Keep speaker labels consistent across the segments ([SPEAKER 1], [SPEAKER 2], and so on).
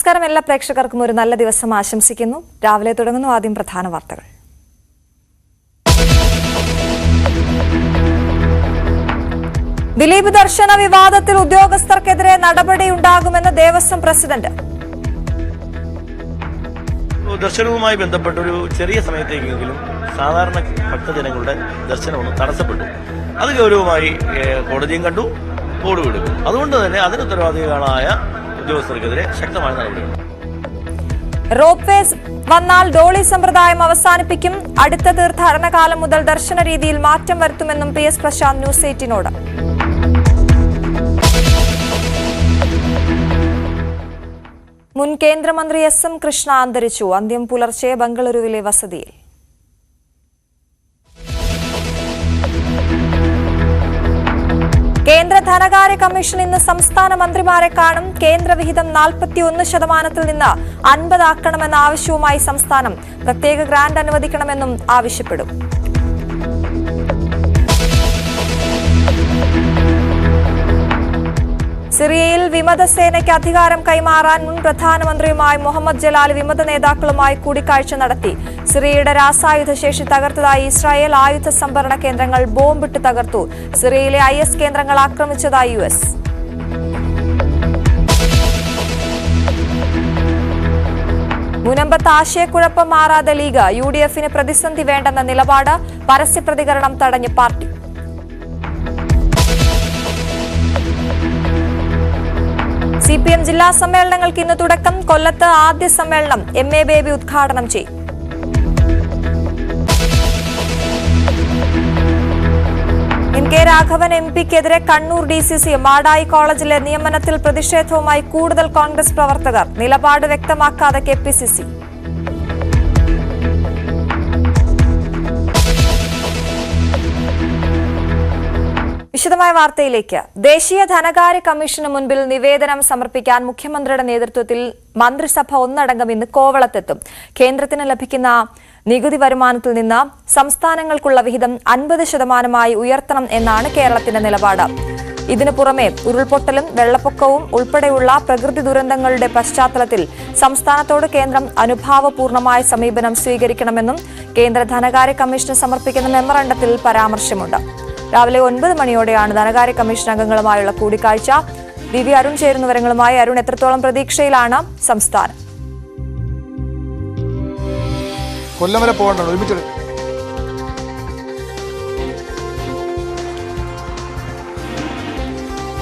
[SPEAKER 1] നമസ്കാരം എല്ലാ പ്രേക്ഷകർക്കും ഒരു നല്ല ദിവസം ആശംസിക്കുന്നു. രാവിലെ തുടങ്ങുന്നു ആദ്യം പ്രധാന വാർത്തകൾ. ദിലീപ് ദർശന വിവാദത്തിൽ ഉദ്യോഗസ്ഥർക്കെതിരെ നടപടിയുണ്ടാകുമെന്ന് ദേവസ്വം പ്രസിഡന്റ്.
[SPEAKER 2] ദർശനവുമായി ബന്ധപ്പെട്ട ഒരു ചെറിയ സമയത്തേക്കെങ്കിലും സാധാരണ ഭക്തജനങ്ങളുടെ ദർശനമൊന്നും തടസ്സപ്പെട്ടു. അത് ഗൗരവമായി കോടതിയും കണ്ടു, ബോർഡ് കൊടുക്കും. അതുകൊണ്ട് തന്നെ അതിന് ഉത്തരവാദികളായ ഉദ്യോഗസ്ഥർക്കെതിരെ ശക്തമായ നടപടിയുണ്ട്.
[SPEAKER 1] റോപ്പ് വേ വന്നാൽ ഡോളി സമ്പ്രദായം അവസാനിപ്പിക്കും. അടുത്ത തീർത്ഥാടന കാലം മുതൽ ദർശന രീതിയിൽ മാറ്റം വരുത്തുമെന്നും PS പ്രശാന്ത് ന്യൂസ് 18നോട്. മുൻ കേന്ദ്രമന്ത്രി SM കൃഷ്ണ അന്തരിച്ചു. അന്ത്യം പുലർച്ചെ ബംഗളൂരുവിലെ വസതിയിൽ. കേന്ദ്ര ധനകാര്യ കമ്മീഷൻ ഇന്ന് സംസ്ഥാന മന്ത്രിമാരെ കാണും. കേന്ദ്ര വിഹിതം 41% നിന്ന് 50 ആക്കണമെന്ന ആവശ്യവുമായി സംസ്ഥാനം. പ്രത്യേക ഗ്രാന്റ് അനുവദിക്കണമെന്നും ആവശ്യപ്പെടും. സിറിയയിൽ വിമതസേനയ്ക്ക് അധികാരം കൈമാറാൻ മുൻ പ്രധാനമന്ത്രിയുമായി മുഹമ്മദ് ജലാൽ വിമത നേതാക്കളുമായി കൂടിക്കാഴ്ച നടത്തി. സിറിയയുടെ രാസായുധ ശേഷി തകർത്തതായി ഇസ്രായേൽ. ആയുധ സംഭരണ കേന്ദ്രങ്ങൾ ബോംബിട്ട് തകർത്തു. സിറിയയിലെ IS കേന്ദ്രങ്ങൾ ആക്രമിച്ചതായി US. മുനമ്പത്ത് ആശയക്കുഴപ്പം മാറാതെ ലീഗ്. UDFന് പ്രതിസന്ധി വേണ്ടെന്ന നിലപാട്. പരസ്യ പ്രതികരണം തടഞ്ഞ് പാർട്ടി. CPM ജില്ലാ സമ്മേളനങ്ങൾക്ക് ഇന്ന് തുടക്കം. കൊല്ലത്ത് ആദ്യ സമ്മേളനം MA ബേബി ഉദ്ഘാടനം ചെയ്യും. NK Raghavan MPക്കെതിരെ Kannur DCC. മാടായി കോളേജിലെ നിയമനത്തിൽ പ്രതിഷേധവുമായി കൂടുതൽ കോൺഗ്രസ് പ്രവർത്തകർ. നിലപാട് വ്യക്തമാക്കാതെ KPCC. വിശദമായ വാർത്തയിലേക്ക്. ദേശീയ ധനകാര്യ കമ്മീഷന് മുൻപിൽ നിവേദനം സമർപ്പിക്കാൻ മുഖ്യമന്ത്രിയുടെ നേതൃത്വത്തിൽ മന്ത്രിസഭ ഒന്നടങ്കം ഇന്ന് കോവളത്തെത്തും. കേന്ദ്രത്തിന് ലഭിക്കുന്ന നികുതി വരുമാനത്തിൽ നിന്ന് സംസ്ഥാനങ്ങൾക്കുള്ള വിഹിതം 50% ഉയർത്തണം എന്നാണ് കേരളത്തിന്റെ നിലപാട്. ഇതിനു പുറമെ ഉരുൾപൊട്ടലും വെള്ളപ്പൊക്കവും ഉൾപ്പെടെയുള്ള പ്രകൃതി ദുരന്തങ്ങളുടെ പശ്ചാത്തലത്തിൽ സംസ്ഥാനത്തോട് കേന്ദ്രം അനുഭാവപൂർണമായ സമീപനം സ്വീകരിക്കണമെന്നും കേന്ദ്ര ധനകാര്യ കമ്മീഷന് സമർപ്പിക്കുന്ന മെമ്മറണ്ടത്തിൽ പരാമർശമുണ്ട്. രാവിലെ 9 മണിയോടെയാണ് ധനകാര്യ കമ്മീഷൻ അംഗങ്ങളുമായുള്ള കൂടിക്കാഴ്ച. VV അരുൺ ചേരുന്ന വിവരങ്ങളുമായി. അരുൺ, എത്രത്തോളം പ്രതീക്ഷയിലാണ് സംസ്ഥാനം?
[SPEAKER 3] കൊല്ലം വരെ പോകേണ്ടത് ഒരുമിച്ച്.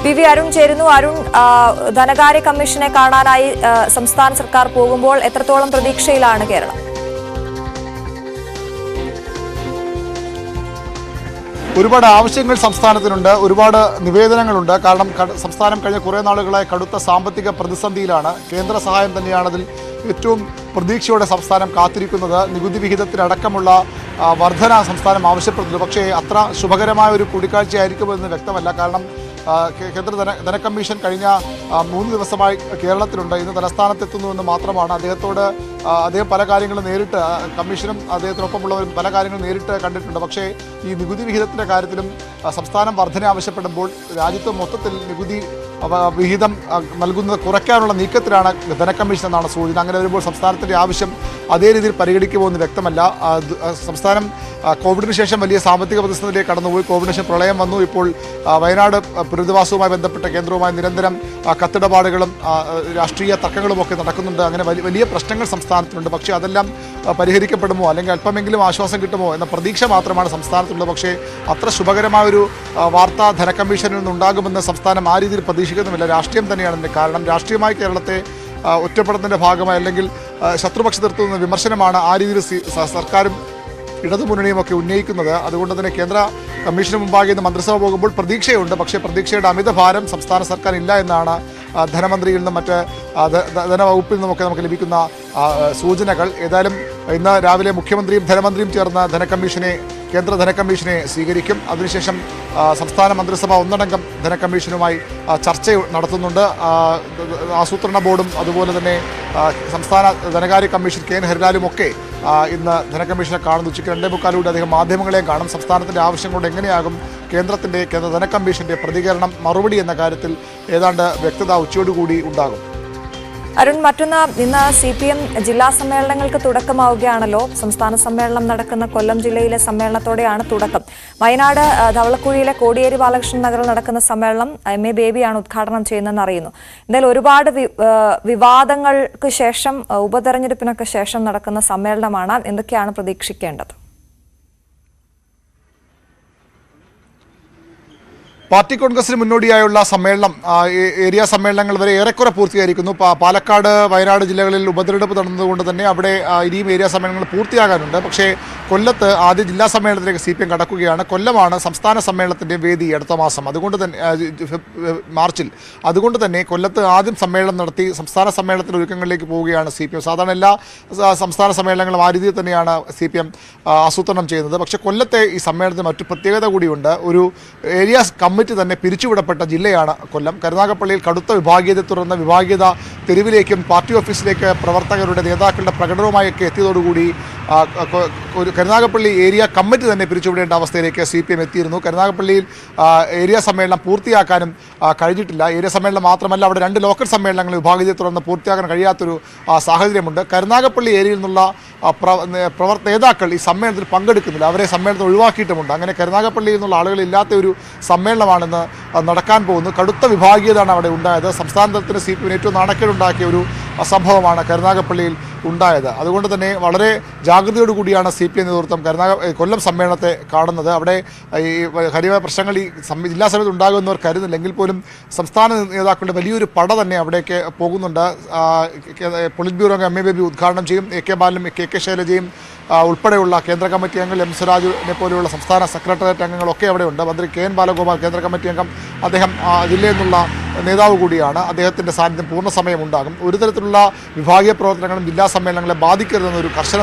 [SPEAKER 1] VV അരുൺ ചേരുന്നു. അരുൺ, ധനകാര്യ കമ്മീഷനെ കാണാനായി സംസ്ഥാന സർക്കാർ പോകുമ്പോൾ എത്രത്തോളം പ്രതീക്ഷയിലാണ് കേരളം?
[SPEAKER 3] ഒരുപാട് ആവശ്യങ്ങൾ സംസ്ഥാനത്തിനുണ്ട്, ഒരുപാട് നിവേദനങ്ങളുണ്ട്. കാരണം സംസ്ഥാനം കഴിഞ്ഞ കുറേ നാളുകളായി കടുത്ത സാമ്പത്തിക പ്രതിസന്ധിയിലാണ്. കേന്ദ്ര സഹായം തന്നെയാണ് അതിൽ ഏറ്റവും പ്രതീക്ഷയോടെ സംസ്ഥാനം കാത്തിരിക്കുന്നത്. നികുതി വിഹിതത്തിലടക്കമുള്ള വർധന സംസ്ഥാനം ആവശ്യപ്പെടുന്നു. പക്ഷേ അത്ര ശുഭകരമായ ഒരു കൂടിക്കാഴ്ചയായിരിക്കുമെന്ന് വ്യക്തമല്ല. കാരണം കേന്ദ്ര ധനകമ്മീഷൻ കഴിഞ്ഞ 3 ദിവസമായി കേരളത്തിലുണ്ട്. ഇന്ന് തലസ്ഥാനത്തെത്തുന്നുവെന്ന് മാത്രമാണ്. അദ്ദേഹം പല കാര്യങ്ങളും നേരിട്ട്, കമ്മീഷനും അദ്ദേഹത്തിനൊപ്പമുള്ളവരും പല കാര്യങ്ങളും നേരിട്ട് കണ്ടിട്ടുണ്ട്. പക്ഷേ ഈ നികുതി വിഹിതത്തിൻ്റെ കാര്യത്തിലും സംസ്ഥാനം വർധന ആവശ്യപ്പെടുമ്പോൾ രാജ്യത്ത് മൊത്തത്തിൽ നികുതി വിഹിതം നൽകുന്നത് കുറയ്ക്കാനുള്ള നീക്കത്തിലാണ് ധനകമ്മീഷൻ എന്നാണ് സൂചന. അങ്ങനെ വരുമ്പോൾ സംസ്ഥാനത്തിൻ്റെ ആവശ്യം അതേ രീതിയിൽ പരിഗണിക്കുമോ എന്ന് വ്യക്തമല്ല. സംസ്ഥാനം കോവിഡിന് ശേഷം വലിയ സാമ്പത്തിക പ്രതിസന്ധിയിലേക്ക് കടന്നുപോയി. കോവിഡിന് ശേഷം പ്രളയം വന്നു. ഇപ്പോൾ വയനാട് പുനരധിവാസവുമായി ബന്ധപ്പെട്ട കേന്ദ്രവുമായി നിരന്തരം കത്തിടപാടുകളും രാഷ്ട്രീയ തർക്കങ്ങളുമൊക്കെ നടക്കുന്നുണ്ട്. അങ്ങനെ വലിയ പ്രശ്നങ്ങൾ സംസ്ഥാനത്തിനുണ്ട്. പക്ഷേ അതെല്ലാം പരിഹരിക്കപ്പെടുമോ അല്ലെങ്കിൽ അല്പമെങ്കിലും ആശ്വാസം കിട്ടുമോ എന്ന പ്രതീക്ഷ മാത്രമാണ് സംസ്ഥാനത്തുള്ളത്. പക്ഷേ അത്ര ശുഭകരമായൊരു വാർത്ത ധനകമ്മീഷനിൽ നിന്നുണ്ടാകുമെന്ന് സംസ്ഥാനം ആ രീതിയിൽ പ്രതീക്ഷിക്കുന്നുമില്ല. രാഷ്ട്രീയം തന്നെയാണ് ഇതിൻ്റെ കാരണം. രാഷ്ട്രീയമായി കേരളത്തെ ഒറ്റപ്പെടുന്നതിൻ്റെ ഭാഗമായി അല്ലെങ്കിൽ ശത്രുപക്ഷ നിർത്തുന്ന വിമർശനമാണ് ആ രീതിയിൽ സർക്കാരും ഇടതുമുന്നണിയുമൊക്കെ ഉന്നയിക്കുന്നത്. അതുകൊണ്ട് തന്നെ കേന്ദ്ര കമ്മീഷന് മുമ്പാകെ ഇന്ന് മന്ത്രിസഭ പോകുമ്പോൾ പ്രതീക്ഷയുണ്ട്. പക്ഷേ പ്രതീക്ഷയുടെ അമിത ഭാരം സംസ്ഥാന സർക്കാർ ഇല്ല എന്നാണ് ധനമന്ത്രിയിൽ നിന്നും മറ്റ് ധനവകുപ്പിൽ നിന്നുമൊക്കെ നമുക്ക് ലഭിക്കുന്ന സൂചനകൾ. ഏതായാലും ഇന്ന് രാവിലെ മുഖ്യമന്ത്രിയും ധനമന്ത്രിയും ചേർന്ന് കേന്ദ്ര ധനകമ്മീഷനെ സ്വീകരിക്കും. അതിനുശേഷം സംസ്ഥാന മന്ത്രിസഭ ഒന്നടങ്കം ധനകമ്മീഷനുമായി ചർച്ച നടത്തുന്നുണ്ട്. ആസൂത്രണ ബോർഡും അതുപോലെ തന്നെ സംസ്ഥാന ധനകാര്യ കമ്മീഷൻ KN ഹരിലാലുമൊക്കെ ഇന്ന് ധനകമ്മീഷനെ കാണുന്നു. ഉച്ചയ്ക്ക് 2:45 അദ്ദേഹം മാധ്യമങ്ങളെയും കാണും. സംസ്ഥാനത്തിൻ്റെ ആവശ്യങ്ങളോട് എങ്ങനെയാകും കേന്ദ്ര ധനകമ്മീഷൻ്റെ പ്രതികരണം, മറുപടി എന്ന കാര്യത്തിൽ ഏതാണ്ട് വ്യക്തത ഉച്ചയോടുകൂടി ഉണ്ടാകും.
[SPEAKER 1] അരുൺ, മറ്റൊന്ന് ഇന്ന് CPM ജില്ലാ സമ്മേളനങ്ങൾക്ക് തുടക്കമാവുകയാണല്ലോ. സംസ്ഥാന സമ്മേളനം നടക്കുന്ന കൊല്ലം ജില്ലയിലെ സമ്മേളനത്തോടെയാണ് തുടക്കം. വയനാട് ധവളക്കുഴിയിലെ കോടിയേരി ബാലകൃഷ്ണൻ നഗറിൽ നടക്കുന്ന സമ്മേളനം MA ബേബിയാണ് ഉദ്ഘാടനം ചെയ്യുന്നതെന്ന് അറിയുന്നു. എന്തായാലും ഒരുപാട് വിവാദങ്ങൾക്ക് ശേഷം, ഉപതെരഞ്ഞെടുപ്പിനൊക്കെ ശേഷം നടക്കുന്ന സമ്മേളനമാണ്. എന്തൊക്കെയാണ് പ്രതീക്ഷിക്കേണ്ടത്?
[SPEAKER 3] പാർട്ടി കോൺഗ്രസിന് മുന്നോടിയായുള്ള സമ്മേളനം, ഏരിയ സമ്മേളനങ്ങൾ വരെ ഏറെക്കുറെ പൂർത്തിയായിരിക്കുന്നു. പാലക്കാട്, വയനാട് ജില്ലകളിൽ ഉപതെരഞ്ഞെടുപ്പ് നടന്നതുകൊണ്ട് തന്നെ അവിടെ ഇനിയും ഏരിയ സമ്മേളനങ്ങൾ പൂർത്തിയാകാനുണ്ട്. പക്ഷേ കൊല്ലത്ത് ആദ്യ ജില്ലാ സമ്മേളനത്തിലേക്ക് CPM കടക്കുകയാണ്. കൊല്ലമാണ് സംസ്ഥാന സമ്മേളനത്തിൻ്റെ വേദി അടുത്ത മാസം, അതുകൊണ്ട് തന്നെ മാർച്ചിൽ. അതുകൊണ്ട് തന്നെ കൊല്ലത്ത് ആദ്യം സമ്മേളനം നടത്തി സംസ്ഥാന സമ്മേളനത്തിൻ്റെ ഒരുക്കങ്ങളിലേക്ക് പോവുകയാണ് CPM. സാധാരണ എല്ലാ സംസ്ഥാന സമ്മേളനങ്ങളും ആ രീതിയിൽ തന്നെയാണ് CPM ആസൂത്രണം ചെയ്യുന്നത്. പക്ഷേ കൊല്ലത്തെ ഈ സമ്മേളനത്തിന് മറ്റു പ്രത്യേകത കൂടിയുണ്ട്. ഒരു ഏരിയ കമ്മിറ്റി തന്നെ പിരിച്ചുവിടപ്പെട്ട ജില്ലയാണ് കൊല്ലം. കരുനാഗപ്പള്ളിയിൽ കടുത്ത വിഭാഗീയതയെ തുടർന്ന് വിഭാഗീയത തെരുവിലേക്കും പാർട്ടി ഓഫീസിലേക്ക് പ്രവർത്തകരുടെ നേതാക്കളുടെ പ്രകടനവുമായൊക്കെ എത്തിയതോടുകൂടി ഒരു കരുനാഗപ്പള്ളി ഏരിയ കമ്മിറ്റി തന്നെ പിരിച്ചുവിടേണ്ട അവസ്ഥയിലേക്ക് CPM എത്തിയിരുന്നു. കരുനാഗപ്പള്ളിയിൽ ഏരിയ സമ്മേളനം പൂർത്തിയാക്കാനും കഴിഞ്ഞിട്ടില്ല. ഏരിയ സമ്മേളനം മാത്രമല്ല, അവിടെ 2 ലോക്കൽ സമ്മേളനങ്ങൾ വിഭാഗീയതയെ തുടർന്ന് പൂർത്തിയാക്കാൻ കഴിയാത്തൊരു സാഹചര്യമുണ്ട്. കരുനാഗപ്പള്ളി ഏരിയയിൽ നിന്നുള്ള നേതാക്കൾ ഈ സമ്മേളനത്തിൽ പങ്കെടുക്കുന്നില്ല. അവരെ സമ്മേളനത്തിൽ ഒഴിവാക്കിയിട്ടുമുണ്ട്. അങ്ങനെ കരുനാഗപ്പള്ളിയിൽ നിന്നുള്ള ആളുകളില്ലാത്ത ഒരു സമ്മേളനമാണെന്ന് നടക്കാൻ പോകുന്നു. കടുത്ത വിഭാഗീയതയാണ് അവിടെ ഉണ്ടായത്. സംസ്ഥാന തലത്തിന് CPM ഏറ്റവും നാണക്കേടുണ്ടാക്കിയ ഒരു സംഭവമാണ് കരുനാഗപ്പള്ളിയിൽ ഉണ്ടായത്. അതുകൊണ്ട് തന്നെ വളരെ ജാഗ്രതയോടുകൂടിയാണ് CPM നേതൃത്വം കൊല്ലം സമ്മേളനത്തെ കാണുന്നത്. അവിടെ ഈ കാര്യമായ പ്രശ്നങ്ങൾ ഈ ജില്ലാ സഭയിൽ ഉണ്ടാകുമെന്നവർ കരുതുന്നില്ലെങ്കിൽ പോലും സംസ്ഥാന നേതാക്കളുടെ വലിയൊരു പട തന്നെ അവിടേക്ക് പോകുന്നുണ്ട്. പൊളിറ്റ് ബ്യൂറോ അംഗം MA ബേബി ഉദ്ഘാടനം ചെയ്യും. AK ബാലനും KK ശൈലജയും ഉൾപ്പെടെയുള്ള കേന്ദ്ര കമ്മിറ്റി അംഗങ്ങൾ, M സ്വരാജിനെ പോലെയുള്ള സംസ്ഥാന സെക്രട്ടേറിയറ്റ് അംഗങ്ങളൊക്കെ അവിടെയുണ്ട്. മന്ത്രി KN ബാലഗോപാൽ കേന്ദ്ര കമ്മിറ്റി അംഗം, അദ്ദേഹം ജില്ലയിൽ നിന്നുള്ള നേതാവ് കൂടിയാണ്. അദ്ദേഹത്തിൻ്റെ സാന്നിധ്യം പൂർണ്ണസമയം ഉണ്ടാകും. ഒരു തരത്തിലുള്ള വിഭാഗീയ പ്രവർത്തനങ്ങളും ജില്ലാ സമ്മേളനങ്ങളെ ബാധിക്കരുതെന്നൊരു കർശന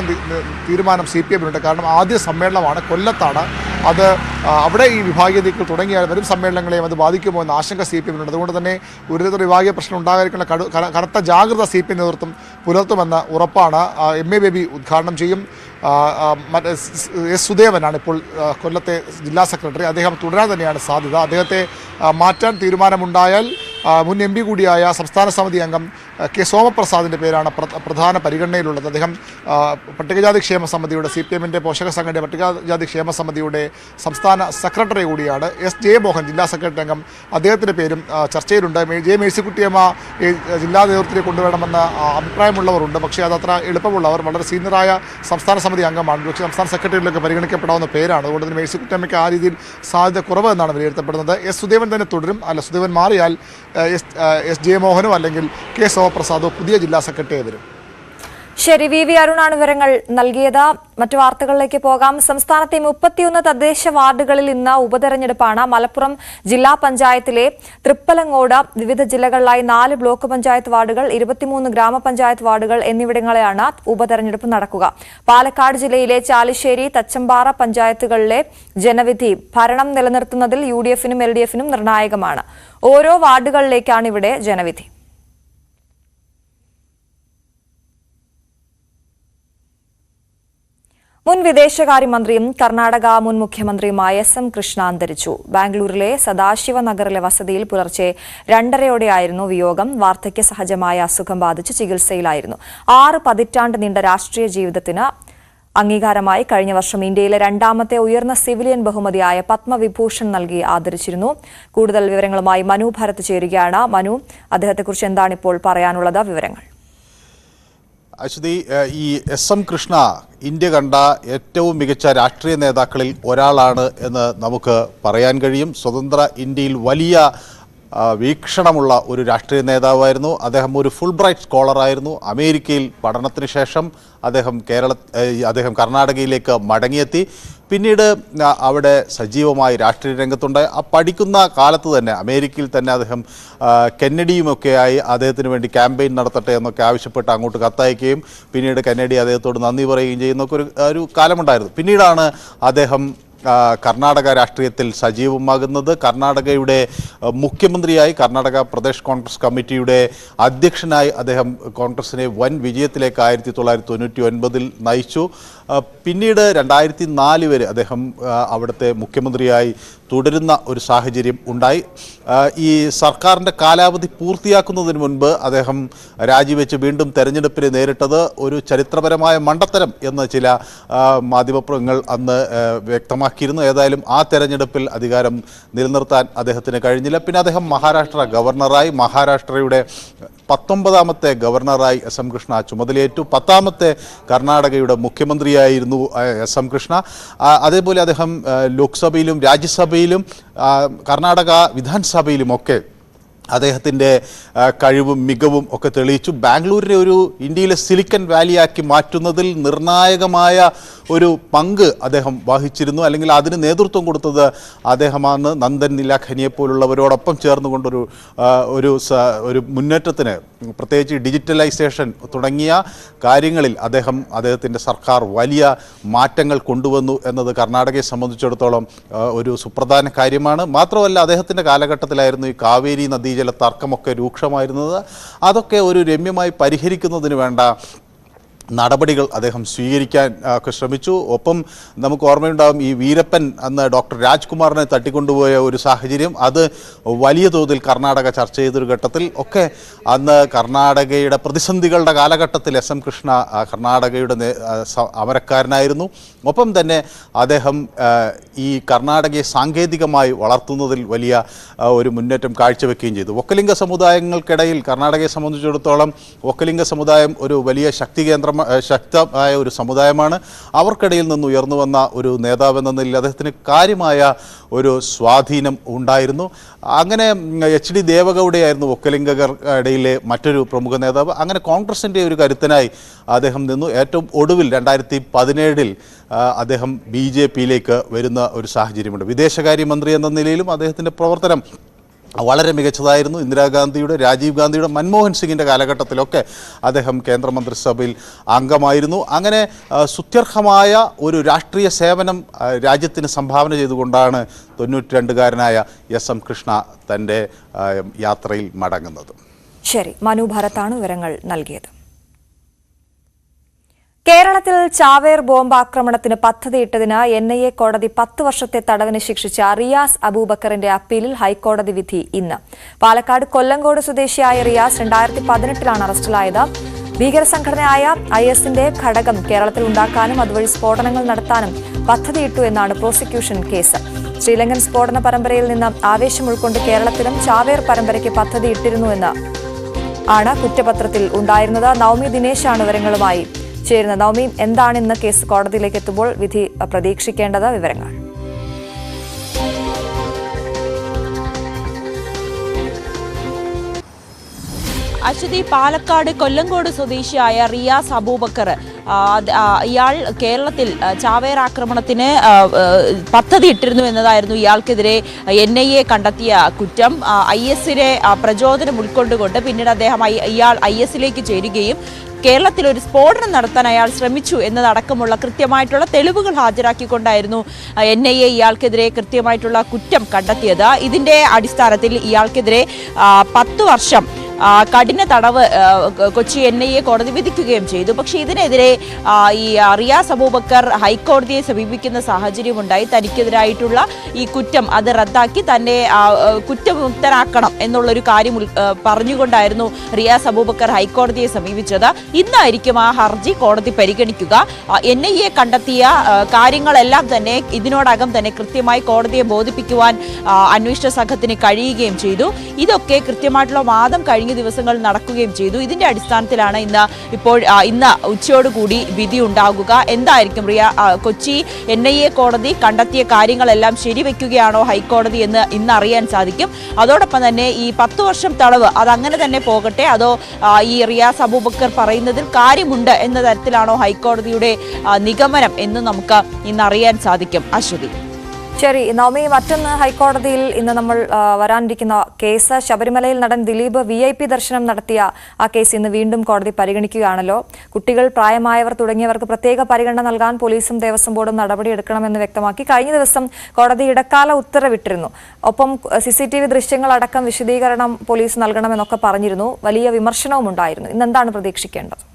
[SPEAKER 3] തീരുമാനം CPMനുണ്ട്. കാരണം ആദ്യ സമ്മേളനമാണ്, കൊല്ലത്താണ്. അത് അവിടെ ഈ വിഭാഗീയതയ്ക്ക് തുടങ്ങിയാൽ വരും സമ്മേളനങ്ങളെയും അത് ബാധിക്കുമോ എന്ന ആശങ്ക CPMനുണ്ട്. അതുകൊണ്ട് തന്നെ ഒരു തരത്തിലുള്ള വിഭാഗീയ പ്രശ്നം ഉണ്ടാകാതിരിക്കുന്ന കനത്ത ജാഗ്രത CPM നേതൃത്വം പുലർത്തുമെന്ന് ഉറപ്പാണ്. MA ബേബി ഉദ്ഘാടനം ചെയ്യും. S സുദേവനാണ് ഇപ്പോൾ കൊല്ലത്തെ ജില്ലാ സെക്രട്ടറി. അദ്ദേഹം തുടരാൻ തന്നെയാണ് സാധ്യത. അദ്ദേഹത്തെ മാറ്റാൻ തീരുമാനമുണ്ടായാൽ മുൻ MP കൂടിയായ സംസ്ഥാന സമിതി അംഗം K സോമപ്രസാദിൻ്റെ പേരാണ് പ്രധാന പരിഗണനയിലുള്ളത്. അദ്ദേഹം പട്ടികജാതി ക്ഷേമ സമിതിയുടെ, CPMൻ്റെ പോഷക സംഘടന പട്ടികജാതി ക്ഷേമ സമിതിയുടെ സംസ്ഥാന സെക്രട്ടറി കൂടിയാണ്. S ജയമോഹൻ ജില്ലാ സെക്രട്ടറി അംഗം, അദ്ദേഹത്തിൻ്റെ പേരും ചർച്ചയിലുണ്ട്. J മേഴ്സിക്കുട്ടിയമ്മ ജില്ലാ നേതൃത്വത്തിൽ കൊണ്ടുവരണമെന്ന അഭിപ്രായമുള്ളവരുണ്ട്. പക്ഷേ അതത്ര എളുപ്പമുള്ളവർ വളരെ സീനിയറായ സംസ്ഥാന സമിതി അംഗമാണ്. പക്ഷേ സംസ്ഥാന സെക്രട്ടറിയിലൊക്കെ പരിഗണിക്കപ്പെടാവുന്ന പേരാണ്. അതുകൊണ്ട് തന്നെ മേഴ്സിക്കുട്ടിയമ്മയ്ക്ക് ആ രീതിയിൽ സാധ്യത കുറവ് എന്നാണ് വിലയിരുത്തപ്പെടുന്നത്. S സുദേവൻ തന്നെ തുടരും. സുദേവൻ മാറിയാൽ S ജയമോഹനോ അല്ലെങ്കിൽ K സോമപ്രസാദോ പുതിയ ജില്ലാ സെക്രട്ടറി വരും.
[SPEAKER 1] ശരി, VV അരുണാണ് വിവരങ്ങൾ നൽകിയത്. മറ്റു വാർത്തകളിലേക്ക് പോകാം. സംസ്ഥാനത്തെ 31 തദ്ദേശ വാർഡുകളിൽ ഇന്ന് ഉപതെരഞ്ഞെടുപ്പാണ്. മലപ്പുറം ജില്ലാ പഞ്ചായത്തിലെ തൃപ്പലങ്ങോട്, വിവിധ ജില്ലകളിലായി 4 ബ്ലോക്ക് പഞ്ചായത്ത് വാർഡുകൾ, 23 ഗ്രാമപഞ്ചായത്ത് വാർഡുകൾ എന്നിവിടങ്ങളിലാണ് ഉപതെരഞ്ഞെടുപ്പ് നടക്കുക. പാലക്കാട് ജില്ലയിലെ ചാലിശ്ശേരി, തച്ചമ്പാറ പഞ്ചായത്തുകളിലെ ജനവിധി ഭരണം നിലനിർത്തുന്നതിൽ UDFനും LDFനും നിർണായകമാണ്. ഓരോ വാർഡുകളിലേക്കാണ് ഇവിടെ ജനവിധി. മുൻ വിദേശകാര്യമന്ത്രിയും കർണാടക മുൻ മുഖ്യമന്ത്രിയുമായ SM കൃഷ്ണ അന്തരിച്ചു. ബാംഗ്ലൂരിലെ സദാശിവ നഗറിലെ വസതിയിൽ പുലർച്ചെ 2:30 വിയോഗം. വാർദ്ധക്യ സഹജമായ അസുഖം ബാധിച്ച് ചികിത്സയിലായിരുന്നു. 6 പതിറ്റാണ്ട് നീണ്ട രാഷ്ട്രീയ ജീവിതത്തിന് അംഗീകാരമായി കഴിഞ്ഞ വർഷം ഇന്ത്യയിലെ 2ാമത്തെ ഉയർന്ന സിവിലിയൻ ബഹുമതിയായ പത്മവിഭൂഷൺ നൽകി ആദരിച്ചിരുന്നു. കൂടുതൽ വിവരങ്ങളുമായി മനു ഭരത് ചേരുകയാണ്. മനു, അദ്ദേഹത്തെക്കുറിച്ച് എന്താണ് ഇപ്പോൾ പറയാനുള്ളത്? വിവരങ്ങൾ.
[SPEAKER 4] അശ്വതി, ഈ SM കൃഷ്ണ ഇന്ത്യ കണ്ട ഏറ്റവും മികച്ച രാഷ്ട്രീയ നേതാക്കളിൽ ഒരാളാണ് എന്ന് നമുക്ക് പറയാൻ കഴിയും. സ്വതന്ത്ര ഇന്ത്യയിൽ വലിയ വീക്ഷണമുള്ള ഒരു രാഷ്ട്രീയ നേതാവായിരുന്നു. അദ്ദേഹം ഒരു ഫുൾബ്രൈറ്റ് സ്കോളറായിരുന്നു. അമേരിക്കയിൽ പഠനത്തിന് ശേഷം അദ്ദേഹം കർണാടകയിലേക്ക് മടങ്ങിയെത്തി. പിന്നീട് അവിടെ സജീവമായി രാഷ്ട്രീയ രംഗത്തുണ്ടായി. പഠിക്കുന്ന കാലത്ത് തന്നെ അമേരിക്കയിൽ തന്നെ അദ്ദേഹം കെന്നഡിയുമൊക്കെയായി അദ്ദേഹത്തിന് വേണ്ടി ക്യാമ്പയിൻ നടത്തട്ടെ എന്നൊക്കെ ആവശ്യപ്പെട്ട് അങ്ങോട്ട് കത്തയക്കുകയും പിന്നീട് കെന്നഡി അദ്ദേഹത്തോട് നന്ദി പറയുകയും ചെയ്യുന്നൊക്കെ ഒരു കാലമുണ്ടായിരുന്നു. പിന്നീടാണ് അദ്ദേഹം കർണാടക രാഷ്ട്രീയത്തിൽ സജീവമാകുന്നത്. കർണാടകയുടെ മുഖ്യമന്ത്രിയായി, കർണാടക പ്രദേശ് കോൺഗ്രസ് കമ്മിറ്റിയുടെ അധ്യക്ഷനായി അദ്ദേഹം കോൺഗ്രസിനെ വൻ വിജയത്തിലേക്ക് 1999 നയിച്ചു. പിന്നീട് 2004 വരെ അദ്ദേഹം അവിടുത്തെ മുഖ്യമന്ത്രിയായി തുടരുന്ന ഒരു സാഹചര്യം ഉണ്ടായി. ഈ സർക്കാരിൻ്റെ കാലാവധി പൂർത്തിയാക്കുന്നതിന് മുൻപ് അദ്ദേഹം രാജിവെച്ച് വീണ്ടും തെരഞ്ഞെടുപ്പിനെ നേരിട്ടത് ഒരു ചരിത്രപരമായ മണ്ടത്തരം എന്ന് ചില മാധ്യമങ്ങൾ അന്ന് വ്യക്തമാക്കിയിരുന്നു. ഏതായാലും ആ തെരഞ്ഞെടുപ്പിൽ അധികാരം നിലനിർത്താൻ അദ്ദേഹത്തിന് കഴിഞ്ഞില്ല. പിന്നെ അദ്ദേഹം മഹാരാഷ്ട്ര ഗവർണറായി, മഹാരാഷ്ട്രയുടെ 19ാമത്തെ ഗവർണറായി SM കൃഷ്ണ ചുമതലയേറ്റു. 10ാമത്തെ കർണാടകയുടെ മുഖ്യമന്ത്രിയായിരുന്നു SM കൃഷ്ണ. അതേപോലെ അദ്ദേഹം ലോക്സഭയിലും രാജ്യസഭയിലും കർണാടക വിധാൻസഭയിലുമൊക്കെ അദ്ദേഹത്തിൻ്റെ കഴിവും മികവും ഒക്കെ തെളിയിച്ചു. ബാംഗ്ലൂരിനെ ഒരു ഇന്ത്യയിലെ സിലിക്കൺ വാലിയാക്കി മാറ്റുന്നതിൽ നിർണായകമായ ഒരു പങ്ക് അദ്ദേഹം വഹിച്ചിരുന്നു. അല്ലെങ്കിൽ അതിന് നേതൃത്വം കൊടുത്തത് അദ്ദേഹമാണ്. നന്ദൻ നിലാഖനിയെ പോലുള്ളവരോടൊപ്പം ചേർന്നുകൊണ്ടൊരു ഒരു മുന്നേറ്റത്തിന്, പ്രത്യേകിച്ച് ഡിജിറ്റലൈസേഷൻ തുടങ്ങിയ കാര്യങ്ങളിൽ അദ്ദേഹത്തിൻ്റെ സർക്കാർ വലിയ മാറ്റങ്ങൾ കൊണ്ടുവന്നു എന്നത് കർണാടകയെ സംബന്ധിച്ചിടത്തോളം ഒരു സുപ്രധാന കാര്യമാണ്. മാത്രമല്ല, അദ്ദേഹത്തിൻ്റെ കാലഘട്ടത്തിലായിരുന്നു ഈ കാവേരി നദീജല തർക്കമൊക്കെ രൂക്ഷമായിരുന്നത്. അതൊക്കെ ഒരു രമ്യമായി പരിഹരിക്കുന്നതിന് വേണ്ട നടപടികൾ അദ്ദേഹം സ്വീകരിക്കാൻ ഒക്കെ ശ്രമിച്ചു. ഒപ്പം നമുക്ക് ഓർമ്മയുണ്ടാകും, ഈ വീരപ്പൻ അന്ന് ഡോക്ടർ രാജ്കുമാറിനെ തട്ടിക്കൊണ്ടുപോയ ഒരു സാഹചര്യം, അത് വലിയ തോതിൽ കർണാടക ചർച്ച ചെയ്തൊരു ഘട്ടത്തിൽ ഒക്കെ അന്ന് കർണാടകയുടെ പ്രതിസന്ധികളുടെ കാലഘട്ടത്തിൽ SM കൃഷ്ണ കർണാടകയുടെ അമരക്കാരനായിരുന്നു. ഒപ്പം തന്നെ അദ്ദേഹം ഈ കർണാടകയെ സാങ്കേതികമായി വളർത്തുന്നതിൽ വലിയ ഒരു മുന്നേറ്റം കാഴ്ചവെക്കുകയും ചെയ്തു. ഒക്കലിംഗ സമുദായങ്ങൾക്കിടയിൽ കർണാടകയെ സംബന്ധിച്ചിടത്തോളം ഒക്കലിംഗ സമുദായം ഒരു വലിയ ശക്തമായ ഒരു സമുദായമാണ്. അവർക്കിടയിൽ നിന്ന് ഉയർന്നു വന്ന ഒരു നേതാവ് എന്ന നിലയിൽ അദ്ദേഹത്തിന് കാര്യമായ ഒരു സ്വാധീനം ഉണ്ടായിരുന്നു. അങ്ങനെ HD ദേവഗൗഡയായിരുന്നു ഒക്കലിംഗർക്കിടയിലെ മറ്റൊരു പ്രമുഖ നേതാവ്. അങ്ങനെ കോൺഗ്രസിൻ്റെ ഒരു കരുത്തനായി അദ്ദേഹം നിന്നു. ഏറ്റവും ഒടുവിൽ 2017 അദ്ദേഹം BJP-യിലേക്ക് വരുന്ന ഒരു സാഹചര്യമുണ്ട്. വിദേശകാര്യമന്ത്രി എന്ന നിലയിലും അദ്ദേഹത്തിൻ്റെ പ്രവർത്തനം വളരെ മികച്ചതായിരുന്നു. ഇന്ദിരാഗാന്ധിയുടെ, രാജീവ് ഗാന്ധിയുടെ, മൻമോഹൻ സിംഗിൻ്റെ കാലഘട്ടത്തിലൊക്കെ അദ്ദേഹം കേന്ദ്രമന്ത്രിസഭയിൽ അംഗമായിരുന്നു. അങ്ങനെ സുത്യർഹമായ ഒരു രാഷ്ട്രീയ സേവനം രാജ്യത്തിന് സംഭാവന ചെയ്തുകൊണ്ടാണ് 92-കാരനായ SM കൃഷ്ണ തൻ്റെ യാത്രയിൽ മടങ്ങുന്നത്.
[SPEAKER 1] ശരി, മനു ഭാരതാണ് വിവരങ്ങൾ നൽകിയത്. കേരളത്തിൽ ചാവേർ ബോംബാക്രമണത്തിന് പദ്ധതിയിട്ടതിന് NIA കോടതി 10 വർഷത്തെ തടവിന് ശിക്ഷിച്ച റിയാസ് അബൂബക്കറിന്റെ അപ്പീലിൽ ഹൈക്കോടതി വിധി ഇന്ന്. പാലക്കാട് കൊല്ലങ്കോട് സ്വദേശിയായ റിയാസ് 2018 അറസ്റ്റിലായത്. ഭീകരസംഘടനയായ IS-ന്റെ ഘടകം കേരളത്തിൽ ഉണ്ടാക്കാനും അതുവഴി സ്ഫോടനങ്ങൾ നടത്താനും പദ്ധതിയിട്ടു എന്നാണ് പ്രോസിക്യൂഷൻ കേസ്. ശ്രീലങ്കൻ സ്ഫോടന പരമ്പരയിൽ നിന്ന് ആവേശം ഉൾക്കൊണ്ട് കേരളത്തിലും ചാവേർ പരമ്പരയ്ക്ക് പദ്ധതിയിട്ടിരുന്നുവെന്ന് ആണ് കുറ്റപത്രത്തിൽ ഉണ്ടായിരുന്നത്. നവമി ദിനേശാണ് വിവരങ്ങളുമായി ചേരുന്നത്. നവമി, എന്താണ് ഇന്ന് കേസ് കോടതിയിലേക്ക് എത്തുമ്പോൾ വിധി പ്രതീക്ഷിക്കേണ്ടത്? വിവരങ്ങൾ.
[SPEAKER 5] അശ്വതി, പാലക്കാട് കൊല്ലങ്കോട് സ്വദേശിയായ റിയാസ് അബൂബക്കർ, ഇയാൾ കേരളത്തിൽ ചാവേർ ആക്രമണത്തിന് പദ്ധതി ഇട്ടിരുന്നു എന്നതായിരുന്നു ഇയാൾക്കെതിരെ NIA കണ്ടെത്തിയ കുറ്റം. IS-നെ പ്രചോദനം ഉൾക്കൊണ്ടുകൊണ്ട് പിന്നീട് ഇയാൾ IS-ലേക്ക് ചേരുകയും കേരളത്തിൽ ഒരു സ്ഫോടനം നടത്താൻ അയാൾ ശ്രമിച്ചു എന്നതടക്കമുള്ള കൃത്യമായിട്ടുള്ള തെളിവുകൾ ഹാജരാക്കിക്കൊണ്ടായിരുന്നു NIA ഇയാൾക്കെതിരെ കൃത്യമായിട്ടുള്ള കുറ്റം കണ്ടെത്തിയത്. ഇതിന്റെ അടിസ്ഥാനത്തിൽ ഇയാൾക്കെതിരെ 10 വർഷം കഠിന തടവ് കൊച്ചി NIA കോടതി വിധിക്കുകയും ചെയ്തു. പക്ഷേ ഇതിനെതിരെ ഈ റിയാസ് അബൂബക്കർ ഹൈക്കോടതിയെ സമീപിക്കുന്ന സാഹചര്യമുണ്ടായി. തനിക്കെതിരായിട്ടുള്ള ഈ കുറ്റം അത് റദ്ദാക്കി തന്നെ കുറ്റമുക്തനാക്കണം എന്നുള്ളൊരു കാര്യം പറഞ്ഞുകൊണ്ടായിരുന്നു റിയാസ് അബൂബക്കർ ഹൈക്കോടതിയെ സമീപിച്ചത്. ഇന്നായിരിക്കും ആ ഹർജി കോടതി പരിഗണിക്കുക. NIA കണ്ടെത്തിയ കാര്യങ്ങളെല്ലാം തന്നെ ഇതിനോടകം തന്നെ കൃത്യമായി കോടതിയെ ബോധിപ്പിക്കുവാൻ അന്വേഷണ സംഘത്തിന് കഴിയുകയും ചെയ്തു. ഇതൊക്കെ കൃത്യമായിട്ടുള്ള വാദം കഴിഞ്ഞ ദിവസങ്ങൾ നടക്കുകയും ചെയ്തു. ഇതിന്റെ അടിസ്ഥാനത്തിലാണ് ഇന്ന് ഉച്ചയോടുകൂടി വിധി ഉണ്ടാകുക. എന്തായിരിക്കും കൊച്ചി NIA കോടതി കണ്ടെത്തിയ കാര്യങ്ങളെല്ലാം ശരിവെക്കുകയാണോ ഹൈക്കോടതി എന്ന് ഇന്ന് അറിയാൻ സാധിക്കും. അതോടൊപ്പം തന്നെ ഈ 10 വർഷം തടവ് അതങ്ങനെ തന്നെ പോകട്ടെ, അതോ ഈ റിയാസ് അബൂബക്കർ പറയുന്നതിൽ കാര്യമുണ്ട് എന്ന തരത്തിലാണോ ഹൈക്കോടതിയുടെ നിഗമനം എന്ന് നമുക്ക് ഇന്ന് അറിയാൻ സാധിക്കും. അശ്വതി.
[SPEAKER 1] ശരി നവമി, മറ്റൊന്ന് ഹൈക്കോടതിയിൽ ഇന്ന് നമ്മൾ വരാനിരിക്കുന്ന കേസ് ശബരിമലയിൽ നടൻ ദിലീപ് VIP ദർശനം നടത്തിയ ആ കേസ് ഇന്ന് വീണ്ടും കോടതി പരിഗണിക്കുകയാണല്ലോ. കുട്ടികൾ, പ്രായമായവർ തുടങ്ങിയവർക്ക് പ്രത്യേക പരിഗണന നൽകാൻ പോലീസും ദേവസ്വം ബോർഡും നടപടിയെടുക്കണമെന്ന് വ്യക്തമാക്കി കഴിഞ്ഞ ദിവസം കോടതി ഇടക്കാല ഉത്തരവിട്ടിരുന്നു. ഒപ്പം CCTV ദൃശ്യങ്ങളടക്കം വിശദീകരണം പോലീസ് നൽകണമെന്നൊക്കെ പറഞ്ഞിരുന്നു. വലിയ വിമർശനവും ഉണ്ടായിരുന്നു. ഇന്നെന്താണ് പ്രതീക്ഷിക്കേണ്ടത്?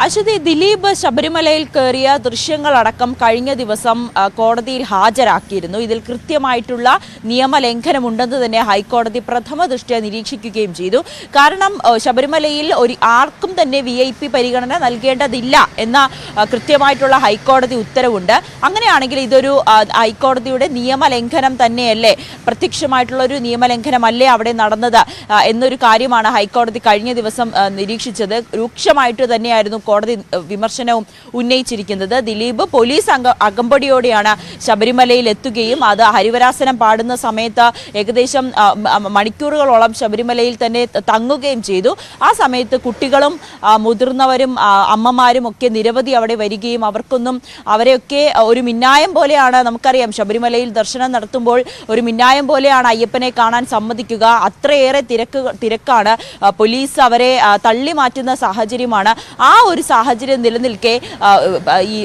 [SPEAKER 5] അശ്വതി, ദിലീപ് ശബരിമലയിൽ കയറിയ ദൃശ്യങ്ങളടക്കം കഴിഞ്ഞ ദിവസം കോടതിയിൽ ഹാജരാക്കിയിരുന്നു. ഇതിൽ കൃത്യമായിട്ടുള്ള നിയമലംഘനമുണ്ടെന്ന് തന്നെ ഹൈക്കോടതി പ്രഥമ ദൃഷ്ട്യാ നിരീക്ഷിക്കുകയും ചെയ്തു. കാരണം ശബരിമലയിൽ ആർക്കും തന്നെ VIP പരിഗണന നൽകേണ്ടതില്ല എന്ന കൃത്യമായിട്ടുള്ള ഹൈക്കോടതി ഉത്തരവുണ്ട്. അങ്ങനെയാണെങ്കിൽ ഇതൊരു ഹൈക്കോടതിയുടെ നിയമലംഘനം തന്നെയല്ലേ, പ്രത്യക്ഷമായിട്ടുള്ള ഒരു നിയമലംഘനമല്ലേ അവിടെ നടന്നത് എന്നൊരു കാര്യമാണ് ഹൈക്കോടതി കഴിഞ്ഞ ദിവസം നിരീക്ഷിച്ചത്. രൂക്ഷമായിട്ട് തന്നെയായിരുന്നു കോടതി വിമർശനവും ഉന്നയിച്ചിരിക്കുന്നത്. ദിലീപ് പോലീസ് അകമ്പടിയോടെയാണ് ശബരിമലയിൽ എത്തുകയും അത് ഹരിവരാസനം പാടുന്ന സമയത്ത് ഏകദേശം മണിക്കൂറുകളോളം ശബരിമലയിൽ തന്നെ തങ്ങുകയും ചെയ്തു. ആ സമയത്ത് കുട്ടികളും മുതിർന്നവരും അമ്മമാരും ഒക്കെ നിരവധി അവിടെ വരികയും അവരെയൊക്കെ ഒരു മിന്നായം പോലെയാണ്, നമുക്കറിയാം ശബരിമലയിൽ ദർശനം നടത്തുമ്പോൾ ഒരു മിന്നായം പോലെയാണ് അയ്യപ്പനെ കാണാൻ സമ്മതിക്കുക. അത്രയേറെ തിരക്കാണ്. പോലീസ് അവരെ തള്ളി മാറ്റുന്ന സാഹചര്യമാണ്. ആ ഒരു സാഹചര്യം നിലനിൽക്കെ ഈ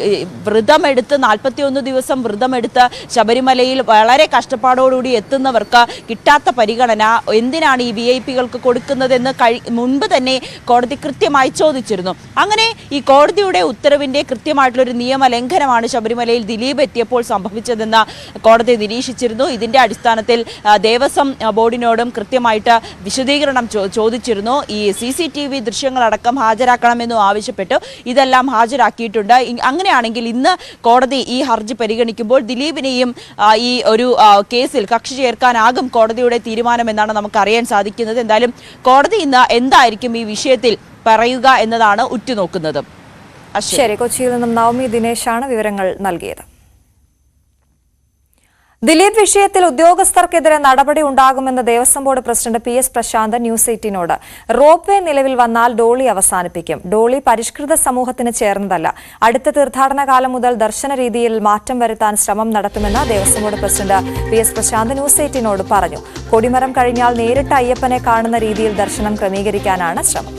[SPEAKER 5] വ്രതമെടുത്ത് 41 ദിവസം വ്രതമെടുത്ത് ശബരിമലയിൽ വളരെ കഷ്ടപ്പാടോടുകൂടി എത്തുന്നവർക്ക് കിട്ടാത്ത പരിഗണന എന്തിനാണ് ഈ VIP-കൾക്ക് കൊടുക്കുന്നതെന്ന് മുൻപ് തന്നെ കോടതി കൃത്യമായി ചോദിച്ചിരുന്നു. അങ്ങനെ ഈ കോടതിയുടെ ഉത്തരവിന്റെ കൃത്യമായിട്ടുള്ളൊരു നിയമലംഘനമാണ് ശബരിമലയിൽ ദിലീപ് എത്തിയപ്പോൾ സംഭവിച്ചതെന്ന് കോടതി നിരീക്ഷിച്ചിരുന്നു. ഇതിന്റെ അടിസ്ഥാനത്തിൽ ദേവസ്വം ബോർഡിനോടും കൃത്യമായിട്ട് വിശദീകരണം ചോദിച്ചിരുന്നു. ഈ CCTV ദൃശ്യങ്ങളടക്കം ഹാജരാക്കണമെന്നും ആവശ്യപ്പെട്ടു. ഇതെല്ലാം ഹാജരാക്കിയിട്ടുണ്ട്. അങ്ങനെയാണെങ്കിൽ ഇന്ന് കോടതി ഈ ഹർജി പരിഗണിക്കുമ്പോൾ ദിലീപിനെയും ഈ ഒരു കേസിൽ കക്ഷി ചേർക്കാനാകും കോടതിയുടെ തീരുമാനമെന്നാണ് നമുക്ക് അറിയാൻ സാധിക്കുന്നത്. എന്തായാലും കോടതി ഇന്ന് എന്തായിരിക്കും ഈ വിഷയത്തിൽ പറയുക എന്നതാണ് ഉറ്റുനോക്കുന്നത്.
[SPEAKER 1] ശരി, കൊച്ചിയിൽ നിന്നും നവമി ദിനേശാണ് വിവരങ്ങൾ നൽകിയത്. ദിലീപ് വിഷയത്തിൽ ഉദ്യോഗസ്ഥർക്കെതിരെ നടപടി ഉണ്ടാകുമെന്ന് Devaswom board president PS Prasanth news 18നോട്. റോപ്പ് വേ നിലവിൽ വന്നാൽ ഡോളി അവസാനിപ്പിക്കും. ഡോളി പരിഷ്കൃത സമൂഹത്തിന് ചേർന്നതല്ല. അടുത്ത തീർത്ഥാടന കാലം മുതൽ ദർശന രീതിയിൽ മാറ്റം വരുത്താൻ ശ്രമം നടത്തുമെന്ന് Devaswom board president PS Prasanth news 18നോട് പറഞ്ഞു. കൊടിമരം കഴിഞ്ഞാൽ നേരിട്ട് അയ്യപ്പനെ കാണുന്ന രീതിയിൽ ദർശനം ക്രമീകരിക്കാനാണ് ശ്രമം.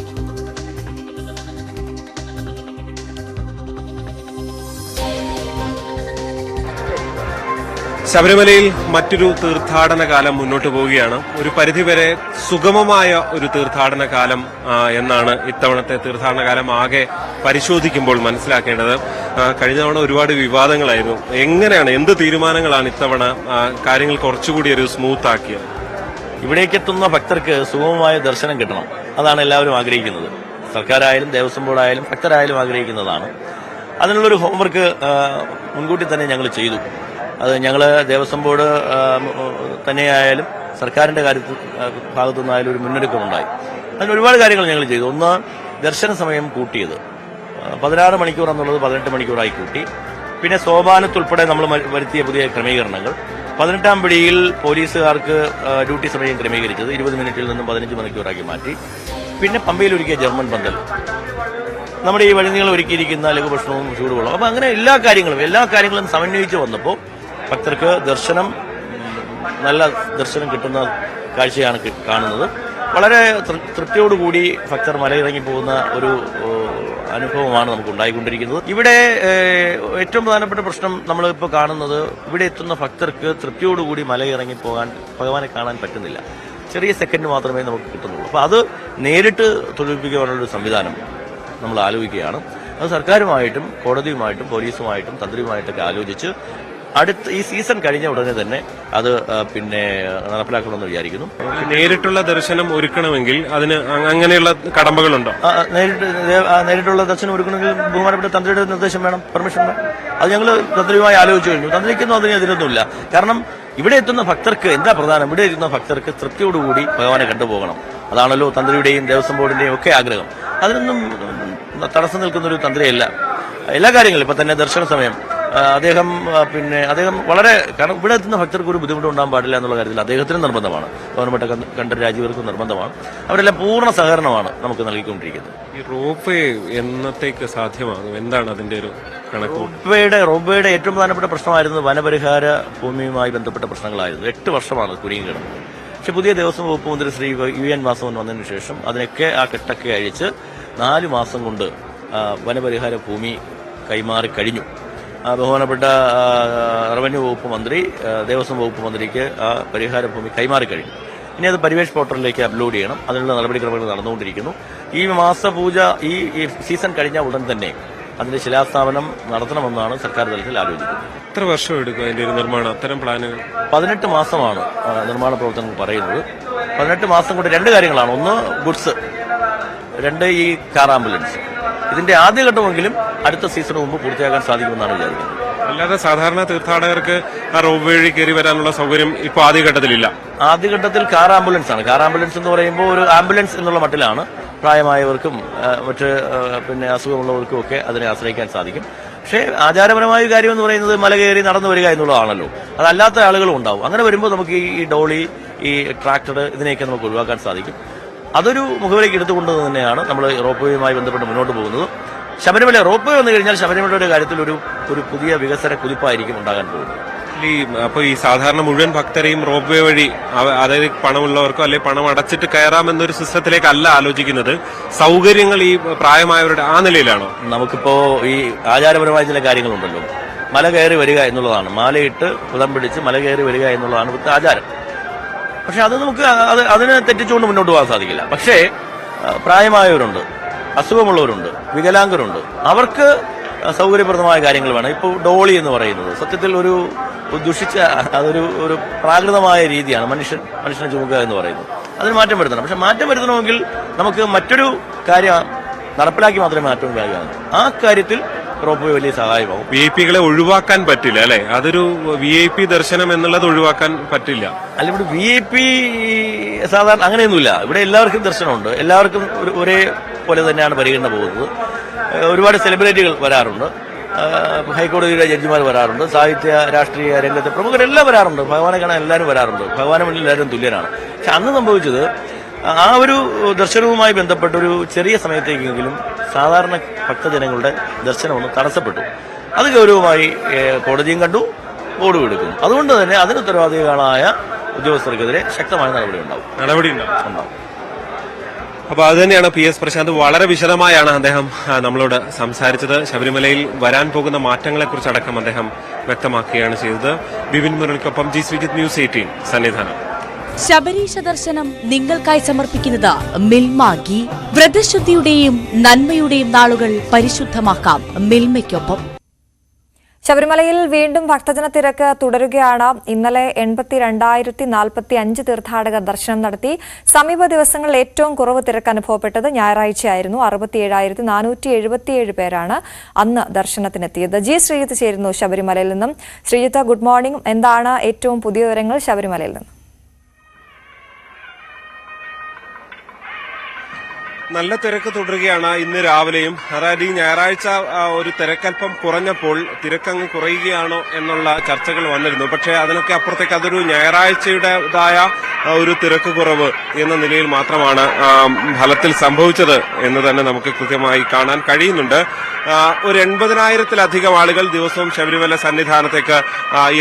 [SPEAKER 6] ശബരിമലയിൽ മറ്റൊരു തീർത്ഥാടന കാലം മുന്നോട്ട് പോവുകയാണ്. ഒരു പരിധിവരെ സുഗമമായ ഒരു തീർത്ഥാടന കാലം എന്നാണ് ഇത്തവണത്തെ തീർത്ഥാടന കാലം ആകെ പരിശോധിക്കുമ്പോൾ മനസ്സിലാക്കേണ്ടത്. കഴിഞ്ഞ തവണ ഒരുപാട് വിവാദങ്ങളായിരുന്നു. എങ്ങനെയാണ്, എന്ത് തീരുമാനങ്ങളാണ് ഇത്തവണ കാര്യങ്ങൾ കുറച്ചുകൂടി ഒരു സ്മൂത്ത് ആക്കിയത്?
[SPEAKER 2] ഇവിടേക്ക് എത്തുന്ന ഭക്തർക്ക് സുഗമമായ ദർശനം കിട്ടണം. അതാണ് എല്ലാവരും ആഗ്രഹിക്കുന്നത്. സർക്കാരായാലും ദേവസ്വം ബോർഡായാലും ഭക്തരായാലും ആഗ്രഹിക്കുന്നതാണ്. അതിനുള്ളൊരു ഹോംവർക്ക് മുൻകൂട്ടി തന്നെ ഞങ്ങൾ ചെയ്തു. അത് ഞങ്ങൾ ദേവസ്വം ബോർഡ് തന്നെയായാലും സർക്കാരിന്റെ ഭാഗത്തു നിന്നായാലും ഒരു മുന്നൊരുക്കമുണ്ടായി. അതിന് ഒരുപാട് കാര്യങ്ങൾ ഞങ്ങൾ ചെയ്തു. ഒന്ന്, ദർശന സമയം കൂട്ടിയത് 16 മണിക്കൂർ എന്നുള്ളത് 18 മണിക്കൂറായി കൂട്ടി. പിന്നെ സോപാനത്തുൾപ്പെടെ നമ്മൾ വരുത്തിയ പുതിയ ക്രമീകരണങ്ങൾ. 18ാം പിടിയിൽ പോലീസുകാർക്ക് ഡ്യൂട്ടി സമയം ക്രമീകരിച്ചത് 20 മിനിറ്റിൽ നിന്നും 15 മണിക്കൂറാക്കി മാറ്റി. പിന്നെ പമ്പയിൽ ഒരുക്കിയ ജർമ്മൻ പന്തൽ, നമ്മുടെ ഈ വഴിനീളം ഒരുക്കിയിരിക്കുന്ന ലഘുഭക്ഷണവും ചൂടുവെള്ളവും, അപ്പം അങ്ങനെ എല്ലാ കാര്യങ്ങളും സമന്വയിച്ച് വന്നപ്പോൾ ഭക്തർക്ക് നല്ല ദർശനം കിട്ടുന്ന കാഴ്ചയാണ് കാണുന്നത്. വളരെ തൃപ്തിയോടുകൂടി ഭക്തർ മലയിറങ്ങി പോകുന്ന ഒരു അനുഭവമാണ് നമുക്ക് ഉണ്ടായിക്കൊണ്ടിരിക്കുന്നത്. ഇവിടെ ഏറ്റവും പ്രധാനപ്പെട്ട പ്രശ്നം നമ്മളിപ്പോൾ കാണുന്നത്, ഇവിടെ എത്തുന്ന ഭക്തർക്ക് തൃപ്തിയോടുകൂടി മലയിറങ്ങി പോകാൻ ഭഗവാനെ കാണാൻ പറ്റുന്നില്ല. ചെറിയ സെക്കൻഡ് മാത്രമേ നമുക്ക് കിട്ടുന്നുള്ളൂ. അപ്പോൾ അത് നേരിട്ട് തൊഴിൽപ്പിക്കാനുള്ളൊരു സംവിധാനം നമ്മൾ ആലോചിക്കുകയാണ്. അത് സർക്കാരുമായിട്ടും കോടതിയുമായിട്ടും പോലീസുമായിട്ടും തന്ത്രിയുമായിട്ടൊക്കെ ആലോചിച്ച് അടുത്ത ഈ സീസൺ കഴിഞ്ഞ ഉടനെ തന്നെ അത് നടപ്പിലാക്കണമെന്ന് വിചാരിക്കുന്നു.
[SPEAKER 6] നേരിട്ടുള്ള ദർശനം ഒരുക്കണമെങ്കിൽ അതിന് അങ്ങനെയുള്ള കടമ്പകളുണ്ടോ?
[SPEAKER 2] നേരിട്ടുള്ള ദർശനം ഒരുക്കണമെങ്കിൽ ബഹുമാനപ്പെട്ട തന്ത്രിയുടെ നിർദ്ദേശം വേണം, പെർമിഷൻ വേണം. അത് ഞങ്ങൾ തന്ത്രിയുമായി ആലോചിച്ചു കഴിഞ്ഞു. തന്ത്രിക്കൊന്നും അതിനെതിരൊന്നുമില്ല. കാരണം ഇവിടെ എത്തുന്ന ഭക്തർക്ക് എന്താ പ്രധാനം, ഇവിടെ എത്തുന്ന ഭക്തർക്ക് തൃപ്തിയോടുകൂടി ഭഗവാനെ കണ്ടുപോകണം. അതാണല്ലോ തന്ത്രിയുടെയും ദേവസ്വം ബോർഡിന്റെയും ഒക്കെ ആഗ്രഹം. അതിനൊന്നും തടസ്സം നിൽക്കുന്നൊരു തന്ത്രിയല്ല. എല്ലാ കാര്യങ്ങളും ഇപ്പൊ തന്നെ ദർശന സമയം അദ്ദേഹം വളരെ, കാരണം ഇവിടെ എത്തുന്ന ഭക്തർക്ക് ഒരു ബുദ്ധിമുട്ടുണ്ടാകാൻ പാടില്ല എന്നുള്ള കാര്യത്തിൽ അദ്ദേഹത്തിന് നിർബന്ധമാണ്. ബഹുമാനപ്പെട്ട കണ്ഠർ രാജീവർക്കും നിർബന്ധമാണ്. അവരെല്ലാം പൂർണ്ണ സഹകരണമാണ് നമുക്ക് നൽകിക്കൊണ്ടിരിക്കുന്നത്.
[SPEAKER 6] ഈ റോപ്പ് വേ എന്നത്തേക്ക് സാധ്യമാകും? എന്താണ് അതിന്റെ ഒരു കണക്ക്?
[SPEAKER 2] റോപ്പ് വേയുടെ ഏറ്റവും പ്രധാനപ്പെട്ട പ്രശ്നമായിരുന്നു വനപരിഹാര ഭൂമിയുമായി ബന്ധപ്പെട്ട പ്രശ്നങ്ങളായിരുന്നു. 8 വർഷമാണ് കുരുങ്ങി കിടന്നത്. പക്ഷെ പുതിയ ദേവസ്വം വകുപ്പ് മന്ത്രി ശ്രീ UN വാസവൻ വന്നതിന് ശേഷം അതിനൊക്കെ ആ കെട്ടൊക്കെ അഴിച്ച് 4 മാസം കൊണ്ട് വനപരിഹാര ഭൂമി കൈമാറിക്കഴിഞ്ഞു. ബഹുമാനപ്പെട്ട റവന്യൂ വകുപ്പ് മന്ത്രി ദേവസ്വം വകുപ്പ് മന്ത്രിക്ക് ആ പരിഹാര ഭൂമി കൈമാറിക്കഴിഞ്ഞു. ഇനി അത് പരിവേഷ് പോർട്ടലിലേക്ക് അപ്ലോഡ് ചെയ്യണം. അതിനുള്ള നടപടിക്രമങ്ങൾ നടന്നുകൊണ്ടിരിക്കുന്നു. ഈ മാസപൂജ ഈ സീസൺ കഴിഞ്ഞ ഉടൻ തന്നെ അതിന്റെ ശിലാസ്ഥാപനം നടത്തണമെന്നാണ് സർക്കാർ തലത്തിൽ ആലോചിക്കുന്നത്.
[SPEAKER 6] എത്ര വർഷം എടുക്കും അതിന്റെ ഒരു നിർമ്മാണം? അത്തരം പ്ലാനുകൾ
[SPEAKER 2] 18 മാസമാണ് നിർമ്മാണ പ്രവർത്തനങ്ങൾ പറയുന്നത്. 18 മാസം കൊണ്ട് 2 കാര്യങ്ങളാണ്. ഒന്ന് ഗുഡ്സ്, 2 ഈ കാർ ആംബുലൻസ്. ഇതിന്റെ ആദ്യഘട്ടമെങ്കിലും അടുത്ത സീസണിന് മുമ്പ് പൂർത്തിയാക്കാൻ സാധിക്കുമെന്നാണ് വിചാരിക്കുന്നത്.
[SPEAKER 6] അല്ലാതെ സാധാരണ തീർത്ഥാടകർക്ക് ആ റോപ്പ് വഴി കയറി വരാനുള്ള സൗകര്യം ഇപ്പോൾ ആദ്യഘട്ടത്തിലില്ല.
[SPEAKER 2] ആദ്യഘട്ടത്തിൽ കാർ ആംബുലൻസ് ആണ്. കാർ ആംബുലൻസ് എന്ന് പറയുമ്പോൾ ഒരു ആംബുലൻസ് എന്നുള്ള മട്ടിലാണ് പ്രായമായവർക്കും മറ്റ് അസുഖമുള്ളവർക്കും ഒക്കെ അതിനെ ആശ്രയിക്കാൻ സാധിക്കും. പക്ഷേ ആചാരപരമായ കാര്യം എന്ന് പറയുന്നത് മല കയറി നടന്നു വരിക എന്നുള്ളതാണല്ലോ. അതല്ലാത്ത ആളുകളും ഉണ്ടാവും. അങ്ങനെ വരുമ്പോൾ നമുക്ക് ഈ ഡോളി, ഈ ട്രാക്ടർ, ഇതിനെയൊക്കെ നമുക്ക് ഒഴിവാക്കാൻ സാധിക്കും. അതൊരു മുഖവിലേക്ക് എടുത്തുകൊണ്ട് തന്നെയാണ് നമ്മൾ റോപ്പ് വേയുമായി ബന്ധപ്പെട്ട് മുന്നോട്ട് പോകുന്നത്. ശബരിമല റോപ്പ് വേ വന്നു കഴിഞ്ഞാൽ ശബരിമലയുടെ കാര്യത്തിൽ ഒരു പുതിയ വികസന കുതിപ്പായിരിക്കും ഉണ്ടാകാൻ പോകുന്നത്.
[SPEAKER 6] അപ്പോൾ ഈ സാധാരണ മുഴുവൻ ഭക്തരെയും റോപ്പ് വേ വഴി, അതായത് പണമുള്ളവർക്കോ അല്ലെങ്കിൽ പണം അടച്ചിട്ട് കയറാമെന്നൊരു സിസ്റ്റത്തിലേക്കല്ല ആലോചിക്കുന്നത്. സൗകര്യങ്ങൾ ഈ പ്രായമായവരുടെ ആ നിലയിലാണോ?
[SPEAKER 2] നമുക്കിപ്പോ ഈ ആചാരപരമായ ചില കാര്യങ്ങളുണ്ടല്ലോ. മല കയറി വരിക എന്നുള്ളതാണ്. മാലയിട്ട് കുളം പിടിച്ച് മല കയറി വരിക എന്നുള്ളതാണ് ഇവിടുത്തെ ആചാരം. പക്ഷെ അത് നമുക്ക് അതിനെ തെറ്റിച്ചുകൊണ്ട് മുന്നോട്ട് പോകാൻ സാധിക്കില്ല. പക്ഷേ പ്രായമായവരുണ്ട്, അസുഖമുള്ളവരുണ്ട്, വികലാംഗരുണ്ട്. അവർക്ക് സൗകര്യപ്രദമായ കാര്യങ്ങൾ വേണം. ഇപ്പോൾ ഡോളി എന്ന് പറയുന്നത് സത്യത്തിൽ ഒരു ദുഷിച്ച ഒരു പ്രാകൃതമായ രീതിയാണ്. മനുഷ്യനെ ചുമക്കുക എന്ന് പറയുന്നത്. അതിന് മാറ്റം വരുത്തണം. പക്ഷെ മാറ്റം വരുത്തണമെങ്കിൽ നമുക്ക് മറ്റൊരു കാര്യം നടപ്പിലാക്കി മാത്രമേ മാറ്റം കാര്യമാണ്. ആ കാര്യത്തിൽ റോപ്പ് വേ വലിയ സഹായമാവും.
[SPEAKER 6] VIP-കളെ ഒഴിവാക്കാൻ പറ്റില്ല അല്ലെ? അതൊരു VIP ദർശനം എന്നുള്ളത് ഒഴിവാക്കാൻ പറ്റില്ല.
[SPEAKER 2] അല്ല, ഇവിടെ VIP സാധാരണ അങ്ങനെയൊന്നുമില്ല. ഇവിടെ എല്ലാവർക്കും ദർശനമുണ്ട്. എല്ലാവർക്കും ഒരേ പോലെ തന്നെയാണ് പരിഗണന പോകുന്നത്. ഒരുപാട് സെലിബ്രിറ്റികൾ വരാറുണ്ട്, ഹൈക്കോടതിയുടെ ജഡ്ജിമാർ വരാറുണ്ട്, സാഹിത്യ രാഷ്ട്രീയ രംഗത്തെ പ്രമുഖരെല്ലാം വരാറുണ്ട്. ഭഗവാനെ കാണാൻ എല്ലാവരും വരാറുണ്ട്. ഭഗവാനെ മുന്നിൽ എല്ലാവരും തുല്യരാണ്. പക്ഷെ അന്ന് സംഭവിച്ചത് ആ ഒരു ദർശനവുമായി ബന്ധപ്പെട്ട ഒരു ചെറിയ സമയത്തേക്കെങ്കിലും സാധാരണ ഭക്തജനങ്ങളുടെ ദർശനം ഒന്ന് തടസ്സപ്പെട്ടു. അത് ഗൗരവമായി കോടതിയും കണ്ടു, ബോർഡും എടുക്കുന്നു. അതുകൊണ്ട് തന്നെ അതിന് ഉത്തരവാദികളായ ഉദ്യോഗസ്ഥർക്കെതിരെ ശക്തമായ നടപടി ഉണ്ടാവും.
[SPEAKER 6] അപ്പൊ അത് തന്നെയാണ് PS പ്രശാന്ത് വളരെ വിശദമായാണ് അദ്ദേഹം നമ്മളോട് സംസാരിച്ചത്. ശബരിമലയിൽ വരാൻ പോകുന്ന മാറ്റങ്ങളെക്കുറിച്ചടക്കം അദ്ദേഹം വ്യക്തമാക്കുകയാണ് ചെയ്തത്. ബിപിൻ മുരളിക്കൊപ്പം ജി ശ്രീജിത്ത്, News 18 സന്നിധാനം.
[SPEAKER 7] ശബരീശ ദർശനം നിങ്ങൾക്കായി സമർപ്പിക്കുന്നത് മിൽമ ഗീ. വ്രതശുദ്ധിയുടെയും നന്മയുടെയും നാളുകൾ പരിശുദ്ധമാക്കാം മിൽമയ്ക്കൊപ്പം.
[SPEAKER 1] ശബരിമലയിൽ വീണ്ടും ഭക്തജന തിരക്ക് തുടരുകയാണ്. ഇന്നലെ 82,045 തീർത്ഥാടകർ ദർശനം നടത്തി. സമീപ ദിവസങ്ങളിൽ ഏറ്റവും കുറവ് തിരക്ക് അനുഭവപ്പെട്ടത് ഞായറാഴ്ചയായിരുന്നു. 67,477 പേരാണ് അന്ന് ദർശനത്തിനെത്തിയത്. ജി ശ്രീജിത്ത് ചേരുന്നു ശബരിമലയിൽ നിന്നും. Sreejith, good morning. എന്താണ് ഏറ്റവും പുതിയ വിവരങ്ങൾ ശബരിമലയിൽ നിന്ന്?
[SPEAKER 6] നല്ല തിരക്ക് തുടരുകയാണ് ഇന്ന് രാവിലെയും. അതായത് ഈ ഞായറാഴ്ച ഒരു തിരക്കൽപ്പം കുറഞ്ഞപ്പോൾ തിരക്കങ്ങ് കുറയുകയാണോ എന്നുള്ള ചർച്ചകൾ വന്നിരുന്നു. പക്ഷേ അതിനൊക്കെ അപ്പുറത്തേക്ക് അതൊരു ഞായറാഴ്ചയുടേതായ ഒരു തിരക്ക് കുറവ് എന്ന നിലയിൽ മാത്രമാണ് ഫലത്തിൽ സംഭവിച്ചത് എന്ന് തന്നെ നമുക്ക് കൃത്യമായി കാണാൻ കഴിയുന്നുണ്ട്. ഒരു 80,000-ലധികം ആളുകൾ ദിവസവും ശബരിമല സന്നിധാനത്തേക്ക്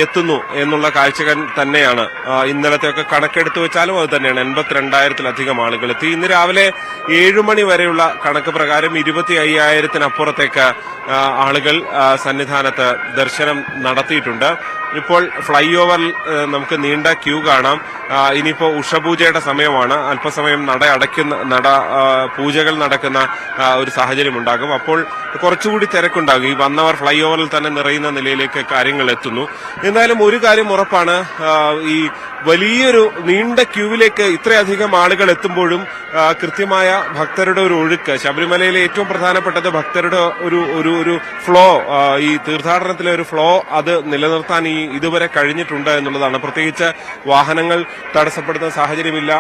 [SPEAKER 6] എത്തുന്നു എന്നുള്ള കാഴ്ചകൾ തന്നെയാണ്. ഇന്നലത്തെയൊക്കെ കണക്കെടുത്ത് വെച്ചാലും അത് തന്നെയാണ്. 82,000-ലധികം ആളുകൾ എത്തി. ഇന്ന് രാവിലെ 7 മണി വരെയുള്ള കണക്ക് പ്രകാരം 25,000-നപ്പുറത്തേക്ക് ആളുകൾ സന്നിധാനത്ത് ദർശനം നടത്തിയിട്ടുണ്ട്. ഇപ്പോൾ ഫ്ലൈ ഓവറിൽ നമുക്ക് നീണ്ട ക്യൂ കാണാം. ഇനിയിപ്പോ ഉഷപൂജയുടെ സമയമാണ്. അല്പസമയം പൂജകൾ നടക്കുന്ന ഒരു സാഹചര്യം ഉണ്ടാകും. അപ്പോൾ കുറച്ചുകൂടി തിരക്കുണ്ടാകും. ഈ വന്നവർ ഫ്ലൈ ഓവറിൽ തന്നെ നിറയുന്ന നിലയിലേക്ക് കാര്യങ്ങൾ എത്തുന്നു. എന്തായാലും ഒരു കാര്യം ഉറപ്പാണ്, ഈ വലിയൊരു നീണ്ട ക്യൂവിലേക്ക് ഇത്രയധികം ആളുകൾ എത്തുമ്പോഴും കൃത്യമായ ഭക്തരുടെ ഒരു ഒഴുക്ക്, ശബരിമലയിലെ ഏറ്റവും പ്രധാനപ്പെട്ടത് ഭക്തരുടെ ഒരു ഫ്ലോ, ഈ തീർത്ഥാടനത്തിലെ ഒരു ഫ്ലോ അത് നിലനിർത്താൻ ഇതുവരെ കഴിഞ്ഞിട്ടുണ്ട് എന്നുള്ളതാണ്. പ്രത്യേകിച്ച് വാഹനങ്ങൾ തടസ്സപ്പെടുന്ന സാഹചര്യമില്ല.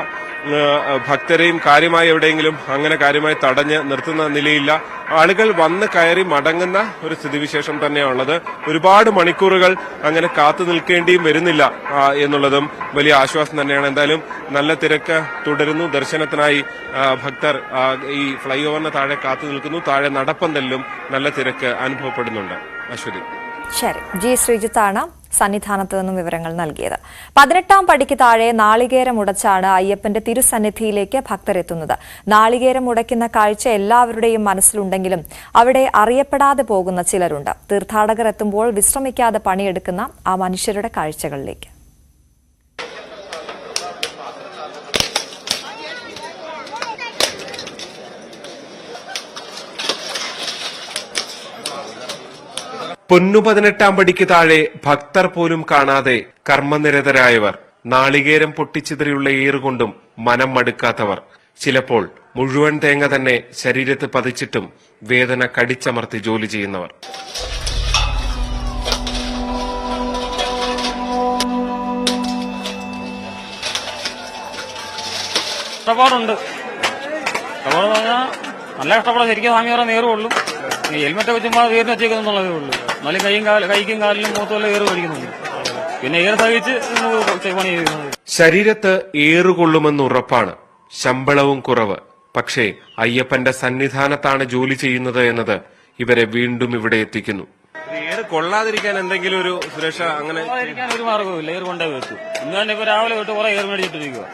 [SPEAKER 6] ഭക്തരെയും കാര്യമായി എവിടെയെങ്കിലും അങ്ങനെ കാര്യമായി തടഞ്ഞ് നിർത്തുന്ന നിലയില്ല. ആളുകൾ വന്ന് കയറി മടങ്ങുന്ന ഒരു സ്ഥിതിവിശേഷം തന്നെയാണുള്ളത്. ഒരുപാട് മണിക്കൂറുകൾ അങ്ങനെ കാത്തു നിൽക്കേണ്ടിയും വരുന്നില്ല എന്നുള്ളതും വലിയ ആശ്വാസം തന്നെയാണ്. എന്തായാലും നല്ല തിരക്ക് തുടരുന്നു. ദർശനത്തിനായി ഭക്തർ ഈ ഫ്ലൈ ഓവറിന് താഴെ കാത്തു നിൽക്കുന്നു. താഴെ നടപ്പന്തലിലും നല്ല തിരക്ക് അനുഭവപ്പെടുന്നുണ്ട്. അശ്വതി.
[SPEAKER 1] ശരി, ജി ശ്രീജിത്താണ് സന്നിധാനത്ത് നിന്നും വിവരങ്ങൾ നൽകിയത്. 18-ാം പടിക്ക് താഴെ നാളികേരം ഉടച്ചാണ് അയ്യപ്പന്റെ തിരുസന്നിധിയിലേക്ക് ഭക്തരെത്തുന്നത്. നാളികേരം ഉടയ്ക്കുന്ന കാഴ്ച എല്ലാവരുടെയും മനസ്സിലുണ്ടെങ്കിലും അവിടെ അറിയപ്പെടാതെ പോകുന്ന ചിലരുണ്ട്. തീർത്ഥാടകർ എത്തുമ്പോൾ വിശ്രമിക്കാതെ പണിയെടുക്കുന്ന ആ മനുഷ്യരുടെ കാഴ്ചകളിലേക്ക്.
[SPEAKER 6] പൊന്നു 18-ാം പടിക്ക് താഴെ ഭക്തർ പോലും കാണാതെ കർമ്മനിരതരായവർ, നാളികേരം പൊട്ടിച്ചിതറിയുള്ള ഏറുകൊണ്ടും മനം മടുക്കാത്തവർ, ചിലപ്പോൾ മുഴുവൻ തേങ്ങ തന്നെ ശരീരത്ത് പതിച്ചിട്ടും വേദന കടിച്ചമർത്തി ജോലി ചെയ്യുന്നവർ.
[SPEAKER 8] കഷ്ടപ്പാടുണ്ട്. കഷ്ടപ്പാടെന്ന് പറഞ്ഞാൽ നല്ല കഷ്ടപ്പാട്. ശരിക്കും സ്വാമി പറഞ്ഞാൽ നേറുള്ളൂ. ഈ ഹെൽമെറ്റ് വെച്ചുമ്പോൾ ഏറിന് വെച്ചേക്കുന്നുള്ളതേ ഉള്ളൂ. എന്നാലും കൈക്കും കാലിലും മൂത്തുള്ള ഏറ് കഴിക്കുന്നുണ്ട്. പിന്നെ ഏറ് സഹിച്ച് പണി ചെയ്യുന്നത്.
[SPEAKER 6] ശരീരത്ത് ഏറുകൊള്ളുമെന്ന് ഉറപ്പാണ്. ശമ്പളവും കുറവ്. പക്ഷേ അയ്യപ്പന്റെ സന്നിധാനത്താണ് ജോലി ചെയ്യുന്നത് എന്നത് ഇവരെ വീണ്ടും ഇവിടെ എത്തിക്കുന്നു. ഏറ് കൊള്ളാതിരിക്കാൻ എന്തെങ്കിലും ഒരു സുരക്ഷ അങ്ങനെ
[SPEAKER 8] ഒരു മാർഗവുമില്ല. ഏറ് കൊണ്ടേ വെച്ചു. ഇന്ന് തന്നെ ഇപ്പൊ രാവിലെ തൊട്ട് കുറെ ഏറ് മേടിച്ചിട്ടിരിക്കുക.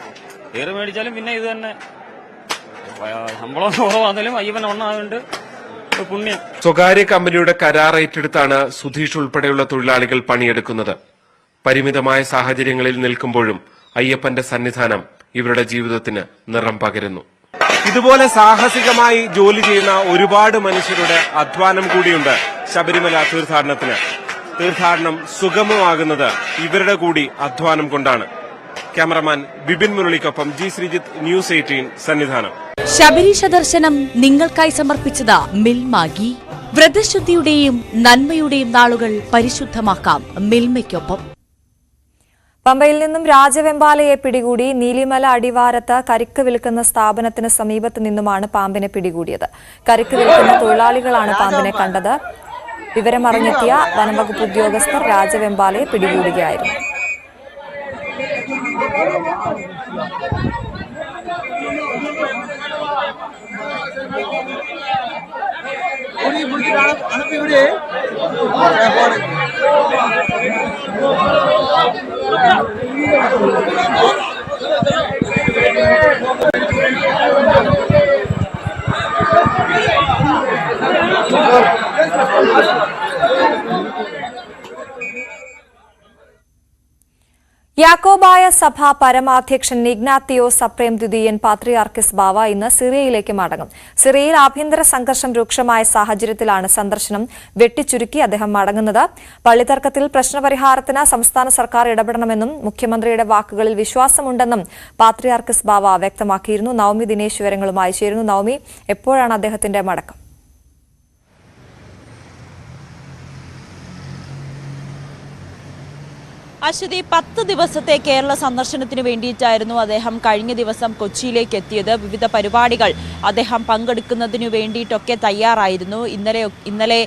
[SPEAKER 8] ഏറ് മേടിച്ചാലും പിന്നെ ഇത് തന്നെ ശമ്പളം കുറവാണെങ്കിലും അയ്യപ്പൻ ഒന്നാകുന്നുണ്ട് പുണ്യം.
[SPEAKER 6] സ്വകാര്യ കമ്പനിയുടെ കരാർ ഏറ്റെടുത്താണ് സുധീഷ് ഉൾപ്പെടെയുള്ള തൊഴിലാളികൾ പണിയെടുക്കുന്നത്. പരിമിതമായ സാഹചര്യങ്ങളിൽ നിൽക്കുമ്പോഴും അയ്യപ്പന്റെ സന്നിധാനം ഇവരുടെ ജീവിതത്തിന് നിറം പകരുന്നു. ഇതുപോലെ സാഹസികമായി ജോലി ചെയ്യുന്ന ഒരുപാട് മനുഷ്യരുടെ അധ്വാനം കൂടിയുണ്ട് ശബരിമല തീർത്ഥാടനത്തിന്. തീർത്ഥാടനം സുഗമമാകുന്നത് ഇവരുടെ കൂടി അധ്വാനം കൊണ്ടാണ്. ക്യാമറമാൻ ബിപിൻ മുരളിക്കൊപ്പം ജി ശ്രീജിത്ത്, ന്യൂസ് 18 സന്നിധാനം.
[SPEAKER 7] ശബരീശ ദർശനം നിങ്ങൾക്കായി സമർപ്പിച്ചത് മിൽമാഗി. വ്രതശുദ്ധിയുടെയും നന്മയുടെയും നാളുകൾ പരിശുദ്ധമാക്കാം മിൽമയ്ക്കൊപ്പം.
[SPEAKER 1] പമ്പയിൽ നിന്നും രാജവെമ്പാലയെ പിടികൂടി. നീലിമല അടിവാരത്ത് കരിക്ക് വിൽക്കുന്ന സ്ഥാപനത്തിന് സമീപത്ത് നിന്നുമാണ് പാമ്പിനെ പിടികൂടിയത്. കരിക്ക് വിൽക്കുന്ന തൊഴിലാളികളാണ് പാമ്പിനെ കണ്ടത്. വിവരമറിഞ്ഞെത്തിയ വനംവകുപ്പ് ഉദ്യോഗസ്ഥർ രാജവെമ്പാലയെ പിടികൂടുകയായിരുന്നു. യാക്കോബായ സഭ പരമാധ്യക്ഷൻ ഇഗ്നാത്തിയോസ് സപ്രേം ദ്വിതീയൻ പാത്രിയാർക്കിസ് ബാവ ഇന്ന് സിറിയയിലേക്ക് മടങ്ങും. സിറിയയിൽ ആഭ്യന്തര സംഘർഷം രൂക്ഷമായ സാഹചര്യത്തിലാണ് സന്ദർശനം വെട്ടിച്ചുരുക്കി അദ്ദേഹം മടങ്ങുന്നത്. പള്ളിത്തർക്കത്തിൽ പ്രശ്നപരിഹാരത്തിന് സംസ്ഥാന സർക്കാർ ഇടപെടണമെന്നും മുഖ്യമന്ത്രിയുടെ വാക്കുകളിൽ വിശ്വാസമുണ്ടെന്നും പാത്രിയാർക്കിസ് ബാവ വ്യക്തമാക്കിയിരുന്നു. നവമി ദിനേശ് വിവരങ്ങളുമായി ചേരുന്നു. നവമി, എപ്പോഴാണ് അദ്ദേഹത്തിന്റെ മടക്കം?
[SPEAKER 5] അശ്വതി, 10 ദിവസത്തെ കേരള സന്ദർശനത്തിന് വേണ്ടിയിട്ടായിരുന്നു അദ്ദേഹം കഴിഞ്ഞ ദിവസം കൊച്ചിയിലേക്ക് എത്തിയത്. വിവിധ പരിപാടികൾ അദ്ദേഹം പങ്കെടുക്കുന്നതിനു വേണ്ടിയിട്ടൊക്കെ തയ്യാറായിരുന്നു. ഇന്നലെ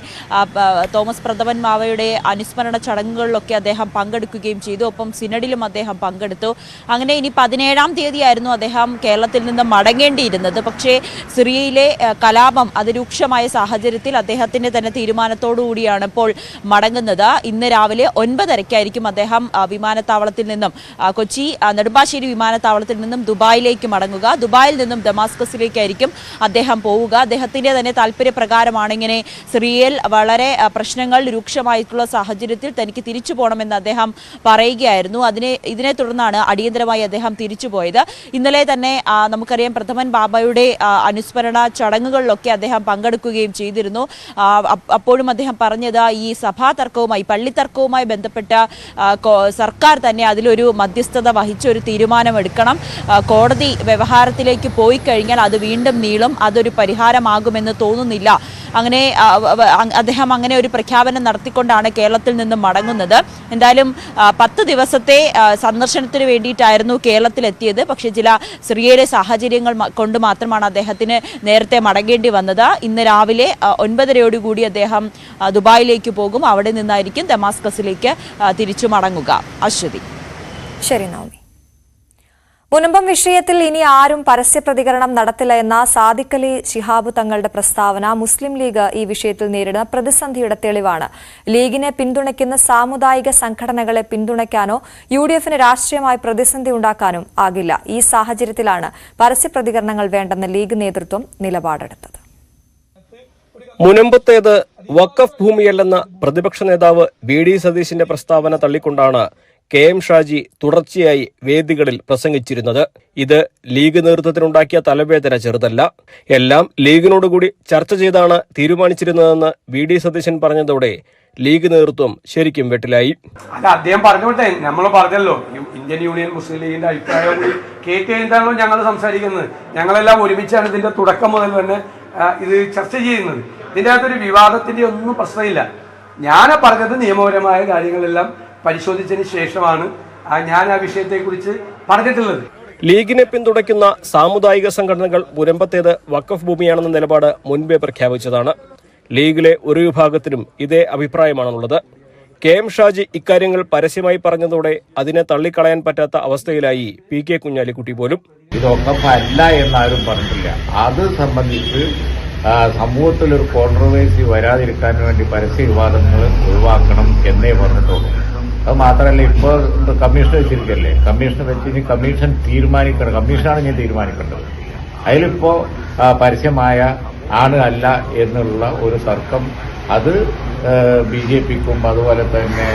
[SPEAKER 5] തോമസ് പ്രഥമൻ മാവയുടെ അനുസ്മരണ ചടങ്ങുകളിലൊക്കെ അദ്ദേഹം പങ്കെടുക്കുകയും ചെയ്തു. ഒപ്പം സിനഡിലും അദ്ദേഹം പങ്കെടുത്തു. അങ്ങനെ ഇനി 17-ാം തീയതിയായിരുന്നു അദ്ദേഹം കേരളത്തിൽ നിന്ന് മടങ്ങേണ്ടിയിരുന്നത്. പക്ഷേ സിറിയയിലെ കലാപം അതിരൂക്ഷമായ സാഹചര്യത്തിൽ അദ്ദേഹത്തിന്റെ തന്നെ തീരുമാനത്തോടുകൂടിയാണ് ഇപ്പോൾ മടങ്ങുന്നത്. ഇന്ന് രാവിലെ 9:30-ക്കായിരിക്കും അദ്ദേഹം വിമാനത്താവളത്തിൽ നിന്നും കൊച്ചി നെടുമ്പാശ്ശേരി വിമാനത്താവളത്തിൽ നിന്നും ദുബായിലേക്ക് മടങ്ങുക. ദുബായിൽ നിന്നും ദമാസ്കസിലേക്കായിരിക്കും അദ്ദേഹം പോവുക. അദ്ദേഹത്തിന്റെ തന്നെ താല്പര്യപ്രകാരമാണ് ഇങ്ങനെ സിറിയയിൽ വളരെ പ്രശ്നങ്ങൾ രൂക്ഷമായിട്ടുള്ള സാഹചര്യത്തിൽ തനിക്ക് തിരിച്ചു പോകണമെന്ന് അദ്ദേഹം പറയുകയായിരുന്നു. ഇതിനെ തുടർന്നാണ് അടിയന്തരമായി അദ്ദേഹം തിരിച്ചുപോയത്. ഇന്നലെ തന്നെ നമുക്കറിയാം പ്രഥമൻ ബാബയുടെ അനുസ്മരണ ചടങ്ങുകളിലൊക്കെ അദ്ദേഹം പങ്കെടുക്കുകയും ചെയ്തിരുന്നു. അപ്പോഴും അദ്ദേഹം പറഞ്ഞത് ഈ സഭാ തർക്കവുമായി പള്ളിത്തർക്കവുമായി ബന്ധപ്പെട്ട സർക്കാർ തന്നെ അതിലൊരു മധ്യസ്ഥത വഹിച്ച ഒരു തീരുമാനമെടുക്കണം. കോടതി വ്യവഹാരത്തിലേക്ക് പോയി കഴിഞ്ഞാൽ അത് വീണ്ടും നീളും. അതൊരു പരിഹാരമാകുമെന്ന് തോന്നുന്നില്ല. അങ്ങനെ അദ്ദേഹം അങ്ങനെ ഒരു പ്രഖ്യാപനം നടത്തിക്കൊണ്ടാണ് കേരളത്തിൽ നിന്നും മടങ്ങുന്നത്. എന്തായാലും 10 ദിവസത്തെ സന്ദർശനത്തിന് വേണ്ടിയിട്ടായിരുന്നു കേരളത്തിലെത്തിയത്. പക്ഷേ ചില സിറിയയിലെ സാഹചര്യങ്ങൾ കൊണ്ട് മാത്രമാണ് അദ്ദേഹത്തിന് നേരത്തെ മടങ്ങേണ്ടി വന്നത്. ഇന്ന് രാവിലെ 9:30 അദ്ദേഹം ദുബായിലേക്ക് പോകും. അവിടെ നിന്നായിരിക്കും ദമാസ്കസിലേക്ക് തിരിച്ചു മടങ്ങുക. അശ്വതി.
[SPEAKER 1] ശരി നവമി. മുനമ്പം വിഷയത്തിൽ ഇനി ആരും പരസ്യ പ്രതികരണം നടത്തില്ല എന്ന സാദിഖ് അലി ശിഹാബ് തങ്ങളുടെ പ്രസ്താവന മുസ്ലിം ലീഗ് ഈ വിഷയത്തിൽ നേരിടുന്ന പ്രതിസന്ധിയുടെ തെളിവാണ്. ലീഗിനെ പിന്തുണയ്ക്കുന്ന സാമുദായിക സംഘടനകളെ പിന്തുണയ്ക്കാനോ UDFന് രാഷ്ട്രീയമായി പ്രതിസന്ധി ഉണ്ടാക്കാനും ആകില്ല. ഈ സാഹചര്യത്തിലാണ് പരസ്യ പ്രതികരണങ്ങൾ വേണ്ടെന്ന് ലീഗ് നേതൃത്വം നിലപാടെടുത്തത്.
[SPEAKER 9] മുനമ്പത്തേത് വഖഫ് ഭൂമിയല്ലെന്ന പ്രതിപക്ഷ നേതാവ് VD സതീശിന്റെ പ്രസ്താവന തള്ളിക്കൊണ്ടാണ് KM ഷാജി തുടർച്ചയായി വേദികളിൽ പ്രസംഗിച്ചിരുന്നത്. ഇത് ലീഗ് നേതൃത്വത്തിനുണ്ടാക്കിയ തലവേദന ചെറുതല്ല. എല്ലാം ലീഗിനോടുകൂടി ചർച്ച ചെയ്താണ് തീരുമാനിച്ചിരുന്നതെന്ന് VD സതീശൻ പറഞ്ഞതോടെ ലീഗ് നേതൃത്വം ശരിക്കും വെട്ടിലായി.
[SPEAKER 10] അല്ല, അദ്ദേഹം പറഞ്ഞോട്ടെ, നമ്മൾ പറഞ്ഞല്ലോ ഇന്ത്യൻ യൂണിയൻ മുസ്ലിം ലീഗിന്റെ അഭിപ്രായം കൂടി കേട്ട് കഴിഞ്ഞിട്ടാണല്ലോ ഞങ്ങൾ സംസാരിക്കുന്നത്. ഞങ്ങളെല്ലാം ഒരുമിച്ചാണ് ഇതിന്റെ തുടക്കം മുതൽ തന്നെ ഇത് ചർച്ച ചെയ്യുന്നത്. ഇതിൻ്റെ അകത്തൊരു വിവാദത്തിന്റെ ഒന്നും പ്രശ്നമില്ല. ഞാൻ പറഞ്ഞത് നിയമപരമായ കാര്യങ്ങളെല്ലാം പരിശോധിച്ചതിന് ശേഷമാണ് ഞാൻ ആ വിഷയത്തെക്കുറിച്ച് പറഞ്ഞിട്ടുള്ളത്.
[SPEAKER 9] ലീഗിനെ പിന്തുണയ്ക്കുന്ന സാമുദായിക സംഘടനകൾ മുരമ്പത്തേത് വഖഫ് ഭൂമിയാണെന്ന നിലപാട് മുൻപേ പ്രഖ്യാപിച്ചതാണ്. ലീഗിലെ ഒരു വിഭാഗത്തിനും ഇതേ അഭിപ്രായമാണുള്ളത്. KM ഷാജി ഇക്കാര്യങ്ങൾ പരസ്യമായി പറഞ്ഞതോടെ അതിനെ തള്ളിക്കളയാൻ പറ്റാത്ത അവസ്ഥയിലായി PK കുഞ്ഞാലിക്കുട്ടി പോലും.
[SPEAKER 11] ഇത് വഖഫല്ല എന്നാരും പറഞ്ഞിട്ടില്ല. അത് സംബന്ധിച്ച് സമൂഹത്തിൽ ഒരു കോൺട്രവേഴ്സി വരാതിരിക്കാൻ വേണ്ടി പരസ്യ വിവാദങ്ങൾ ഒഴിവാക്കണം എന്നേ പറഞ്ഞിട്ടുള്ളൂ. അത് മാത്രമല്ല, ഇപ്പോൾ കമ്മീഷൻ വെച്ചിരിക്കല്ലേ, കമ്മീഷൻ വെച്ച് കമ്മീഷൻ തീരുമാനിക്കണം, കമ്മീഷനാണ് ഞാൻ തീരുമാനിക്കേണ്ടത്. അതിലിപ്പോ പരസ്യമായ ആണ് അല്ല എന്നുള്ള ഒരു തർക്കം അത് BJPക്കും അതുപോലെ തന്നെ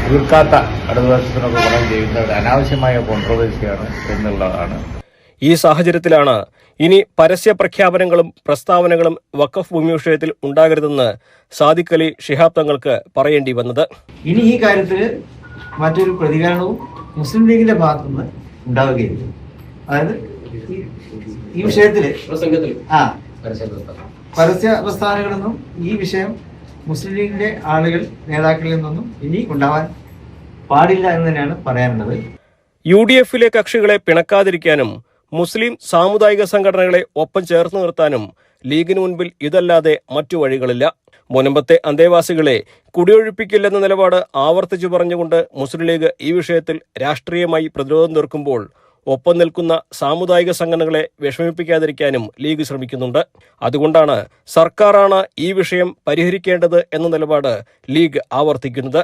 [SPEAKER 11] തീർക്കാത്ത ഇടതുപക്ഷത്തിനൊക്കെ ഗുണം ചെയ്യുന്ന ഒരു അനാവശ്യമായ കോൺട്രവേഴ്സിയാണ് എന്നുള്ളതാണ്.
[SPEAKER 9] ഈ സാഹചര്യത്തിലാണ് ഇനി പരസ്യ പ്രഖ്യാപനങ്ങളും പ്രസ്താവനകളും വഖഫ് ഭൂമി വിഷയത്തിൽ ഉണ്ടാകരുതെന്ന് സാദിഖ് അലി ശിഹാബ് തങ്ങൾക്ക് പറയേണ്ടി വന്നത്.
[SPEAKER 12] ഇനി ഈ കാര്യത്തിൽ മറ്റൊരു പ്രതികരണവും മുസ്ലിം ലീഗിന്റെ ഭാഗത്തുനിന്ന് ഉണ്ടാവുകയില്ല. അതായത് ഈ വിഷയത്തില് പരസ്യ പ്രസ്ഥാനങ്ങളൊന്നും ഈ വിഷയം മുസ്ലിം ലീഗിന്റെ ആളുകൾ നേതാക്കളിൽ നിന്നൊന്നും ഇനി ഉണ്ടാവാൻ പാടില്ല എന്ന് തന്നെയാണ് പറയാനുള്ളത്.
[SPEAKER 9] UDFിലെ കക്ഷികളെ പിണക്കാതിരിക്കാനും മുസ്ലിം സാമുദായിക സംഘടനകളെ ഒപ്പം ചേർത്ത് നിർത്താനും ലീഗിന് മുൻപിൽ ഇതല്ലാതെ മറ്റു വഴികളില്ല. മുനമ്പത്തെ അന്തേവാസികളെ കുടിയൊഴിപ്പിക്കില്ലെന്ന നിലപാട് ആവർത്തിച്ചു പറഞ്ഞുകൊണ്ട് മുസ്ലിം ലീഗ് ഈ വിഷയത്തിൽ രാഷ്ട്രീയമായി പ്രതിരോധം തീർക്കുമ്പോൾ ഒപ്പം നിൽക്കുന്ന സാമുദായിക സംഘടനകളെ വിഷമിപ്പിക്കാതിരിക്കാനും ലീഗ് ശ്രമിക്കുന്നുണ്ട്. അതുകൊണ്ടാണ് സർക്കാരാണ് ഈ വിഷയം പരിഹരിക്കേണ്ടത് എന്ന നിലപാട് ലീഗ് ആവർത്തിക്കുന്നത്.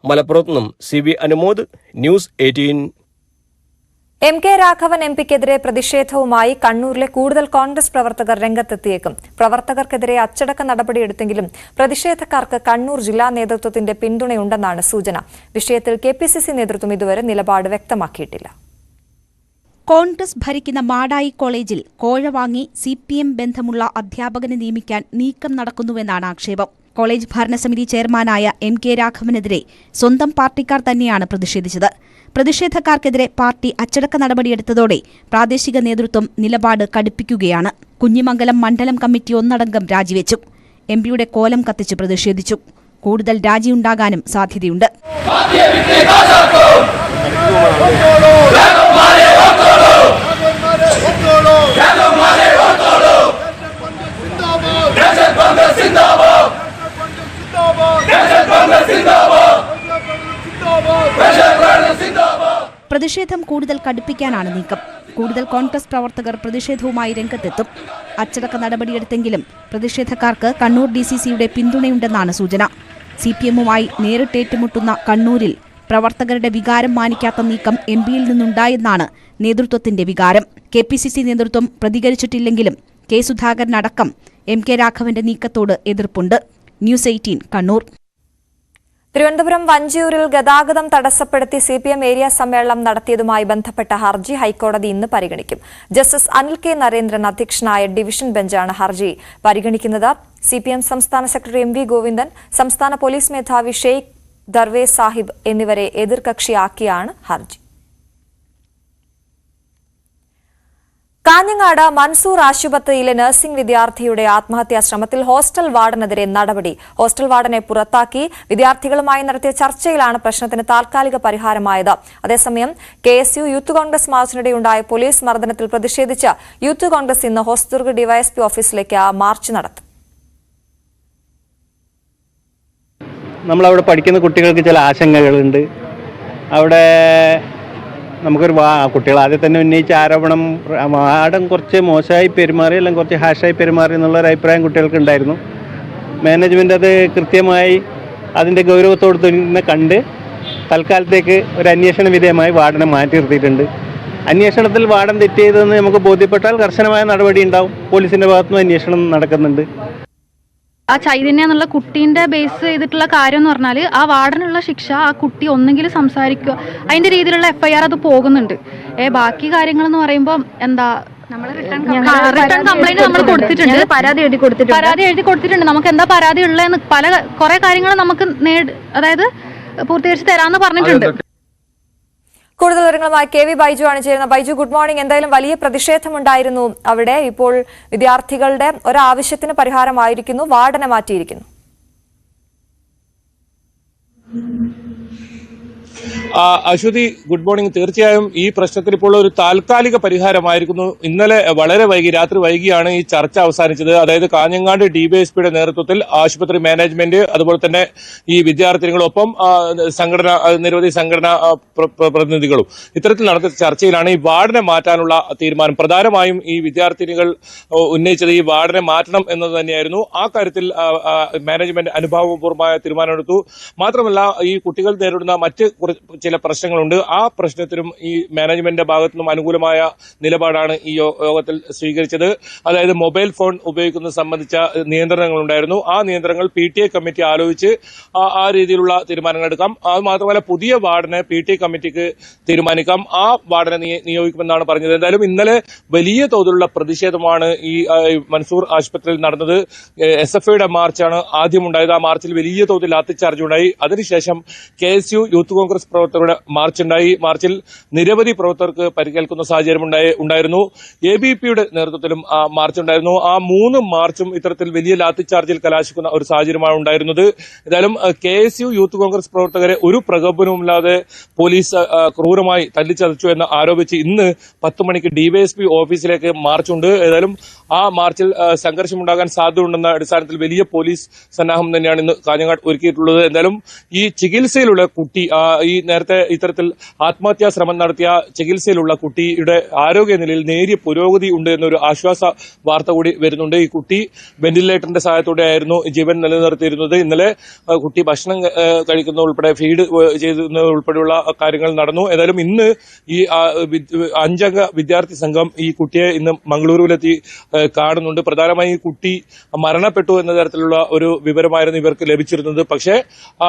[SPEAKER 9] മലപ്പുറത്ത് നിന്നും CB Anumod, news 18.
[SPEAKER 1] MK Raghavan MPക്കെതിരെ പ്രതിഷേധവുമായി കണ്ണൂരിലെ കൂടുതൽ കോൺഗ്രസ് പ്രവർത്തകർ രംഗത്തെത്തിയേക്കും. പ്രവർത്തകർക്കെതിരെ അച്ചടക്ക നടപടിയെടുത്തെങ്കിലും പ്രതിഷേധക്കാർക്ക് കണ്ണൂർ ജില്ലാ നേതൃത്വത്തിന്റെ പിന്തുണയുണ്ടെന്നാണ് സൂചന. വിഷയത്തിൽ KPCC നേതൃത്വം ഇതുവരെ നിലപാട് വ്യക്തമാക്കിയിട്ടില്ല.
[SPEAKER 7] കോൺഗ്രസ് ഭരിക്കുന്ന മാടായി കോളേജിൽ കോഴ വാങ്ങി CPM ബന്ധമുള്ള അധ്യാപകനെ നിയമിക്കാൻ നീക്കം നടക്കുന്നുവെന്നാണ് ആക്ഷേപം. കോളേജ് ഭരണസമിതി ചെയർമാനായ MK രാഘവനെതിരെ സ്വന്തം പാർട്ടിക്കാർ തന്നെയാണ് പ്രതിഷേധിച്ചത്. പ്രതിഷേധക്കാർക്കെതിരെ പാർട്ടി അച്ചടക്ക നടപടിയെടുത്തതോടെ പ്രാദേശിക നേതൃത്വം നിലപാട് കടുപ്പിക്കുകയാണ്. കുഞ്ഞിമംഗലം മണ്ഡലം കമ്മിറ്റി ഒന്നടങ്കം രാജിവെച്ചു. MPയുടെ കോലം കത്തിച്ച് പ്രതിഷേധിച്ചു. കൂടുതൽ രാജിയുണ്ടാകാനും സാധ്യതയുണ്ട്. പ്രതിഷേധം കൂടുതൽ കടുപ്പിക്കാനാണ് നീക്കം. കൂടുതൽ കോൺഗ്രസ് പ്രവർത്തകർ പ്രതിഷേധവുമായി രംഗത്തെത്തും. അച്ചടക്ക നടപടിയെടുത്തെങ്കിലും പ്രതിഷേധക്കാർക്ക് കണ്ണൂർ DCCയുടെ പിന്തുണയുണ്ടെന്നാണ് സൂചന. CPMവുമായി നേരിട്ടേറ്റുമുട്ടുന്ന കണ്ണൂരിൽ പ്രവർത്തകരുടെ വികാരം മാനിക്കാത്ത നീക്കം MPയിൽ നിന്നുണ്ടായെന്നാണ് നേതൃത്വത്തിന്റെ വികാരം. KPCC നേതൃത്വം പ്രതികരിച്ചിട്ടില്ലെങ്കിലും K സുധാകരനടക്കം MK രാഘവന്റെ നീക്കത്തോട് എതിർപ്പുണ്ട്. ന്യൂസ് 18 കണ്ണൂർ.
[SPEAKER 1] തിരുവനന്തപുരം വഞ്ചിയൂരിൽ ഗതാഗതം തടസ്സപ്പെടുത്തി CPM ഏരിയ സമ്മേളനം നടത്തിയതുമായി ബന്ധപ്പെട്ട ഹർജി ഹൈക്കോടതി ഇന്ന് പരിഗണിക്കും. ജസ്റ്റിസ് അനിൽ K നരേന്ദ്രൻ അധ്യക്ഷനായ ഡിവിഷൻ ബെഞ്ചാണ് ഹർജി പരിഗണിക്കുന്നത്. CPM സംസ്ഥാന സെക്രട്ടറി MV ഗോവിന്ദൻ, സംസ്ഥാന പോലീസ് മേധാവി ഷെയ്ഖ് ദർവേസ് സാഹിബ് എന്നിവരെ എതിർകക്ഷിയാക്കിയാണ് ഹർജി. കാഞ്ഞങ്ങാട് മൻസൂർ ആശുപത്രിയിലെ നഴ്സിംഗ് വിദ്യാർത്ഥിയുടെ ആത്മഹത്യാ ശ്രമത്തിൽ ഹോസ്റ്റൽ വാർഡനെതിരെ നടപടി. ഹോസ്റ്റൽ വാർഡനെ പുറത്താക്കി. വിദ്യാർത്ഥികളുമായി നടത്തിയ ചർച്ചയിലാണ് പ്രശ്നത്തിന് താൽക്കാലിക പരിഹാരമായത്. അതേസമയം KSU യൂത്ത് കോൺഗ്രസ് മാർച്ചിനിടെയുണ്ടായ പോലീസ് മർദ്ദനത്തിൽ പ്രതിഷേധിച്ച് യൂത്ത് കോൺഗ്രസ് ഇന്ന് ഹോസ്ദുർഗ് DYSP ഓഫീസിലേക്ക് മാർച്ച് നടത്തും.
[SPEAKER 13] നമ്മളവിടെ പഠിക്കുന്ന കുട്ടികൾക്ക് ചില ആശങ്കകളുണ്ട്. അവിടെ നമുക്കൊരു കുട്ടികൾ ആദ്യം തന്നെ ഉന്നയിച്ച ആരോപണം വാർഡൻ കുറച്ച് മോശമായി പെരുമാറി, അല്ലെങ്കിൽ കുറച്ച് ഹാഷായി പെരുമാറി എന്നുള്ളൊരു അഭിപ്രായം കുട്ടികൾക്ക് ഉണ്ടായിരുന്നു. മാനേജ്മെൻ്റ് അത് കൃത്യമായി അതിൻ്റെ ഗൗരവത്തോട് തന്നെ കണ്ട് തൽക്കാലത്തേക്ക് ഒരു അന്വേഷണ വിധേയമായി വാർഡനെ മാറ്റി നിർത്തിയിട്ടുണ്ട്. അന്വേഷണത്തിൽ വാർഡൻ തെറ്റ് ചെയ്തതെന്ന് നമുക്ക് ബോധ്യപ്പെട്ടാൽ കർശനമായ നടപടി ഉണ്ടാവും. പോലീസിൻ്റെ ഭാഗത്തുനിന്ന് അന്വേഷണം നടക്കുന്നുണ്ട്.
[SPEAKER 14] ആ ചൈതന്യ എന്നുള്ള കുട്ടീൻ്റെ ബേസ് ചെയ്തിട്ടുള്ള കാര്യം എന്ന് പറഞ്ഞാൽ ആ വാർഡനുള്ള ശിക്ഷ ആ കുട്ടി ഒന്നെങ്കിലും സംസാരിക്കുക, അതിൻ്റെ രീതിയിലുള്ള FIR അത് പോകുന്നുണ്ട്. ബാക്കി കാര്യങ്ങളെന്ന് പറയുമ്പോൾ റിട്ടേൺ കംപ്ലൈന്റ് നമ്മൾ കൊടുത്തിട്ടുണ്ട്, പരാതി എഴുതി കൊടുത്തിട്ടുണ്ട്. നമുക്ക് എന്താ പരാതി ഉള്ളതെന്ന് കുറെ കാര്യങ്ങൾ നമുക്ക് അതായത് പൂർത്തീകരിച്ച് തരാമെന്ന് പറഞ്ഞിട്ടുണ്ട്.
[SPEAKER 1] കൂടുതൽ വിവരങ്ങളുമായി കെ വി ബൈജു ആണ് ചേരുന്നത്. Baiju, good morning. എന്തായാലും വലിയ പ്രതിഷേധമുണ്ടായിരുന്നു അവിടെ. ഇപ്പോൾ വിദ്യാർത്ഥികളുടെ ഒരാവശ്യത്തിന് പരിഹാരമായിരിക്കുന്നു, വാർഡനെ മാറ്റിയിരിക്കുന്നു.
[SPEAKER 6] Aswathy, good morning. തീർച്ചയായും ഈ പ്രശ്നത്തിൽ ഇപ്പോൾ ഒരു താൽക്കാലിക പരിഹാരമായിരിക്കുന്നു. ഇന്നലെ വളരെ വൈകി, രാത്രി വൈകിയാണ് ഈ ചർച്ച അവസാനിച്ചത്. അതായത് കാഞ്ഞങ്ങാട് ഡിവൈഎസ്പിയുടെ നേതൃത്വത്തിൽ ആശുപത്രി മാനേജ്മെന്റ്, അതുപോലെ തന്നെ ഈ വിദ്യാർത്ഥികളൊപ്പം നിരവധി സംഘടനാ പ്രതിനിധികളും ഇത്തരത്തിൽ നടത്തിയ ചർച്ചയിലാണ് ഈ വാർഡനെ മാറ്റാനുള്ള തീരുമാനം. പ്രധാനമായും ഈ വിദ്യാർത്ഥിനികൾ ഉന്നയിച്ചത് ഈ വാർഡനെ മാറ്റണം എന്നത് തന്നെയായിരുന്നു. ആ കാര്യത്തിൽ മാനേജ്മെന്റ് അനുഭാവപൂർവമായ തീരുമാനമെടുത്തു. മാത്രമല്ല, ഈ കുട്ടികൾ നേരിടുന്ന മറ്റ് ചില പ്രശ്നങ്ങളുണ്ട്. ആ പ്രശ്നത്തിനും ഈ മാനേജ്മെന്റിന്റെ ഭാഗത്തു നിന്നും അനുകൂലമായ നിലപാടാണ് ഈ യോഗത്തിൽ സ്വീകരിച്ചത്. അതായത് മൊബൈൽ ഫോൺ ഉപയോഗിക്കുന്നത് സംബന്ധിച്ച നിയന്ത്രണങ്ങളുണ്ടായിരുന്നു. ആ നിയന്ത്രണങ്ങൾ PTA കമ്മിറ്റി ആലോചിച്ച് ആ രീതിയിലുള്ള തീരുമാനങ്ങൾ എടുക്കാം. അത് മാത്രമല്ല, പുതിയ വാർഡനെ PTA കമ്മിറ്റിക്ക് തീരുമാനിക്കാം. ആ വാർഡനെ നിയോഗിക്കുമെന്നാണ് പറഞ്ഞത്. എന്തായാലും ഇന്നലെ വലിയ തോതിലുള്ള പ്രതിഷേധമാണ് ഈ മൻസൂർ ആശുപത്രിയിൽ നടന്നത്. SFIയുടെ മാർച്ചാണ് ആദ്യമുണ്ടായത്. ആ മാർച്ചിൽ വലിയ തോതിൽ ലാത്തിച്ചാർജ് ഉണ്ടായി. അതിനുശേഷം KSU യൂത്ത് കോൺഗ്രസ് പ്രവർത്തകരുടെ മാർച്ചുണ്ടായി. മാർച്ചിൽ നിരവധി പ്രവർത്തകർക്ക് പരിക്കേൽക്കുന്ന സാഹചര്യം ഉണ്ടായിരുന്നു. ABPയുടെ നേതൃത്വത്തിലും മാർച്ചുണ്ടായിരുന്നു. ആ 3 മാർച്ചും ഇത്തരത്തിൽ വലിയ ലാത്തിച്ചാർജിൽ കലാശിക്കുന്ന ഒരു സാഹചര്യമാണ് ഉണ്ടായിരുന്നത്. ഏതായാലും KSU യൂത്ത് കോൺഗ്രസ് പ്രവർത്തകരെ ഒരു പ്രകോപനവുമില്ലാതെ പോലീസ് ക്രൂരമായി തല്ലിച്ചതച്ചു എന്ന് ആരോപിച്ച് ഇന്ന് 10 മണിക്ക് DYSP ഓഫീസിലേക്ക് മാർച്ചുണ്ട്. ഏതായാലും ആ മാർച്ചിൽ സംഘർഷമുണ്ടാകാൻ സാധ്യതയുണ്ടെന്ന അടിസ്ഥാനത്തിൽ വലിയ പോലീസ് സന്നാഹം തന്നെയാണ് ഇന്ന് കാഞ്ഞങ്ങാട് ഒരുക്കിയിട്ടുള്ളത്. എന്തായാലും ഈ ചികിത്സയിലുള്ള കുട്ടി, ഈ നേരത്തെ ഇത്തരത്തിൽ ആത്മഹത്യാ ശ്രമം നടത്തിയ ചികിത്സയിലുള്ള കുട്ടിയുടെ ആരോഗ്യനിലയിൽ നേരിയ പുരോഗതി ഉണ്ട് എന്നൊരു ആശ്വാസ വാർത്ത കൂടി വരുന്നുണ്ട്. ഈ കുട്ടി വെന്റിലേറ്ററിന്റെ സഹായത്തോടെയായിരുന്നു ജീവൻ നിലനിർത്തിയിരുന്നത്. ഇന്നലെ കുട്ടി ഭക്ഷണം കഴിക്കുന്ന ഉൾപ്പെടെ ഫീഡ് ചെയ്യുന്നത് ഉൾപ്പെടെയുള്ള കാര്യങ്ങൾ നടന്നു. ഏതായാലും ഇന്ന് ഈ 5 അംഗ വിദ്യാർത്ഥി സംഘം ഈ കുട്ടിയെ ഇന്ന് മംഗളൂരുവിലെത്തി കാണുന്നുണ്ട്. പ്രധാനമായും ഈ കുട്ടി മരണപ്പെട്ടു എന്ന തരത്തിലുള്ള ഒരു വിവരമായിരുന്നു ഇവർക്ക് ലഭിച്ചിരുന്നത്. പക്ഷേ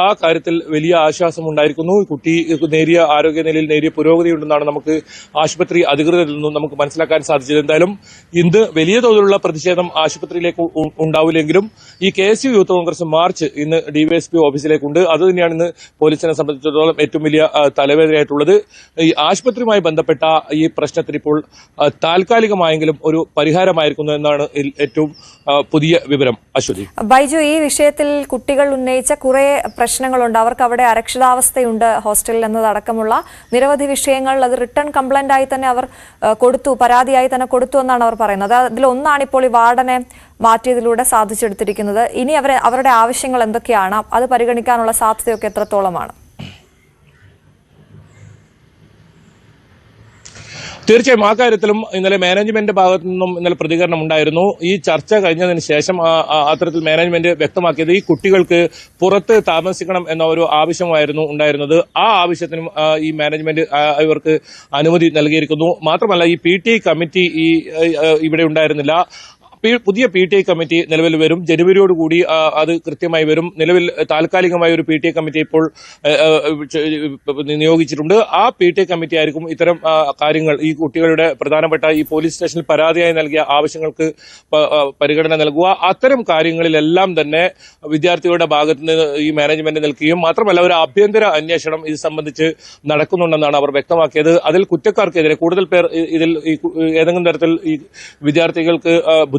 [SPEAKER 6] ആ കാര്യത്തിൽ വലിയ ആശ്വാസം ഉണ്ടായിരിക്കുന്നു. കുട്ടി നേരിയ ആരോഗ്യനിലയിൽ നേരിയ പുരോഗതിയുണ്ടെന്നാണ് നമുക്ക് ആശുപത്രി അധികൃതരിൽ നിന്നും നമുക്ക് മനസ്സിലാക്കാൻ സാധിച്ചത്. എന്തായാലും ഇന്ന് വലിയ തോതിലുള്ള പ്രതിഷേധം ആശുപത്രിയിലേക്ക് ഉണ്ടാവില്ലെങ്കിലും ഈ KSU യൂത്ത് കോൺഗ്രസ് മാർച്ച് ഇന്ന് DYSP ഓഫീസിലേക്കുണ്ട്. അത് തന്നെയാണ് ഇന്ന് പോലീസിനെ സംബന്ധിച്ചിടത്തോളം ഏറ്റവും വലിയ തലവേദനയായിട്ടുള്ളത്. ഈ ആശുപത്രിയുമായി ബന്ധപ്പെട്ട ഈ പ്രശ്നത്തിന് ഇപ്പോൾ താൽക്കാലികമായെങ്കിലും ഒരു പരിഹാരമായിരിക്കുന്നു എന്നാണ് ഏറ്റവും പുതിയ വിവരം. അശ്വതി,
[SPEAKER 1] ബൈജു, ഈ വിഷയത്തിൽ കുട്ടികൾ ഉന്നയിച്ച കുറെ പ്രശ്നങ്ങളുണ്ട്. അവർക്ക് അവിടെ അരക്ഷിതാവസ്ഥയുണ്ട് ഹോസ്റ്റലിൽ എന്നതടക്കമുള്ള നിരവധി വിഷയങ്ങൾ. അത് റിട്ടേൺ കംപ്ലൈന്റ് ആയി തന്നെ അവർ കൊടുത്തു, പരാതിയായി തന്നെ കൊടുത്തു എന്നാണ് അവർ പറയുന്നത്. അതിലൊന്നാണ് ഇപ്പോൾ ഈ വാർഡനെ മാറ്റിയതിലൂടെ സാധിച്ചെടുത്തിരിക്കുന്നത്. ഇനി അവരുടെ ആവശ്യങ്ങൾ എന്തൊക്കെയാണ്? അത് പരിഗണിക്കാനുള്ള സാധ്യതയൊക്കെ എത്രത്തോളമാണ്?
[SPEAKER 6] തീർച്ചയായും ആ കാര്യത്തിലും ഇന്നലെ മാനേജ്മെന്റ് ഭാഗത്തു നിന്നും ഇന്നലെ പ്രതികരണം ഉണ്ടായിരുന്നു. ഈ ചർച്ച കഴിഞ്ഞതിന് ശേഷം അത്തരത്തിൽ മാനേജ്മെന്റ് വ്യക്തമാക്കിയത് ഈ കുട്ടികൾക്ക് പുറത്ത് താമസിക്കണം എന്ന ഒരു ആവശ്യമായിരുന്നു ഉണ്ടായിരുന്നത്. ആ ആവശ്യത്തിനും ഈ മാനേജ്മെന്റ് ഇവർക്ക് അനുമതി നൽകിയിരിക്കുന്നു. മാത്രമല്ല, ഈ PTA കമ്മിറ്റി ഇവിടെ ഉണ്ടായിരുന്നില്ല. പുതിയ PTA കമ്മിറ്റി നിലവിൽ വരും. ജനുവരിയോടുകൂടി അത് കൃത്യമായി വരും. നിലവിൽ താൽക്കാലികമായ ഒരു PTA കമ്മിറ്റി ഇപ്പോൾ നിയോഗിച്ചിട്ടുണ്ട്. ആ PTA കമ്മിറ്റി ആയിരിക്കും ഇത്തരം കാര്യങ്ങൾ, ഈ കുട്ടികളുടെ പ്രധാനപ്പെട്ട ഈ പോലീസ് സ്റ്റേഷനിൽ പരാതിയായി നൽകിയ ആവശ്യങ്ങൾക്ക് പരിഗണന നൽകുക. അത്തരം കാര്യങ്ങളിലെല്ലാം തന്നെ വിദ്യാർത്ഥികളുടെ ഭാഗത്ത് നിന്ന് ഈ മാനേജ്മെന്റ് നിൽക്കുകയും മാത്രമല്ല ഒരു ആഭ്യന്തര അന്വേഷണം ഇത് സംബന്ധിച്ച് നടക്കുന്നുണ്ടെന്നാണ് അവർ വ്യക്തമാക്കിയത്. അതിൽ കുറ്റക്കാർക്കെതിരെ കൂടുതൽ പേർ ഇതിൽ ഏതെങ്കിലും തരത്തിൽ ഈ വിദ്യാർത്ഥികൾക്ക്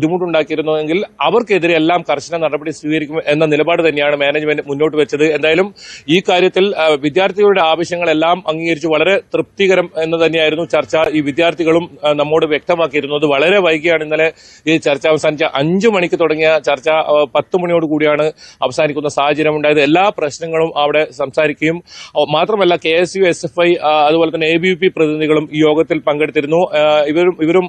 [SPEAKER 6] ബുദ്ധിമുട്ടുണ്ടാക്കിയിരുന്നുവെങ്കിൽ അവർക്കെതിരെ എല്ലാം കർശന നടപടി സ്വീകരിക്കും എന്ന നിലപാട് തന്നെയാണ് മാനേജ്മെന്റ് മുന്നോട്ട് വെച്ചത്. എന്തായാലും ഈ കാര്യത്തിൽ വിദ്യാർത്ഥികളുടെ ആവശ്യങ്ങളെല്ലാം അംഗീകരിച്ച് വളരെ തൃപ്തികരം എന്ന് തന്നെയായിരുന്നു ചർച്ച. ഈ വിദ്യാർത്ഥികളും നമ്മോട് വ്യക്തമാക്കിയിരുന്നത്. വളരെ വൈകിയാണ് ഇന്നലെ ഈ ചർച്ച അവസാനിച്ച 5 മണിക്ക് തുടങ്ങിയ ചർച്ച 10 മണിയോടുകൂടിയാണ് അവസാനിക്കുന്ന സാഹചര്യം ഉണ്ടായത്. എല്ലാ പ്രശ്നങ്ങളും അവിടെ സംസാരിക്കുകയും മാത്രമല്ല KSU, SFI അതുപോലെ തന്നെ ABP പ്രതിനിധികളും ഈ യോഗത്തിൽ പങ്കെടുത്തിരുന്നു. ഇവരും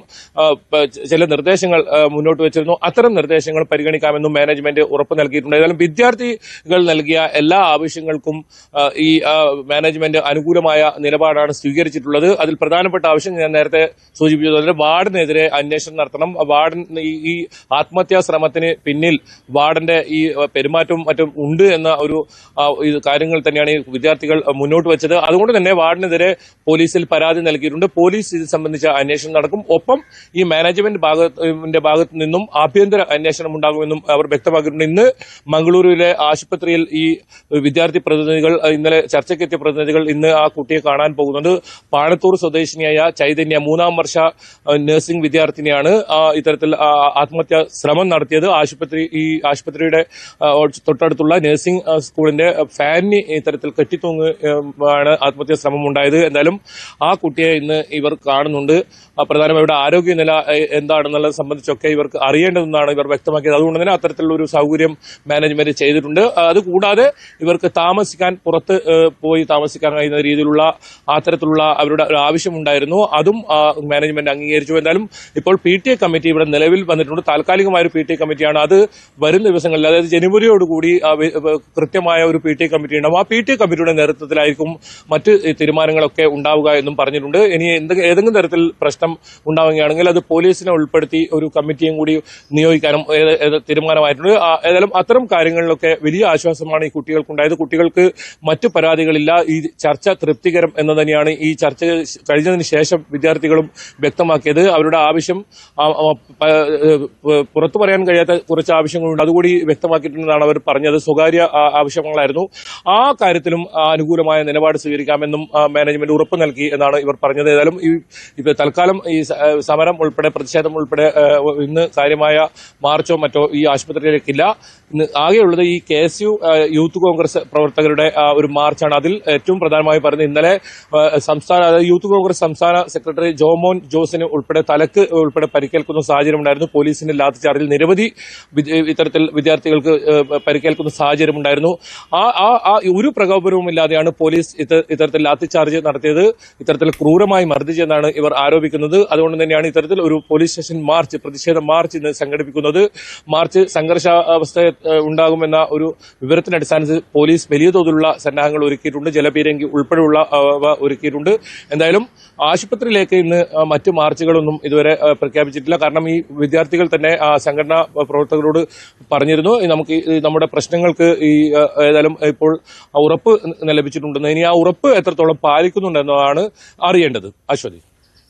[SPEAKER 6] ചില നിർദ്ദേശങ്ങൾ മുന്നോട്ട്
[SPEAKER 9] മുന്നോട്ട് വെച്ചിരുന്നു. അത്തരം നിർദ്ദേശങ്ങൾ പരിഗണിക്കാമെന്നും മാനേജ്മെന്റ് ഉറപ്പ് നൽകിയിട്ടുണ്ട്. ഏതായാലും വിദ്യാർത്ഥികൾ നൽകിയ എല്ലാ ആവശ്യങ്ങൾക്കും ഈ മാനേജ്മെന്റ് അനുകൂലമായ നിലപാടാണ് സ്വീകരിച്ചിട്ടുള്ളത്. അതിൽ പ്രധാനപ്പെട്ട ആവശ്യം ഞാൻ നേരത്തെ സൂചിപ്പിച്ചതുപോലെ വാർഡിനെതിരെ അന്വേഷണം നടത്തണം. വാർഡൻ ഈ ആത്മഹത്യാ ശ്രമത്തിന് പിന്നിൽ വാർഡന്റെ ഈ പെരുമാറ്റവും മറ്റും ഉണ്ട് എന്ന ഒരു കാര്യങ്ങൾ തന്നെയാണ് ഈ വിദ്യാർത്ഥികൾ മുന്നോട്ട് വെച്ചത്. അതുകൊണ്ട് തന്നെ വാർഡിനെതിരെ പോലീസിൽ പരാതി നൽകിയിട്ടുണ്ട്. പോലീസ് ഇത് സംബന്ധിച്ച അന്വേഷണം നടക്കും. ഒപ്പം ഈ മാനേജ്മെന്റ് ഭാഗത്തു നിന്നും ആഭ്യന്തര അന്വേഷണം ഉണ്ടാകുമെന്നും അവർ വ്യക്തമാക്കിയിട്ടുണ്ട്. ഇന്ന് മംഗളൂരുവിലെ ആശുപത്രിയിൽ ഈ വിദ്യാർത്ഥി പ്രതിനിധികൾ ഇന്നലെ ചർച്ചയ്ക്കെത്തിയ പ്രതിനിധികൾ ഇന്ന് ആ കുട്ടിയെ കാണാൻ പോകുന്നുണ്ട്. പാണത്തൂർ സ്വദേശിനിയായ ചൈതന്യ 3ാം വർഷ നഴ്സിംഗ് വിദ്യാർത്ഥിനിയാണ് ഇത്തരത്തിൽ ആത്മഹത്യാ ശ്രമം നടത്തിയത്. ആശുപത്രിയുടെ തൊട്ടടുത്തുള്ള നഴ്സിംഗ് സ്കൂളിന്റെ ഫാനിന് ഇത്തരത്തിൽ കെട്ടിത്തൂങ്ങാണ് ആത്മഹത്യാ ശ്രമം ഉണ്ടായത്. എന്തായാലും ആ കുട്ടിയെ ഇന്ന് ഇവർ കാണുന്നുണ്ട്. പ്രധാനമായും ഇവിടെ ആരോഗ്യനില എന്താണെന്നുള്ളത് സംബന്ധിച്ചൊക്കെ ഇവർക്ക് അറിയേണ്ടതെന്നാണ് ഇവർ വ്യക്തമാക്കിയത്. അതുകൊണ്ട് തന്നെ അത്തരത്തിലുള്ള ഒരു സൗകര്യം മാനേജ്മെന്റ് ചെയ്തിട്ടുണ്ട്. അതുകൂടാതെ ഇവർക്ക് താമസിക്കാൻ പുറത്ത് പോയി താമസിക്കാൻ കഴിയുന്ന രീതിയിലുള്ള അത്തരത്തിലുള്ള അവരുടെ ഒരു ആവശ്യമുണ്ടായിരുന്നു. അതും മാനേജ്മെന്റ് അംഗീകരിച്ചു. എന്തായാലും ഇപ്പോൾ PTA കമ്മിറ്റി ഇവിടെ നിലവിൽ വന്നിട്ടുണ്ട്. താൽക്കാലികമായ ഒരു PTA കമ്മിറ്റിയാണ്. അത് വരും ദിവസങ്ങളിൽ, അതായത് ജനുവരിയോടുകൂടി കൃത്യമായ ഒരു PTA കമ്മിറ്റി ഉണ്ടാവും. ആ PTA കമ്മിറ്റിയുടെ നേതൃത്വത്തിലായിരിക്കും മറ്റ് തീരുമാനങ്ങളൊക്കെ ഉണ്ടാവുക എന്നും പറഞ്ഞിട്ടുണ്ട്. ഇനി ഏതെങ്കിലും തരത്തിൽ പ്രശ്നം ഉണ്ടാവുകയാണെങ്കിൽ അത് പോലീസിനെ ഉൾപ്പെടുത്തി ഒരു കമ്മിറ്റിയും കൂടി നിയോഗിക്കാനും തീരുമാനമായിട്ടുണ്ട്. ഏതായാലും അത്തരം കാര്യങ്ങളിലൊക്കെ വലിയ ആശ്വാസമാണ് ഈ കുട്ടികൾക്കുണ്ടായത്. കുട്ടികൾക്ക് മറ്റു പരാതികളില്ല. ഈ ചർച്ച തൃപ്തികരം എന്ന് തന്നെയാണ് ഈ ചർച്ച കഴിഞ്ഞതിന് ശേഷം വിദ്യാർത്ഥികളും വ്യക്തമാക്കിയത്. അവരുടെ ആവശ്യം പുറത്തു പറയാൻ കഴിയാത്ത കുറച്ച് ആവശ്യങ്ങളുണ്ട്, അതുകൂടി വ്യക്തമാക്കിയിട്ടുണ്ടെന്നാണ് അവർ പറഞ്ഞത്. സ്വകാര്യ ആവശ്യങ്ങളായിരുന്നു. ആ കാര്യത്തിലും അനുകൂലമായ നിലപാട് സ്വീകരിക്കാമെന്നും മാനേജ്മെന്റ് ഉറപ്പ് നൽകി എന്നാണ് ഇവർ പറഞ്ഞത്. ഏതായാലും ഈ തൽക്കാലം ഈ സമരം ഉൾപ്പെടെ പ്രതിഷേധം ഉൾപ്പെടെ ഇന്ന് കാര്യമായ മാർച്ചോ മറ്റോ ഈ ആശുപത്രിയിലേക്കില്ല. ഇന്ന് ആകെയുള്ളത് ഈ KSU യൂത്ത് കോൺഗ്രസ് പ്രവർത്തകരുടെ ഒരു മാർച്ചാണ്. അതിൽ ഏറ്റവും പ്രധാനമായി പറഞ്ഞത് ഇന്നലെ യൂത്ത് കോൺഗ്രസ് സംസ്ഥാന സെക്രട്ടറി ജോമോൻ ജോസിന് ഉൾപ്പെടെ തലക്ക് ഉൾപ്പെടെ പരിക്കേൽക്കുന്ന സാഹചര്യം ഉണ്ടായിരുന്നു. പോലീസിന്റെ ലാത്തിച്ചാർജിൽ നിരവധി ഇത്തരത്തിൽ വിദ്യാർത്ഥികൾക്ക് പരിക്കേൽക്കുന്ന സാഹചര്യം ഉണ്ടായിരുന്നു. ആ ഒരു പ്രകോപനവുമില്ലാതെയാണ് പോലീസ് ഇത്തരത്തിൽ ലാത്തിച്ചാർജ് നടത്തിയത്. ഇത്തരത്തിൽ ക്രൂരമായി മർദ്ദിച്ചെന്നാണ് ഇവർ ആരോപിക്കുന്നത്. അതുകൊണ്ട് തന്നെയാണ് ഇത്തരത്തിൽ ഒരു പോലീസ് സ്റ്റേഷൻ മാർച്ച്, പ്രതിഷേധ മാർച്ച് ഇന്ന് സംഘടിപ്പിക്കുന്നത്. മാർച്ച് സംഘർഷാവസ്ഥ ഉണ്ടാകുമെന്ന ഒരു വിവരത്തിന്റെ അടിസ്ഥാനത്തിൽ പോലീസ് വലിയ തോതിലുള്ള സന്നാഹങ്ങൾ ഒരുക്കിയിട്ടുണ്ട്. ജലപീരങ്കി ഉൾപ്പെടെയുള്ള ഒരുക്കിയിട്ടുണ്ട്. എന്തായാലും ആശുപത്രിയിലേക്ക് ഇന്ന് മറ്റ് മാർച്ചുകളൊന്നും ഇതുവരെ പ്രഖ്യാപിച്ചിട്ടില്ല. കാരണം ഈ വിദ്യാർത്ഥികൾ തന്നെ സംഘടനാ പ്രവർത്തകരോട് പറഞ്ഞിരുന്നു നമുക്ക് നമ്മുടെ പ്രശ്നങ്ങൾക്ക് ഏതായാലും ഇപ്പോൾ ഉറപ്പ് ലഭിച്ചിട്ടുണ്ടെന്ന്. ഇനി ആ ഉറപ്പ് എത്രത്തോളം പാലിക്കുന്നുണ്ടെന്നതാണ് അറിയേണ്ടത്. അശ്വതി.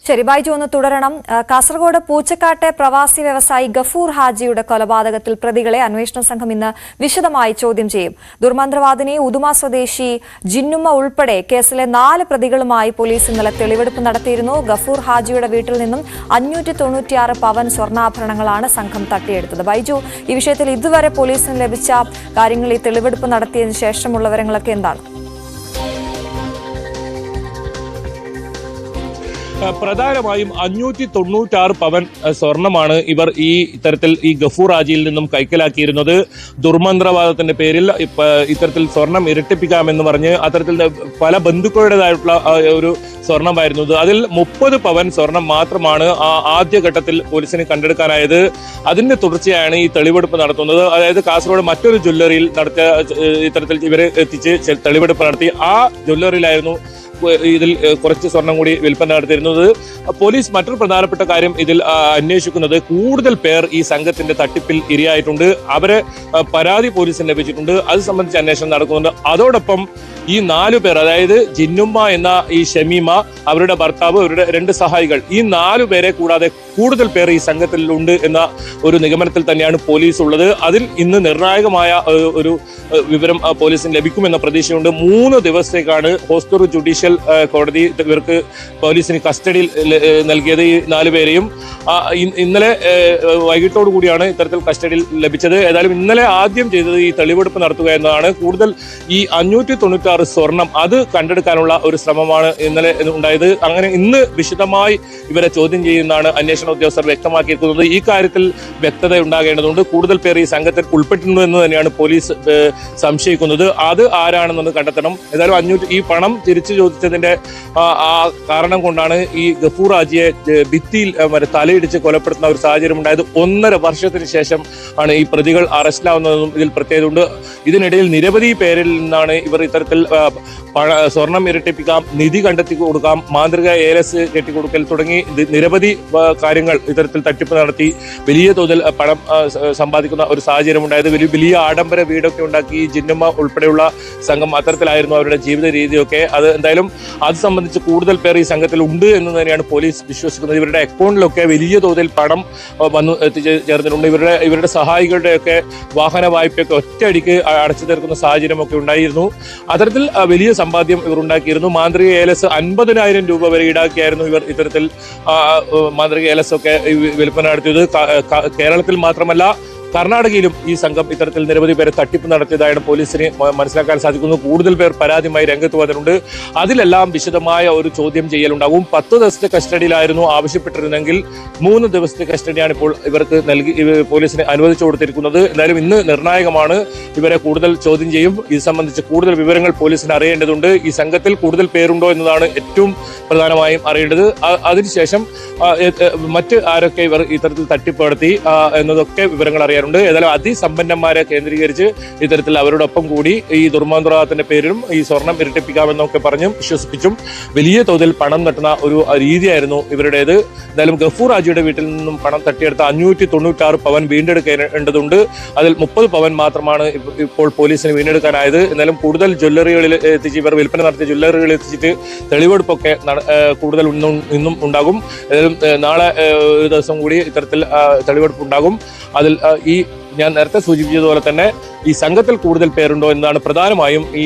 [SPEAKER 1] ശരി, ബൈജു ഒന്ന് തുടരണം. കാസർഗോഡ് പൂച്ചക്കാട്ടെ പ്രവാസി വ്യവസായി ഗഫൂർ ഹാജിയുടെ കൊലപാതകത്തിൽ പ്രതികളെ അന്വേഷണ സംഘം ഇന്ന് വിശദമായി ചോദ്യം ചെയ്യും. ദുർമന്ത്രവാദിനി ഉദുമ സ്വദേശി ജിന്നുമ്മ ഉൾപ്പെടെ കേസിലെ 4 പ്രതികളുമായി പോലീസ് ഇന്നലെ തെളിവെടുപ്പ് നടത്തിയിരുന്നു. ഗഫൂർ ഹാജിയുടെ വീട്ടിൽ നിന്നും 596 പവൻ സ്വർണ്ണാഭരണങ്ങളാണ് സംഘം തട്ടിയെടുത്തത്. ബൈജു, ഈ വിഷയത്തിൽ ഇതുവരെ പോലീസിന് ലഭിച്ച കാര്യങ്ങൾ, ഈ തെളിവെടുപ്പ് നടത്തിയതിനു ശേഷമുള്ള വിവരങ്ങളൊക്കെ എന്താണ്?
[SPEAKER 9] പ്രധാനമായും 596 പവൻ സ്വർണമാണ് ഇവർ ഇത്തരത്തിൽ ഈ ഗഫൂർ ഹാജിയിൽ നിന്നും കൈക്കലാക്കിയിരുന്നത്. ദുർമന്ത്രവാദത്തിന്റെ പേരിൽ ഇത്തരത്തിൽ സ്വർണം ഇരട്ടിപ്പിക്കാമെന്ന് പറഞ്ഞ് അത്തരത്തിൽ പല ബന്ധുക്കളുടേതായിട്ടുള്ള ഒരു സ്വർണമായിരുന്നു. അതിൽ 30 പവൻ സ്വർണം മാത്രമാണ് ആദ്യഘട്ടത്തിൽ പോലീസിന് കണ്ടെടുക്കാനായത്. അതിന്റെ തുടർച്ചയാണ് ഈ തെളിവെടുപ്പ് നടത്തുന്നത്. അതായത് കാസർഗോഡ് മറ്റൊരു ജ്വല്ലറിയിൽ നടത്തിയ ഇത്തരത്തിൽ ഇവരെ എത്തിച്ച് തെളിവെടുപ്പ് നടത്തി. ആ ജ്വല്ലറിയിലായിരുന്നു ഇതിൽ കുറച്ച് സ്വർണം കൂടി വിൽപ്പന നടത്തിയിരുന്നത്. പോലീസ് മറ്റൊരു പ്രധാനപ്പെട്ട കാര്യം ഇതിൽ അന്വേഷിക്കുന്നത്, കൂടുതൽ പേർ ഈ സംഘത്തിന്റെ തട്ടിപ്പിൽ ഇരയായിട്ടുണ്ട്. അവരെ പരാതി പോലീസിന് ലഭിച്ചിട്ടുണ്ട്. അത് സംബന്ധിച്ച് അന്വേഷണം നടക്കുന്നുണ്ട്. അതോടൊപ്പം ഈ 4 പേർ, അതായത് ജിന്നുമ്മ എന്ന ഈ ഷമീമ, അവരുടെ ഭർത്താവ്, അവരുടെ 2 സഹായികൾ, ഈ 4 പേരെ കൂടാതെ കൂടുതൽ പേർ ഈ സംഘത്തിലുണ്ട് എന്ന ഒരു നിഗമനത്തിൽ തന്നെയാണ് പോലീസ് ഉള്ളത്. അതിൽ ഇന്ന് നിർണായകമായ ഒരു വിവരം പോലീസിന് ലഭിക്കുമെന്ന പ്രതീക്ഷയുണ്ട്. 3 ദിവസത്തേക്കാണ് ഹോസ്ദുർഗ് ജുഡീഷ്യൽ കോടതി ഇവർക്ക് പോലീസിന് കസ്റ്റഡിയിൽ നൽകിയത്. ഈ 4 പേരെയും ഇന്നലെ വൈകിട്ടോടു കൂടിയാണ് ഇത്തരത്തിൽ കസ്റ്റഡിയിൽ ലഭിച്ചത്. ഏതായാലും ഇന്നലെ ആദ്യം ചെയ്തത് ഈ തെളിവെടുപ്പ് നടത്തുക എന്നതാണ്. കൂടുതൽ ഈ 596
[SPEAKER 15] ബാർ സ്വർണം അത് കണ്ടെടുക്കാനുള്ള ഒരു ശ്രമമാണ് ഇന്നലെ ഉണ്ടായത്. അങ്ങനെ ഇന്ന് വിശദമായി ഇവരെ ചോദ്യം ചെയ്യുന്നതാണ് അന്വേഷണ ഉദ്യോഗസ്ഥർ വ്യക്തമാക്കിയിരിക്കുന്നത്. ഈ കാര്യത്തിൽ വ്യക്തത ഉണ്ടാകേണ്ടതുണ്ട്. കൂടുതൽ പേർ ഈ സംഘത്തിൽ ഉൾപ്പെട്ടിരുന്നു എന്ന് തന്നെയാണ് പോലീസ് സംശയിക്കുന്നത്. അത് ആരാണെന്നൊന്ന് കണ്ടെത്തണം. ഏതായാലും ഈ പണം തിരിച്ചു ചോദിച്ചതിന്റെ ആ കാരണം കൊണ്ടാണ് ഈ ഗഫൂർ ഹാജിയെ ഭിത്തിയിൽ തലയിടിച്ച് കൊലപ്പെടുത്തുന്ന ഒരു സാഹചര്യം ഉണ്ടായത്. 1.5 വർഷത്തിന് ശേഷം ആണ് ഈ പ്രതികൾ അറസ്റ്റിലാവുന്നതെന്നും ഇതിൽ പ്രത്യേകതയുണ്ട്. ഇതിനിടയിൽ നിരവധി പേരിൽ നിന്നാണ് ഇവർ ഇത്തരത്തിൽ സ്വർണം ഇരട്ടിപ്പിക്കാം, നിധി കണ്ടെത്തി കൊടുക്കാം, മാന്ത്രിക ഏലസ് കെട്ടിക്കൊടുക്കൽ തുടങ്ങി നിരവധി കാര്യങ്ങൾ ഇത്തരത്തിൽ തട്ടിപ്പ് നടത്തി വലിയ തോതിൽ പണം സമ്പാദിക്കുന്ന ഒരു സാഹചര്യം ഉണ്ടായത്. വലിയ ആഡംബര വീടൊക്കെ ഉണ്ടാക്കി ജിന്നുമ്മ ഉൾപ്പെടെയുള്ള സംഘം അത്തരത്തിലായിരുന്നു അവരുടെ ജീവിത രീതിയൊക്കെ. എന്തായാലും അത് സംബന്ധിച്ച് കൂടുതൽ പേർ ഈ സംഘത്തിൽ ഉണ്ട് എന്ന് തന്നെയാണ് പോലീസ് വിശ്വസിക്കുന്നത്. ഇവരുടെ അക്കൗണ്ടിലൊക്കെ വലിയ തോതിൽ പണം വന്നു എത്തിച്ചേർന്നിട്ടുണ്ട്. ഇവരുടെ സഹായികളുടെയൊക്കെ വാഹന വായ്പയൊക്കെ ഒറ്റയടിക്ക് അടച്ചു തീർക്കുന്ന സാഹചര്യമൊക്കെ ഉണ്ടായിരുന്നു. അത്തരത്തിൽ വലിയ സമ്പാദ്യം ഇവർ ഉണ്ടാക്കിയിരുന്നു. മാന്ത്രിക ഏലസ് 50,000 രൂപ വരെ ഈടാക്കിയായിരുന്നു ഇവർ ഇത്തരത്തിൽ മാന്ത്രിക ഏലസ് ഒക്കെ വിൽപ്പന നടത്തിയത്. കേരളത്തിൽ മാത്രമല്ല കർണാടകയിലും ഈ സംഘം ഇത്തരത്തിൽ നിരവധി പേരെ തട്ടിപ്പ് നടത്തിയതായാണ് പോലീസിന് മനസ്സിലാക്കാൻ സാധിക്കുന്നു. കൂടുതൽ പേർ പരാതിയുമായി രംഗത്ത് വന്നിട്ടുണ്ട്. അതിലെല്ലാം വിശദമായ ഒരു ചോദ്യം ചെയ്യലുണ്ടാകും. 10 ദിവസത്തെ കസ്റ്റഡിയിലായിരുന്നു ആവശ്യപ്പെട്ടിരുന്നെങ്കിൽ 3 ദിവസത്തെ കസ്റ്റഡിയാണ് ഇപ്പോൾ ഇവർക്ക് പോലീസിന് അനുവദിച്ചു കൊടുത്തിരിക്കുന്നത്. എന്തായാലും ഇന്ന് നിർണായകമാണ്. ഇവരെ കൂടുതൽ ചോദ്യം ചെയ്യും. ഇത് സംബന്ധിച്ച് കൂടുതൽ വിവരങ്ങൾ പോലീസിന് അറിയേണ്ടതുണ്ട്. ഈ സംഘത്തിൽ കൂടുതൽ പേരുണ്ടോ എന്നതാണ് ഏറ്റവും പ്രധാനമായും അറിയേണ്ടത്. അതിനുശേഷം മറ്റ് ആരൊക്കെ ഇവർ ഇത്തരത്തിൽ തട്ടിപ്പ് നടത്തി എന്നതൊക്കെ വിവരങ്ങൾ അറിയാം. ഏതായാലും അതിസമ്പന്നന്മാരെ കേന്ദ്രീകരിച്ച് ഇത്തരത്തിൽ അവരോടൊപ്പം കൂടി ഈ ദുർമന്ത്രവാദത്തിന്റെ പേരിലും ഈ സ്വർണം ഇരട്ടിപ്പിക്കാമെന്നൊക്കെ പറഞ്ഞും വിശ്വസിപ്പിച്ചും വലിയ തോതിൽ പണം തട്ടുന്ന ഒരു രീതിയായിരുന്നു ഇവരുടേത്. എന്തായാലും ഗഫൂർ ഹാജിയുടെ വീട്ടിൽ നിന്നും പണം തട്ടിയെടുത്ത 596 പവൻ വീണ്ടെടുക്കേണ്ടതുണ്ട്. അതിൽ 30 പവൻ മാത്രമാണ് ഇപ്പോൾ പോലീസിന് വീണ്ടെടുക്കാനായത്. എന്നാലും കൂടുതൽ ജ്വല്ലറികളിൽ എത്തിച്ച് ഇവർ വിൽപ്പന നടത്തിയ ജ്വല്ലറികളിൽ എത്തിച്ചിട്ട് തെളിവെടുപ്പൊക്കെ കൂടുതൽ ഇന്നും ഉണ്ടാകും. നാളെ ഒരു ദിവസം കൂടി ഇത്തരത്തിൽ തെളിവെടുപ്പ് ഉണ്ടാകും. അതിൽ ഈ ഞാൻ നേരത്തെ സൂചിപ്പിച്ചതുപോലെ തന്നെ ഈ സംഘത്തിൽ കൂടുതൽ പേരുണ്ടോ എന്നതാണ് പ്രധാനമായും ഈ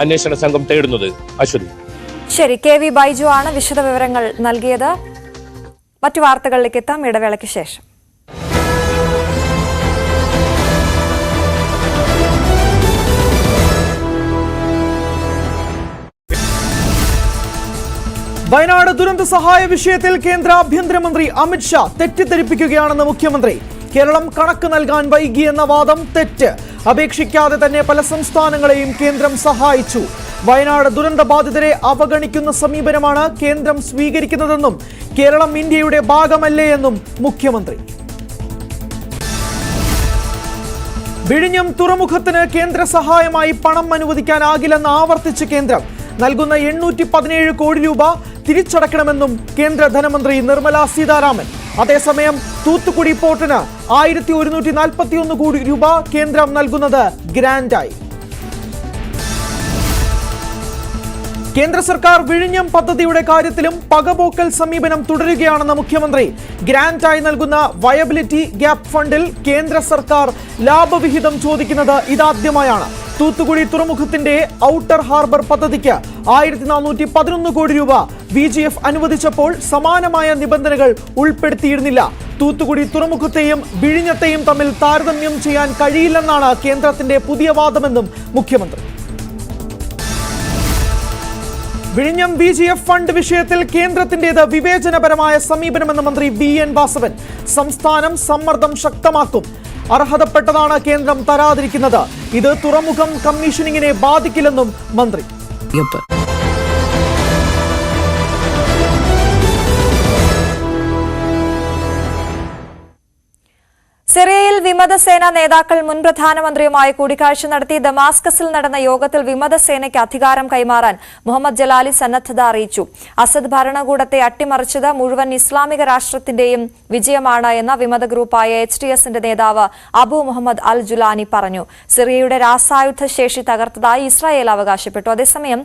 [SPEAKER 15] അന്വേഷണ സംഘം തേടുന്നത്. അശ്വതി.
[SPEAKER 1] ശരി, KV ബൈജു ആണ് വിശദ വിവരങ്ങൾ നൽകിയത്. മറ്റു വാർത്തകളിലേക്ക് എത്താം ഇടവേളയ്ക്ക് ശേഷം.
[SPEAKER 16] വയനാട് ദുരന്ത സഹായ വിഷയത്തിൽ കേന്ദ്ര ആഭ്യന്തരമന്ത്രി അമിത്ഷാ തെറ്റിദ്ധരിപ്പിക്കുകയാണെന്ന് മുഖ്യമന്ത്രി. കേരളം കണക്ക് നൽകാൻ വൈകിയെന്ന വാദം തെറ്റ്. അപേക്ഷിക്കാതെ തന്നെ പല സംസ്ഥാനങ്ങളെയും കേന്ദ്രം സഹായിച്ചു. വയനാട് ദുരന്ത ബാധിതരെ അവഗണിക്കുന്ന സമീപനമാണ് കേന്ദ്രം സ്വീകരിക്കുന്നതെന്നും കേരളം ഇന്ത്യയുടെ ഭാഗമല്ലേ എന്നും മുഖ്യമന്ത്രി. വിഴിഞ്ഞം തുറമുഖത്തിന് കേന്ദ്ര സഹായമായി പണം അനുവദിക്കാനാകില്ലെന്ന് ആവർത്തിച്ച് കേന്ദ്രം. നൽകുന്ന 817 കോടി രൂപ തിരിച്ചടക്കണമെന്നും കേന്ദ്ര ധനമന്ത്രി നിർമ്മല സീതാരാമൻ. അതേസമയം തൂത്തുക്കുടി പോർട്ടിന് 1141 കോടി രൂപ കേന്ദ്രം നൽകുന്നത് ഗ്രാന്റായി. കേന്ദ്ര സർക്കാർ വിഴിഞ്ഞം പദ്ധതിയുടെ കാര്യത്തിലും പകപോക്കൽ സമീപനം തുടരുകയാണെന്ന് മുഖ്യമന്ത്രി. ഗ്രാന്റായി നൽകുന്ന വയബിലിറ്റി ഗ്യാപ് ഫണ്ടിൽ കേന്ദ്ര സർക്കാർ ലാഭവിഹിതം ചോദിക്കുന്നത് ഇതാദ്യമായാണ്. തൂത്തുക്കുടി തുറമുഖത്തിന്റെ ഔട്ടർ ഹാർബർ പദ്ധതിക്ക് 1411 കോടി രൂപ VGF അനുവദിച്ചപ്പോൾ സമാനമായ നിബന്ധനകൾ ഉൾപ്പെടുത്തിയിരുന്നില്ല. തൂത്തുക്കുടി തുറമുഖത്തെയും വിഴിഞ്ഞത്തെയും തമ്മിൽ താരതമ്യം ചെയ്യാൻ കഴിയില്ലെന്നാണ് കേന്ദ്രത്തിന്റെ പുതിയ വാദമെന്നും മുഖ്യമന്ത്രി. വിഴിഞ്ഞം VGF ഫണ്ട് വിഷയത്തിൽ കേന്ദ്രത്തിന്റേത് വിവേചനപരമായ സമീപനമെന്ന് മന്ത്രി VN വാസവൻ. സംസ്ഥാനം സമ്മർദ്ദം ശക്തമാക്കും. അർഹതപ്പെട്ടതാണ് കേന്ദ്രം തരാതിരിക്കുന്നത്. ഇത് തുറമുഖം കമ്മീഷനിങ്ങിനെ ബാധിക്കില്ലെന്നും മന്ത്രി.
[SPEAKER 1] സിറിയയിൽ വിമതസേന നേതാക്കൾ മുൻ പ്രധാനമന്ത്രിയുമായി കൂടിക്കാഴ്ച നടത്തി. ദമാസ്കസിൽ നടന്ന യോഗത്തിൽ വിമതസേനയ്ക്ക് അധികാരം കൈമാറാൻ മുഹമ്മദ് ജലാലി സന്നദ്ധത അറിയിച്ചു. അസദ് ഭരണകൂടത്തെ അട്ടിമറിച്ചത് മുഴുവൻ ഇസ്ലാമിക രാഷ്ട്രത്തിന്റെയും വിജയമാണ് എന്ന വിമത ഗ്രൂപ്പായ HTSന്റെ നേതാവ് അബു മുഹമ്മദ് അൽ ജുലാനി പറഞ്ഞു. സിറിയയുടെ രാസായുധ ശേഷി തകർത്തതായി ഇസ്രായേൽ അവകാശപ്പെട്ടു. അതേസമയം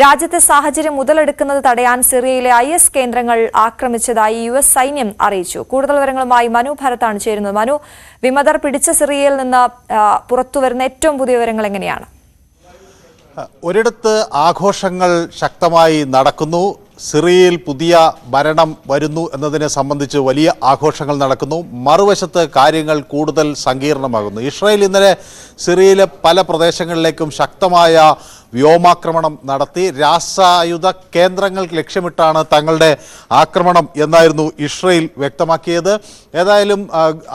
[SPEAKER 1] രാജ്യത്തെ സാഹചര്യം മുതലെടുക്കുന്നത് തടയാൻ സിറിയയിലെ IS കേന്ദ്രങ്ങൾ ആക്രമിച്ചതായി US സൈന്യം അറിയിച്ചു. കൂടുതൽ വിവരങ്ങളുമായി മനു ഭരത്താണ് ചേരുന്നത്. മനു, വിമതർ പിടിച്ച സിറിയയിൽ നിന്ന് പുറത്തുവരുന്ന ഏറ്റവും പുതിയ വിവരങ്ങൾ എങ്ങനെയാണ്?
[SPEAKER 4] ഒരിടത്ത് ആഘോഷങ്ങൾ ശക്തമായി നടക്കുന്നു. സിറിയയിൽ പുതിയ ഭരണം വരുന്നു എന്നതിനെ സംബന്ധിച്ച് വലിയ ആഘോഷങ്ങൾ നടക്കുന്നു. മറുവശത്ത് കാര്യങ്ങൾ കൂടുതൽ സങ്കീർണമാകുന്നു. ഇസ്രായേൽ ഇന്നലെ സിറിയയിലെ പല പ്രദേശങ്ങളിലേക്കും ശക്തമായ വ്യോമാക്രമണം നടത്തി. രാസായുധ കേന്ദ്രങ്ങൾ ലക്ഷ്യമിട്ടാണ് തങ്ങളുടെ ആക്രമണം എന്നായിരുന്നു ഇസ്രായേൽ വ്യക്തമാക്കിയത്. ഏതായാലും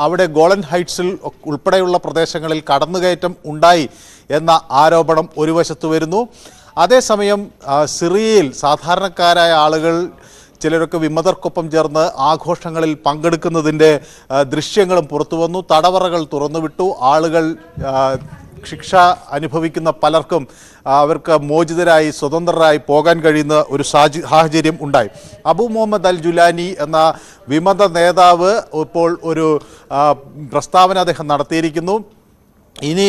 [SPEAKER 4] അവിടെ ഗോളൻ ഹൈറ്റ്സിൽ ഉൾപ്പെടെയുള്ള പ്രദേശങ്ങളിൽ കടന്നുകയറ്റം ഉണ്ടായി എന്ന ആരോപണം ഒരു വശത്ത് വരുന്നു. അതേസമയം സിറിയയിൽ സാധാരണക്കാരായ ആളുകൾ ചിലരൊക്കെ വിമതർക്കൊപ്പം ചേർന്ന് ആഘോഷങ്ങളിൽ പങ്കെടുക്കുന്നതിൻ്റെ ദൃശ്യങ്ങളും പുറത്തു വന്നു. തടവറകൾ തുറന്നുവിട്ടു. ആളുകൾ ശിക്ഷ അനുഭവിക്കുന്ന പലർക്കും അവർക്ക് മോചിതരായി സ്വതന്ത്രരായി പോകാൻ കഴിയുന്ന ഒരു സാഹചര്യം ഉണ്ടായി. അബു മുഹമ്മദ് അൽ ജുലാനി എന്ന വിമത നേതാവ് ഇപ്പോൾ ഒരു പ്രസ്താവന അദ്ദേഹം നടത്തിയിരിക്കുന്നു. ഇനി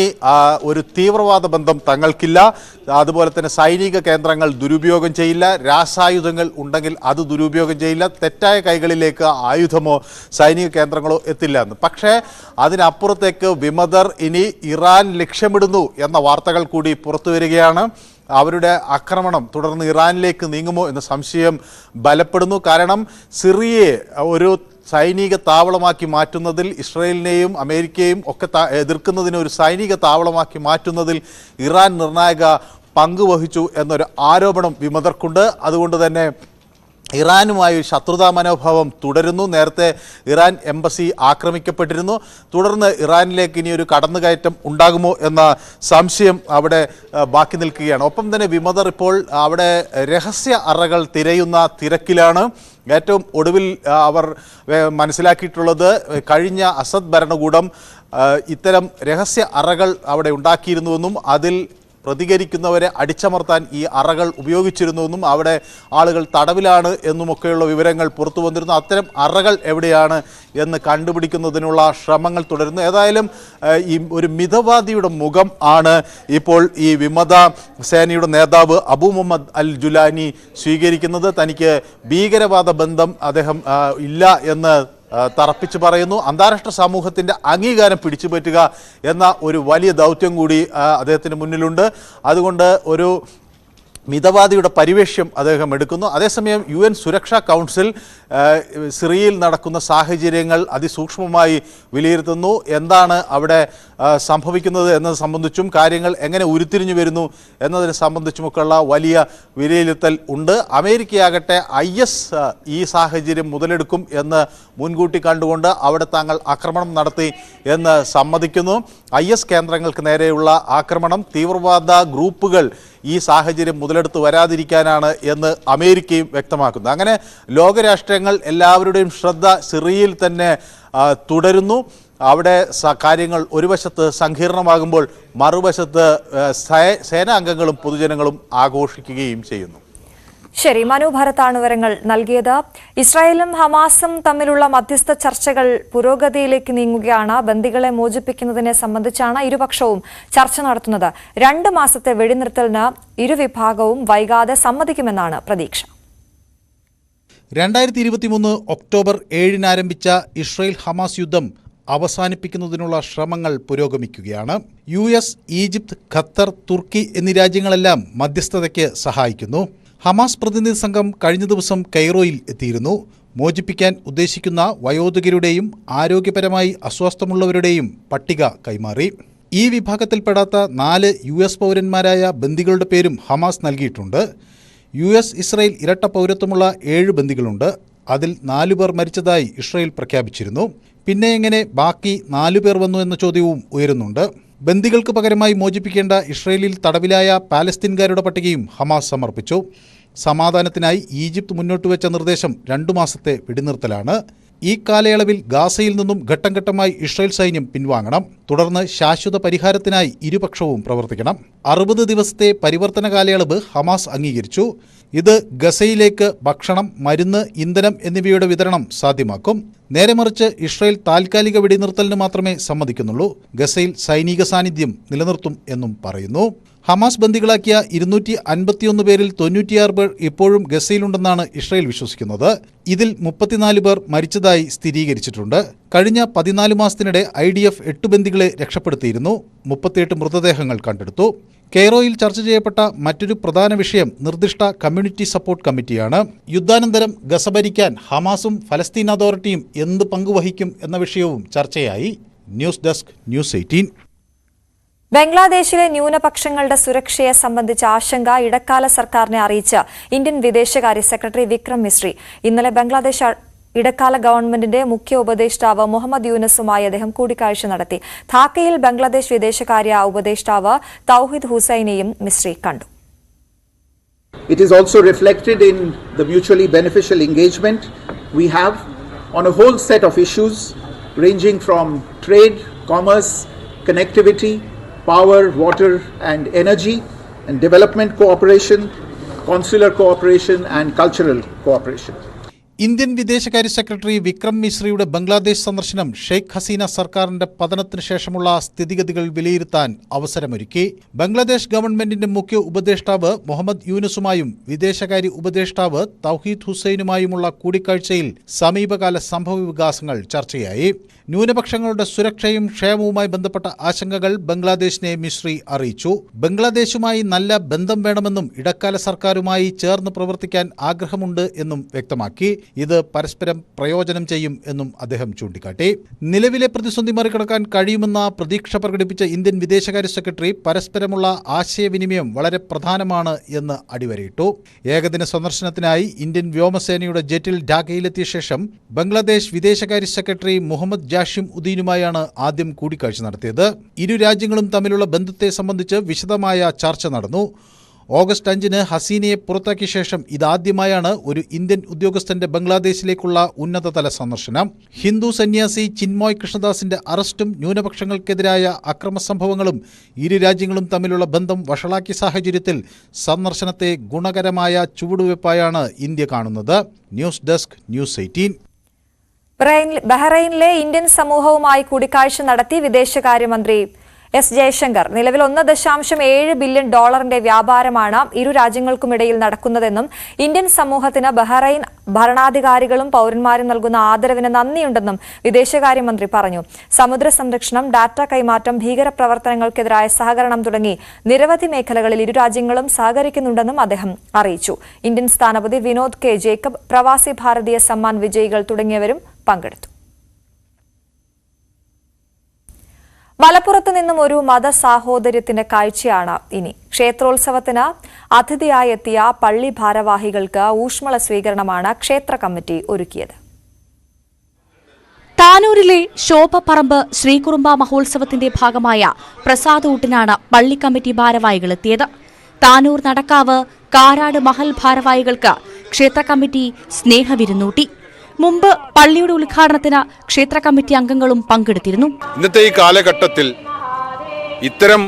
[SPEAKER 4] ഒരു തീവ്രവാദ ബന്ധം തങ്ങൾക്കില്ല, അതുപോലെ തന്നെ സൈനിക കേന്ദ്രങ്ങൾ ദുരുപയോഗം ചെയ്യില്ല, രാസായുധങ്ങൾ ഉണ്ടെങ്കിൽ അത് ദുരുപയോഗം ചെയ്യില്ല, തെറ്റായ കൈകളിലേക്ക് ആയുധമോ സൈനിക കേന്ദ്രങ്ങളോ എത്തില്ല എന്ന്. പക്ഷേ അതിനപ്പുറത്തേക്ക് വിമതർ ഇനി ഇറാൻ ലക്ഷ്യമിടുന്നു എന്ന വാർത്തകൾ കൂടി പുറത്തു വരികയാണ്. അവരുടെ ആക്രമണം തുടർന്ന് ഇറാനിലേക്ക് നീങ്ങുമോ എന്ന സംശയം ബലപ്പെടുന്നു. കാരണം സിറിയയെ ഒരു സൈനിക താവളമാക്കി മാറ്റുന്നതിൽ ഇസ്രായേലിനെയും അമേരിക്കയും ഒക്കെ എതിർക്കുന്നതിന് ഒരു സൈനിക താവളമാക്കി മാറ്റുന്നതിൽ ഇറാൻ നിർണായക പങ്ക് വഹിച്ചു എന്നൊരു ആരോപണം വിമതർക്കുണ്ട്. അതുകൊണ്ട് തന്നെ ഇറാനുമായി ശത്രുതാ മനോഭാവം തുടരുന്നു. നേരത്തെ ഇറാൻ എംബസി ആക്രമിക്കപ്പെട്ടിരുന്നു. തുടർന്ന് ഇറാനിലേക്ക് ഇനി ഒരു കടന്നുകയറ്റം ഉണ്ടാകുമോ എന്ന സംശയം അവിടെ ബാക്കി നിൽക്കുകയാണ്. ഒപ്പം തന്നെ വിമതർ ഇപ്പോൾ അവിടെ രഹസ്യ അറകൾ തിരയുന്ന തിരക്കിലാണ്. ഏറ്റവും ഒടുവിൽ അവർ മനസ്സിലാക്കിയിട്ടുള്ളത് കഴിഞ്ഞ അസദ് ഭരണകൂടം ഇത്തരം രഹസ്യ അറകൾ അവിടെ ഉണ്ടാക്കിയിരുന്നുവെന്നും അതിൽ പ്രതികരിക്കുന്നവരെ അടിച്ചമർത്താൻ ഈ അറകൾ ഉപയോഗിച്ചിരുന്നുവെന്നും അവിടെ ആളുകൾ തടവിലാണ് എന്നുമൊക്കെയുള്ള വിവരങ്ങൾ പുറത്തു വന്നിരുന്നു. അത്തരം അറകൾ എവിടെയാണ് എന്ന് കണ്ടുപിടിക്കുന്നതിനുള്ള ശ്രമങ്ങൾ തുടരുന്നു. ഏതായാലും ഈ ഒരു മിതവാദിയുടെ മുഖം ആണ് ഇപ്പോൾ ഈ വിമത സേനയുടെ നേതാവ് അബു മുഹമ്മദ് അൽ ജുലാനി സ്വീകരിക്കുന്നത്. തനിക്ക് ഭീകരവാദ ബന്ധം അദ്ദേഹം ഇല്ല എന്ന് തറപ്പിച്ച് പറയുന്നു. അന്താരാഷ്ട്ര സമൂഹത്തിൻ്റെ അംഗീകാരം പിടിച്ചുപറ്റുക എന്ന ഒരു വലിയ ദൗത്യം കൂടി അദ്ദേഹത്തിന് മുന്നിലുണ്ട്. അതുകൊണ്ട് ഒരു മിതവാദിയുടെ പരിവേഷ്യം അദ്ദേഹം എടുക്കുന്നു. അതേസമയം UN സുരക്ഷാ കൗൺസിൽ സിറിയയിൽ നടക്കുന്ന സാഹചര്യങ്ങൾ അതിസൂക്ഷ്മമായി വിലയിരുത്തുന്നു. എന്താണ് അവിടെ സംഭവിക്കുന്നത് എന്നത് സംബന്ധിച്ചും കാര്യങ്ങൾ എങ്ങനെ ഉരുത്തിരിഞ്ഞു വരുന്നു എന്നതിനെ സംബന്ധിച്ചുമൊക്കെയുള്ള വലിയ വിലയിരുത്തൽ ഉണ്ട്. അമേരിക്കയാകട്ടെ IS ഈ സാഹചര്യം മുതലെടുക്കും എന്ന് മുൻകൂട്ടി കണ്ടുകൊണ്ട് അവിടെ താങ്കൾ ആക്രമണം നടത്തി എന്ന് സമ്മതിക്കുന്നു. IS കേന്ദ്രങ്ങൾക്ക് നേരെയുള്ള ആക്രമണം തീവ്രവാദ ഗ്രൂപ്പുകൾ ഈ സാഹചര്യം മുതലെടുത്ത് വരാതിരിക്കാനാണ് എന്ന് അമേരിക്കയും വ്യക്തമാക്കുന്നു. അങ്ങനെ ലോകരാഷ്ട്രങ്ങൾ എല്ലാവരുടെയും ശ്രദ്ധ സിറിയയിൽ തന്നെ തുടരുന്നു. അവിടെ കാര്യങ്ങൾ ഒരു വശത്ത് സങ്കീർണമാകുമ്പോൾ മറുവശത്ത് സേനാംഗങ്ങളും പൊതുജനങ്ങളും ആഘോഷിക്കുകയും ചെയ്യുന്നു.
[SPEAKER 1] ശരി, മനു ഭരത്താണ് വിവരങ്ങൾ നൽകിയത്. ഇസ്രായേലും ഹമാസും തമ്മിലുള്ള മധ്യസ്ഥ ചർച്ചകൾ പുരോഗതിയിലേക്ക് നീങ്ങുകയാണ്. ബന്ദികളെ മോചിപ്പിക്കുന്നതിനെ സംബന്ധിച്ചാണ് ഇരുപക്ഷവും ചർച്ച നടത്തുന്നത്. 2 മാസത്തെ വെടിനിർത്തലിന് ഇരുവിഭാഗവും വൈകാതെ സമ്മതിക്കുമെന്നാണ് പ്രതീക്ഷ.
[SPEAKER 4] 2023 ഒക്ടോബർ 7 ആരംഭിച്ച ഇസ്രായേൽ ഹമാസ് യുദ്ധം അവസാനിപ്പിക്കുന്നതിനുള്ള ശ്രമങ്ങൾ പുരോഗമിക്കുകയാണ്. US, ഈജിപ്ത്, ഖത്തർ, തുർക്കി എന്നീ രാജ്യങ്ങളെല്ലാം മധ്യസ്ഥതയ്ക്ക് സഹായിക്കുന്നു. ഹമാസ് പ്രതിനിധി സംഘം കഴിഞ്ഞ ദിവസം കൈറോയിൽ എത്തിയിരുന്നു. മോചിപ്പിക്കാൻ ഉദ്ദേശിക്കുന്ന വയോധികരുടെയും ആരോഗ്യപരമായി അസ്വസ്ഥമുള്ളവരുടെയും പട്ടിക കൈമാറി. ഈ വിഭാഗത്തിൽപ്പെടാത്ത 4 US പൗരന്മാരായ ബന്ദികളുടെ പേരും ഹമാസ് നൽകിയിട്ടുണ്ട്. US, ഇസ്രായേൽ ഇരട്ട പൗരത്വമുള്ള 7 ബന്ദികളുണ്ട്. അതിൽ 4 പേർ മരിച്ചതായി ഇസ്രായേൽ പ്രഖ്യാപിച്ചിരുന്നു. പിന്നെ എങ്ങനെ ബാക്കി 4 പേർ വന്നു എന്ന ചോദ്യവും ഉയരുന്നുണ്ട്. ബന്ദികൾക്ക് പകരമായി മോചിപ്പിക്കേണ്ട ഇസ്രായേലിൽ തടവിലായ പാലസ്തീൻകാരുടെ പട്ടികയും ഹമാസ് സമർപ്പിച്ചു. സമാധാനത്തിനായി ഈജിപ്ത് മുന്നോട്ട് വെച്ച നിർദ്ദേശം 2 മാസത്തെ വെടിനിർത്തലാണ്. ഈ കാലയളവിൽ ഗാസയിൽ നിന്നും ഘട്ടം ഘട്ടമായി ഇസ്രായേൽ സൈന്യം പിൻവാങ്ങണം. തുടർന്ന് ശാശ്വത പരിഹാരത്തിനായി ഇരുപക്ഷവും പ്രവർത്തിക്കണം. 60 ദിവസത്തെ പരിവർത്തന കാലയളവ് ഹമാസ് അംഗീകരിച്ചു. ഇത് ഗസയിലേക്ക് ഭക്ഷണം, മരുന്ന്, ഇന്ധനം എന്നിവയുടെ വിതരണം സാധ്യമാക്കും. നേരെ മറിച്ച് ഇസ്രായേൽ താൽക്കാലിക വെടിനിർത്തലിന് മാത്രമേ സമ്മതിക്കുന്നുള്ളൂ. ഗസയിൽ സൈനിക സാന്നിധ്യം നിലനിർത്തും എന്നും പറയുന്നു. ഹമാസ് ബന്ദികളാക്കിയ 251 പേരിൽ 96 പേർ ഇപ്പോഴും ഗസയിലുണ്ടെന്നാണ് ഇസ്രായേൽ വിശ്വസിക്കുന്നത്. ഇതിൽ 34 പേർ മരിച്ചതായി സ്ഥിരീകരിച്ചിട്ടുണ്ട്. കഴിഞ്ഞ 14 മാസത്തിനിടെ IDF 8 ബന്ദികളെ രക്ഷപ്പെടുത്തിയിരുന്നു. 38 മൃതദേഹങ്ങൾ കണ്ടെടുത്തു. കെയ്റോയിൽ ചർച്ച ചെയ്യപ്പെട്ട മറ്റൊരു പ്രധാന വിഷയം നിർദ്ദിഷ്ട കമ്മ്യൂണിറ്റി സപ്പോർട്ട് കമ്മിറ്റിയാണ്. യുദ്ധാനന്തരം ഗസ ഭരിക്കാൻ ഹമാസും ഫലസ്തീൻ അതോറിറ്റിയും എന്ത് പങ്കുവഹിക്കും എന്ന വിഷയവും ചർച്ചയായി. News desk news 18.
[SPEAKER 1] ബംഗ്ലാദേശിലെ ന്യൂനപക്ഷങ്ങളുടെ സുരക്ഷയെ സംബന്ധിച്ച ആശങ്ക ഇടക്കാല സർക്കാരിനെ അറിയിച്ച ഇന്ത്യൻ വിദേശകാര്യ സെക്രട്ടറി വിക്രം മിശ്രി ഇന്നലെ ബംഗ്ലാദേശ് ഇടക്കാല ഗവൺമെന്റിന്റെ മുഖ്യ ഉപദേഷ്ടാവ് മുഹമ്മദ് യൂനസുമായി അദ്ദേഹം കൂടിക്കാഴ്ച നടത്തി. ധാക്കയിൽ ബംഗ്ലാദേശ് വിദേശകാര്യ ഉപദേഷ്ടാവ് തൗഹീദ് ഹുസൈനെയും മിശ്രി കണ്ടു.
[SPEAKER 17] It is also reflected in the mutually beneficial engagement we have on a whole set of issues ranging from trade, commerce, connectivity, power, water and energy, and development cooperation, consular cooperation and cultural cooperation.
[SPEAKER 4] Indian വിദേശകാര്യ secretary Vikram മിശ്രിയുടെ Bangladesh സന്ദർശനം ഷെയ്ഖ് ഹസീന സർക്കാരിന്റെ പതനത്തിന് ശേഷമുള്ള സ്ഥിതിഗതികൾ വിലയിരുത്താൻ അവസരമൊരുക്കി. ബംഗ്ലാദേശ് ഗവൺമെന്റിന്റെ മുഖ്യ ഉപദേഷ്ടാവ് മുഹമ്മദ് യൂനസുമായും വിദേശകാര്യ ഉപദേഷ്ടാവ് തൗഹീദ് ഹുസൈനുമായുമുള്ള കൂടിക്കാഴ്ചയിൽ സമീപകാല സംഭവവികാസങ്ങൾ ചർച്ചയായി. ന്യൂനപക്ഷങ്ങളുടെ സുരക്ഷയും ക്ഷേമവുമായി ബന്ധപ്പെട്ട ആശങ്കകൾ ബംഗ്ലാദേശിനെ മിശ്രി അറിയിച്ചു. ബംഗ്ലാദേശുമായി നല്ല ബന്ധം വേണമെന്നും ഇടക്കാല സർക്കാരുമായി ചേർന്ന് പ്രവർത്തിക്കാൻ ആഗ്രഹമുണ്ട് എന്നും വ്യക്തമാക്കി. ഇത് പരസ്പരം പ്രയോജനം ചെയ്യും എന്നും അദ്ദേഹം ചൂണ്ടിക്കാട്ടി. നിലവിലെ പ്രതിസന്ധി മറികടക്കാൻ കഴിയുമെന്ന പ്രതീക്ഷ പ്രകടിപ്പിച്ച ഇന്ത്യൻ വിദേശകാര്യ സെക്രട്ടറി പരസ്പരമുള്ള ആശയവിനിമയം വളരെ പ്രധാനമാണ് എന്ന് അടിവരയിട്ടു. ഏകദിന സന്ദർശനത്തിനായി ഇന്ത്യൻ വ്യോമസേനയുടെ ജെറ്റിൽ ഢാക്കയിലെത്തിയ ശേഷം ബംഗ്ലാദേശ് വിദേശകാര്യ സെക്രട്ടറി മുഹമ്മദ് ജാഷിം ഉദ്ദീനുമായാണ് ആദ്യം കൂടിക്കാഴ്ച നടത്തിയത്. ഇരു രാജ്യങ്ങളും തമ്മിലുള്ള ബന്ധത്തെ സംബന്ധിച്ച് വിശദമായ ചർച്ച നടന്നു. ഓഗസ്റ്റ് 5 ഹസീനയെ പുറത്താക്കിയ ശേഷം ഇതാദ്യമായാണ് ഒരു ഇന്ത്യൻ ഉദ്യോഗസ്ഥന്റെ ബംഗ്ലാദേശിലേക്കുള്ള ഉന്നതതല സന്ദർശനം. ഹിന്ദു സന്യാസി ചിന്മോയ് കൃഷ്ണദാസിന്റെ അറസ്റ്റും ന്യൂനപക്ഷങ്ങൾക്കെതിരായ അക്രമസംഭവങ്ങളും ഇരു രാജ്യങ്ങളും തമ്മിലുള്ള ബന്ധം വഷളാക്കിയ സാഹചര്യത്തിൽ സന്ദർശനത്തെ ഗുണകരമായ ചുവടുവയ്പായാണ് ഇന്ത്യ കാണുന്നത്. News desk news 18.
[SPEAKER 1] ബഹ്റൈനിലെ ഇന്ത്യൻ സമൂഹവുമായി കൂടിക്കാഴ്ച നടത്തി വിദേശകാര്യമന്ത്രി എസ് ജയശങ്കർ. നിലവിൽ $1.7 ബില്യൺ വ്യാപാരമാണ് ഇരു രാജ്യങ്ങൾക്കുമിടയിൽ നടക്കുന്നതെന്നും ഇന്ത്യൻ സമൂഹത്തിന് ബഹ്റൈൻ ഭരണാധികാരികളും പൌരന്മാരും നൽകുന്ന ആദരവിന് നന്ദിയുണ്ടെന്നും വിദേശകാര്യമന്ത്രി പറഞ്ഞു. സമുദ്ര സംരക്ഷണം, ഡാറ്റ കൈമാറ്റം, ഭീകരപ്രവർത്തനങ്ങൾക്കെതിരായ സഹകരണം തുടങ്ങി നിരവധി മേഖലകളിൽ ഇരു രാജ്യങ്ങളും സഹകരിക്കുന്നുണ്ടെന്നും അദ്ദേഹം അറിയിച്ചു. ഇന്ത്യൻ സ്ഥാനപതി വിനോദ് കെ ജേക്കബ്, പ്രവാസി ഭാരതീയ സമ്മാൻ വിജയികൾ തുടങ്ങിയവരും പങ്കെടുത്തു. മലപ്പുറത്ത് നിന്നും ഒരു മതസാഹോദര്യത്തിന്റെ കാഴ്ചയാണ് ഇനി. ക്ഷേത്രോത്സവത്തിന് അതിഥിയായി എത്തിയ പള്ളി ഭാരവാഹികൾക്ക് ഊഷ്മള സ്വീകരണമാണ് ക്ഷേത്ര കമ്മിറ്റി ഒരുക്കിയത്.
[SPEAKER 7] താനൂരിലെ ശോഭപ്പറമ്പ് ശ്രീകുറുമ്പ മഹോത്സവത്തിന്റെ ഭാഗമായ പ്രസാദൂട്ടിനാണ് പള്ളി കമ്മിറ്റി ഭാരവാഹികളെത്തിയത്. താനൂർ നടക്കാവ് കാരാട് മഹൽ ഭാരവാഹികൾക്ക് ക്ഷേത്ര കമ്മിറ്റി സ്നേഹവിരുന്നൂട്ടി. മുമ്പ് പള്ളിയുടെ ഉദ്ഘാടനത്തിന് ക്ഷേത്ര കമ്മിറ്റി അംഗങ്ങളും പങ്കെടുത്തിരുന്നു.
[SPEAKER 18] ഇന്നത്തെ ഈ കാലഘട്ടത്തിൽ ഇത്തരം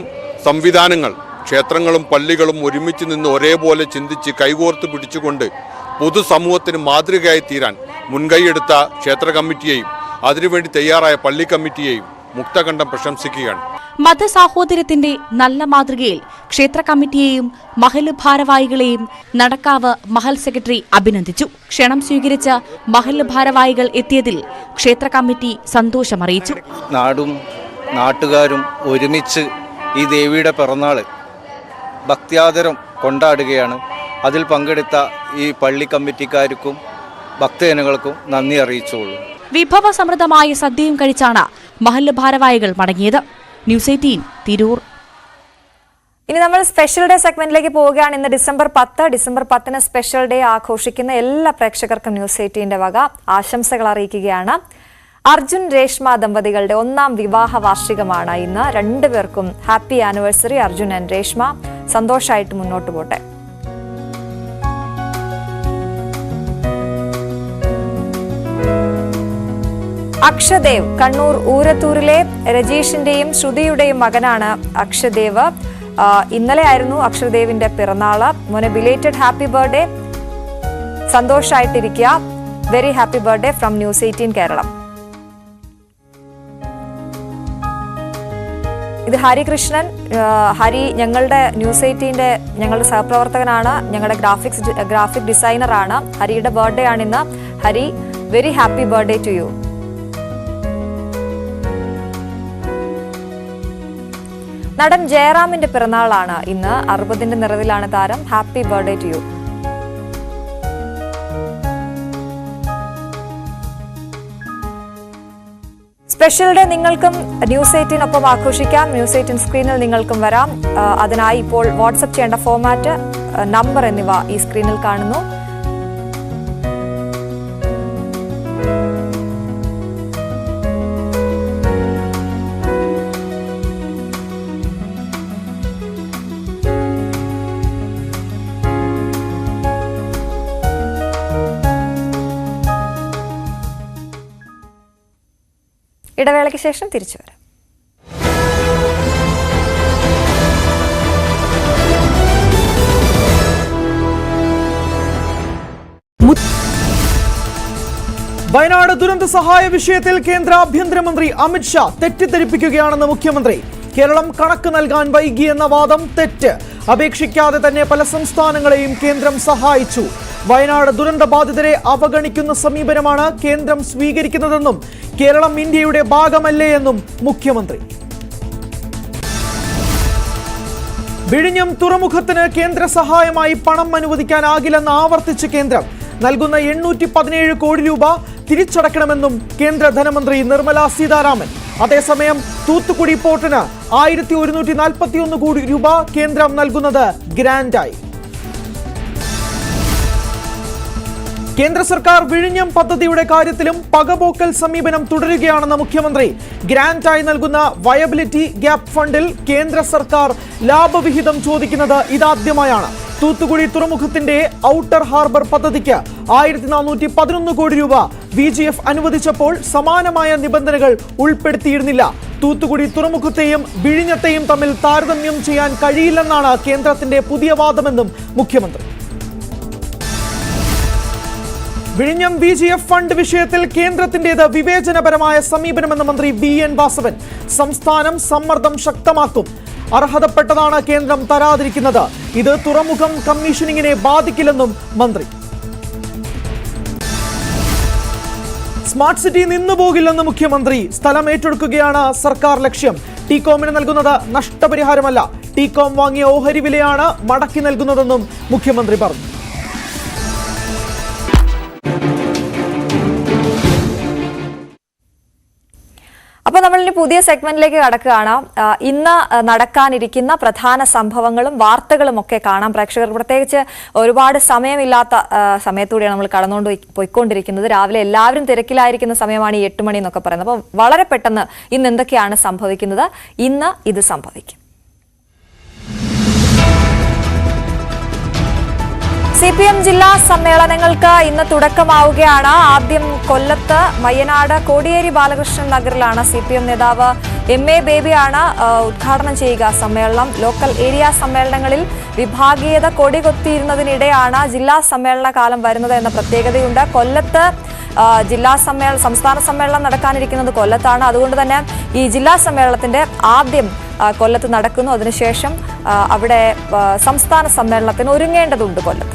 [SPEAKER 18] സംവിധാനങ്ങൾ, ക്ഷേത്രങ്ങളും പള്ളികളും ഒരുമിച്ച് നിന്ന് ഒരേപോലെ ചിന്തിച്ച് കൈകോർത്ത് പിടിച്ചുകൊണ്ട് പൊതുസമൂഹത്തിന് മാതൃകയായി തീരാൻ മുൻകൈയെടുത്ത ക്ഷേത്ര കമ്മിറ്റിയെയും അതിനുവേണ്ടി തയ്യാറായ പള്ളി കമ്മിറ്റിയെയും മുക്തകണ്ഠം പ്രശംസിക്കുകയാണ്.
[SPEAKER 7] മതസാഹോദര്യത്തിന്റെ നല്ല മാതൃകയിൽ ക്ഷേത്ര കമ്മിറ്റിയെയും മഹൽ ഭാരവാഹികളെയും നടക്കാവ് മഹൽ സെക്രട്ടറി അഭിനന്ദിച്ചു. ക്ഷണം സ്വീകരിച്ച മഹൽ ഭാരവാഹികൾ എത്തിയതിൽ ക്ഷേത്ര കമ്മിറ്റി സന്തോഷമറിയിച്ചു.
[SPEAKER 19] നാടും നാട്ടുകാരും ഒരുമിച്ച് ഈ ദേവിയുടെ പിറന്നാൾ ഭക്ത്യാദരം കൊണ്ടാടുകയാണ്. അതിൽ പങ്കെടുത്ത ഈ പള്ളി കമ്മിറ്റിക്കാർക്കും ഭക്തജനങ്ങൾക്കും നന്ദി അറിയിച്ചുകൊള്ളു.
[SPEAKER 7] വിഭവസമൃദ്ധമായ സദ്യയും കഴിച്ചാണ് മഹൽ ഭാരവാഹികൾ മടങ്ങിയത്. ന്യൂസ് 18 തിരൂർ.
[SPEAKER 1] ഇനി നമ്മൾ സ്പെഷ്യൽ ഡേ സെഗ്മെന്റിലേക്ക് പോവുകയാണ്. ഇന്ന് ഡിസംബർ 10 സ്പെഷ്യൽ ഡേ ആഘോഷിക്കുന്ന എല്ലാ പ്രേക്ഷകർക്കും ന്യൂസ് 18 വക ആശംസകൾ അറിയിക്കുകയാണ്. അർജുൻ രേഷ്മ ദമ്പതികളുടെ 1ാം വിവാഹ വാർഷികമാണ് ഇന്ന്. രണ്ടുപേർക്കും happy anniversary. Arjun and Reshma സന്തോഷമായിട്ട് മുന്നോട്ട് പോട്ടെ. അക്ഷദേവ് കണ്ണൂർ ഊരത്തൂരിലെ രജീഷിന്റെയും ശ്രുതിയുടെയും മകനാണ് അക്ഷദേവ്. ഇന്നലെ ആയിരുന്നു അക്ഷദേവിന്റെ പിറന്നാള്. മോനെ ബിലേറ്റഡ് ഹാപ്പി ബർത്ത്ഡേ, സന്തോഷമായിട്ടിരിക്കുക. Very happy birthday from news 18 Keralam. ഇത് ഹരികൃഷ്ണൻ. ഹരി ഞങ്ങളുടെ ന്യൂസ് 18ന്റെ ഞങ്ങളുടെ സഹപ്രവർത്തകനാണ്, ഞങ്ങളുടെ ഗ്രാഫിക് ഡിസൈനറാണ്. ഹരിയുടെ ബർത്ത്ഡേ ആണിന്ന്. Hari, very happy birthday to you. നടൻ ജയറാമിന്റെ പിറന്നാളാണ് ഇന്ന്. 60ന്റെ നിറവിലാണ് താരം. Happy birthday to you. Special day നിങ്ങൾക്കും ന്യൂസ് 18 ആഘോഷിക്കാം. ന്യൂസ് 18 സ്ക്രീനിൽ നിങ്ങൾക്കും വരാം. അതിനായി ഇപ്പോൾ വാട്സ്ആപ്പ് ചെയ്യേണ്ട ഫോർമാറ്റ്, നമ്പർ എന്നിവ ഈ സ്ക്രീനിൽ കാണുന്നു. ഇടവേളയ്ക്ക് ശേഷം തിരിച്ചു വരാം.
[SPEAKER 16] വയനാട് ദുരന്ത സഹായ വിഷയത്തിൽ കേന്ദ്ര ആഭ്യന്തരമന്ത്രി അമിത്ഷാ തെറ്റിദ്ധരിപ്പിക്കുകയാണെന്ന് മുഖ്യമന്ത്രി. കേരളം കണക്ക് നൽകാൻ വൈകിയെന്ന വാദം തെറ്റ്. അപേക്ഷിക്കാതെ തന്നെ പല സംസ്ഥാനങ്ങളെയും കേന്ദ്രം സഹായിച്ചു. വയനാട് ദുരന്തബാധിതരെ അവഗണിക്കുന്ന സമീപനമാണ് കേന്ദ്രം സ്വീകരിക്കുന്നതെന്നും കേരളം ഇന്ത്യയുടെ ഭാഗമല്ലേ എന്നും മുഖ്യമന്ത്രി. വിഴിഞ്ഞം തുറമുഖത്തിന് കേന്ദ്ര സഹായമായി പണം അനുവദിക്കാനാകില്ലെന്ന് ആവർത്തിച്ച് കേന്ദ്രം. നൽകുന്ന 817 കോടി രൂപ തിരിച്ചടക്കണമെന്നും കേന്ദ്ര ധനമന്ത്രി നിർമ്മല സീതാരാമൻ. അതേസമയം തൂത്തുക്കുടി പോർട്ടിന് 1141 കോടി രൂപ കേന്ദ്രം നൽകുന്നത് ഗ്രാന്റായി. കേന്ദ്ര സർക്കാർ വിഴിഞ്ഞം പദ്ധതിയുടെ കാര്യത്തിലും പകപോക്കൽ സമീപനം തുടരുകയാണെന്ന് മുഖ്യമന്ത്രി. ഗ്രാന്റായി നൽകുന്ന വയബിലിറ്റി ഗ്യാപ് ഫണ്ടിൽ കേന്ദ്ര സർക്കാർ ലാഭവിഹിതം ചോദിക്കുന്നത് ഇതാദ്യമായാണ്. തൂത്തുക്കുടി തുറമുഖത്തിന്റെ ഔട്ടർ ഹാർബർ പദ്ധതിക്ക് 1411 കോടി രൂപ VGF അനുവദിച്ചപ്പോൾ സമാനമായ നിബന്ധനകൾ ഉൾപ്പെടുത്തിയിരുന്നില്ല. തൂത്തുക്കുടി തുറമുഖത്തെയും വിഴിഞ്ഞത്തെയും തമ്മിൽ താരതമ്യം ചെയ്യാൻ കഴിയില്ലെന്നാണ് കേന്ദ്രത്തിന്റെ പുതിയ വാദമെന്നും മുഖ്യമന്ത്രി. വിഴിഞ്ഞം VGF ഫണ്ട് വിഷയത്തിൽ കേന്ദ്രത്തിന്റേത് വിവേചനപരമായ സമീപനമെന്ന് മന്ത്രി BN വാസവൻ. സംസ്ഥാനം സമ്മർദ്ദം ശക്തമാക്കും. അർഹതപ്പെട്ടതാണ് കേന്ദ്രം തരാതിരിക്കുന്നത്. ഇത് തുറമുഖം കമ്മീഷനിങ്ങിനെ ബാധിക്കില്ലെന്നും മന്ത്രി. സ്മാർട്ട് സിറ്റി നിന്നുപോകില്ലെന്ന് മുഖ്യമന്ത്രി. സ്ഥലം ഏറ്റെടുക്കുകയാണ് സർക്കാർ ലക്ഷ്യം. ടികോമിന് നൽകുന്നത് നഷ്ടപരിഹാരമല്ല. ടികോം വാങ്ങിയ ഓഹരി വിലയാണ് മടക്കി നൽകുന്നതെന്നും മുഖ്യമന്ത്രി പറഞ്ഞു.
[SPEAKER 1] അപ്പോൾ നമ്മൾ ഇനി പുതിയ സെഗ്മെന്റിലേക്ക് കടക്കുകയാണ്. ഇന്ന് നടക്കാനിരിക്കുന്ന പ്രധാന സംഭവങ്ങളും വാർത്തകളും ഒക്കെ കാണാം. പ്രേക്ഷകർ പ്രത്യേകിച്ച് ഒരുപാട് സമയമില്ലാത്ത സമയത്തൂടെയാണ് നമ്മൾ പോയിക്കൊണ്ടിരിക്കുന്നത്. രാവിലെ എല്ലാവരും തിരക്കിലായിരിക്കുന്ന സമയമാണ് ഈ 8 മണി എന്നൊക്കെ പറയുന്നത്. അപ്പോൾ വളരെ പെട്ടെന്ന് ഇന്ന് എന്തൊക്കെയാണ് സംഭവിക്കുന്നത്? ഇന്ന് ഇത് സംഭവിക്കും. CPM ജില്ലാ സമ്മേളനങ്ങൾക്ക് ഇന്ന് തുടക്കമാവുകയാണ്. ആദ്യം കൊല്ലത്ത് മയ്യനാട് കോടിയേരി ബാലകൃഷ്ണൻ നഗറിലാണ്. CPM നേതാവ് MA ബേബിയാണ് ഉദ്ഘാടനം ചെയ്യുക സമ്മേളനം. ലോക്കൽ ഏരിയ സമ്മേളനങ്ങളിൽ വിഭാഗീയത കൊടികൊത്തിയിരുന്നതിനിടെയാണ് ജില്ലാ സമ്മേളന കാലം വരുന്നത് എന്ന പ്രത്യേകതയുണ്ട്. കൊല്ലത്ത് സംസ്ഥാന സമ്മേളനം നടക്കാനിരിക്കുന്നത് കൊല്ലത്താണ്. അതുകൊണ്ട് തന്നെ ഈ ജില്ലാ സമ്മേളനത്തിന്റെ ആദ്യം കൊല്ലത്ത് നടക്കുന്നു. അതിനുശേഷം അവിടെ സംസ്ഥാന സമ്മേളനത്തിന് ഒരുങ്ങേണ്ടതുണ്ട് കൊല്ലത്ത്.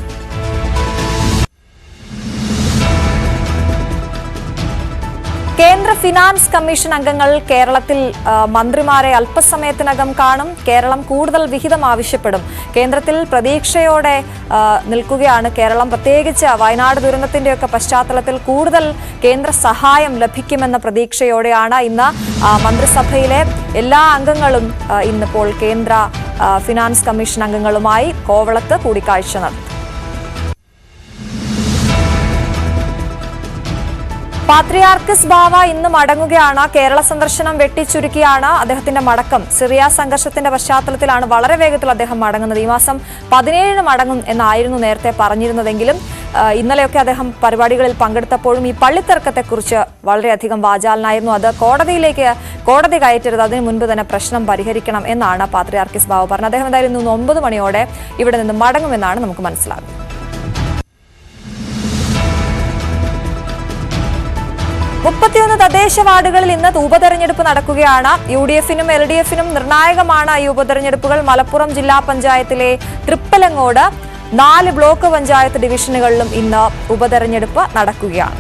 [SPEAKER 1] കേന്ദ്ര ഫിനാൻസ് കമ്മീഷൻ അംഗങ്ങൾ കേരളത്തിൽ മന്ത്രിമാരെ അല്പസമയത്തിനകം കാണും. കേരളം കൂടുതൽ വിഹിതം ആവശ്യപ്പെടും. കേന്ദ്രത്തിൽ പ്രതീക്ഷയോടെ നിൽക്കുകയാണ് കേരളം. പ്രത്യേകിച്ച് വയനാട് ദുരന്തത്തിന്റെയൊക്കെ പശ്ചാത്തലത്തിൽ കൂടുതൽ കേന്ദ്ര സഹായം ലഭിക്കുമെന്ന പ്രതീക്ഷയോടെയാണ് ഇന്ന് മന്ത്രിസഭയിലെ എല്ലാ അംഗങ്ങളും ഇന്നിപ്പോൾ കേന്ദ്ര ഫിനാൻസ് കമ്മീഷൻ അംഗങ്ങളുമായി കോവളത്ത് കൂടിക്കാഴ്ച നടത്തും. പാത്രിയാർക്കിസ് ബാവ ഇന്ന് മടങ്ങുകയാണ്. കേരള സന്ദർശനം വെട്ടിച്ചുരുക്കിയാണ് അദ്ദേഹത്തിന്റെ മടക്കം. സിറിയ സംഘർഷത്തിന്റെ പശ്ചാത്തലത്തിലാണ് വളരെ വേഗത്തിൽ അദ്ദേഹം മടങ്ങുന്നത്. ഈ മാസം 17 മടങ്ങും എന്നായിരുന്നു നേരത്തെ പറഞ്ഞിരുന്നതെങ്കിലും ഇന്നലെയൊക്കെ അദ്ദേഹം പരിപാടികളിൽ പങ്കെടുത്തപ്പോഴും ഈ പള്ളിത്തർക്കത്തെക്കുറിച്ച് വളരെയധികം വാചാലനായിരുന്നു. അത് കോടതി കയറ്റരുത്, അതിനു മുൻപ് തന്നെ പ്രശ്നം പരിഹരിക്കണം എന്നാണ് പാത്രിയാർക്കിസ് ബാവ പറഞ്ഞത്. അദ്ദേഹം എന്തായാലും ഇന്ന് 9 മണിയോടെ ഇവിടെ നിന്ന് മടങ്ങുമെന്നാണ് നമുക്ക് മനസ്സിലാകുന്നത്. 31 തദ്ദേശ വാർഡുകളിൽ ഇന്ന് ഉപതെരഞ്ഞെടുപ്പ് നടക്കുകയാണ്. UDF-നും LDF-നും നിർണായകമാണ് ഈ ഉപതെരഞ്ഞെടുപ്പുകൾ. മലപ്പുറം ജില്ലാ പഞ്ചായത്തിലെ തൃപ്പലങ്ങോട് 4 ബ്ലോക്ക് പഞ്ചായത്ത് ഡിവിഷനുകളിലും ഇന്ന് ഉപതെരഞ്ഞെടുപ്പ് നടക്കുകയാണ്.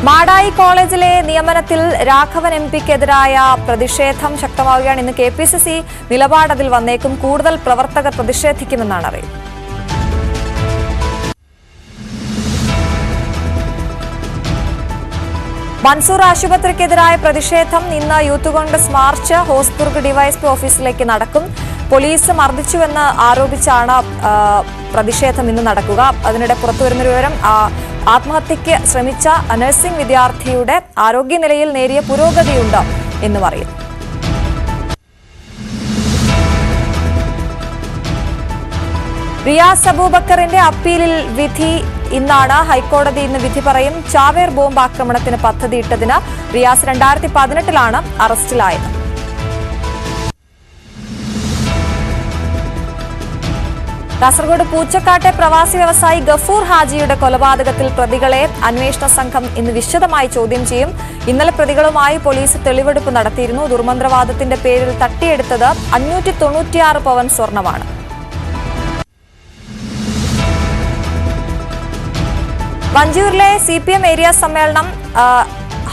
[SPEAKER 1] മാടായി കോളേജിലെ നിയമനത്തിൽ രാഘവൻ എംപിക്കെതിരായ പ്രതിഷേധം ശക്തമാവുകയാണ്. ഇന്ന് KPCC നിലപാട് അതിൽ വന്നേക്കും. കൂടുതൽ പ്രവർത്തകർ പ്രതിഷേധിക്കുമെന്നാണ് അറിയുന്നത്. മൻസൂർ ആശുപത്രിക്കെതിരായ പ്രതിഷേധം ഇന്ന് youth Congress March Hosdurg DYSP ഓഫീസിലേക്ക് നടക്കും. പോലീസ് മർദ്ദിച്ചുവെന്ന് ആരോപിച്ചാണ് പ്രതിഷേധം ഇന്ന് നടക്കുക. അതിനിടെ പുറത്തുവരുന്ന വിവരം ആത്മഹത്യയ്ക്ക് ശ്രമിച്ച നഴ്സിംഗ് വിദ്യാർത്ഥിയുടെ ആരോഗ്യനിലയിൽ നേരിയ പുരോഗതിയുണ്ട് എന്നും അറിയുന്നു. റിയാസ് അബൂബക്കറിന്റെ അപ്പീലിൽ വിധി ഇന്നാണ്. ഹൈക്കോടതി ഇന്ന് വിധി പറയും. ചാവേർ ബോംബ് ആക്രമണത്തിന് പദ്ധതിയിട്ടതിന് റിയാസ് 2018 അറസ്റ്റിലായത്. കാസർഗോഡ് പൂച്ചക്കാട്ടെ പ്രവാസി വ്യവസായി ഗഫൂർ ഹാജിയുടെ കൊലപാതകത്തിൽ പ്രതികളെ അന്വേഷണ സംഘം ഇന്ന് വിശദമായി ചോദ്യം ചെയ്യും. ഇന്നലെ പ്രതികളുമായി പോലീസ് തെളിവെടുപ്പ് നടത്തിയിരുന്നു. ദുർമന്ത്രവാദത്തിന്റെ പേരിൽ തട്ടിയെടുത്തത് 596 പവൻ സ്വർണമാണ്. വഞ്ചിയൂരിലെ CPM ഏരിയ സമ്മേളനം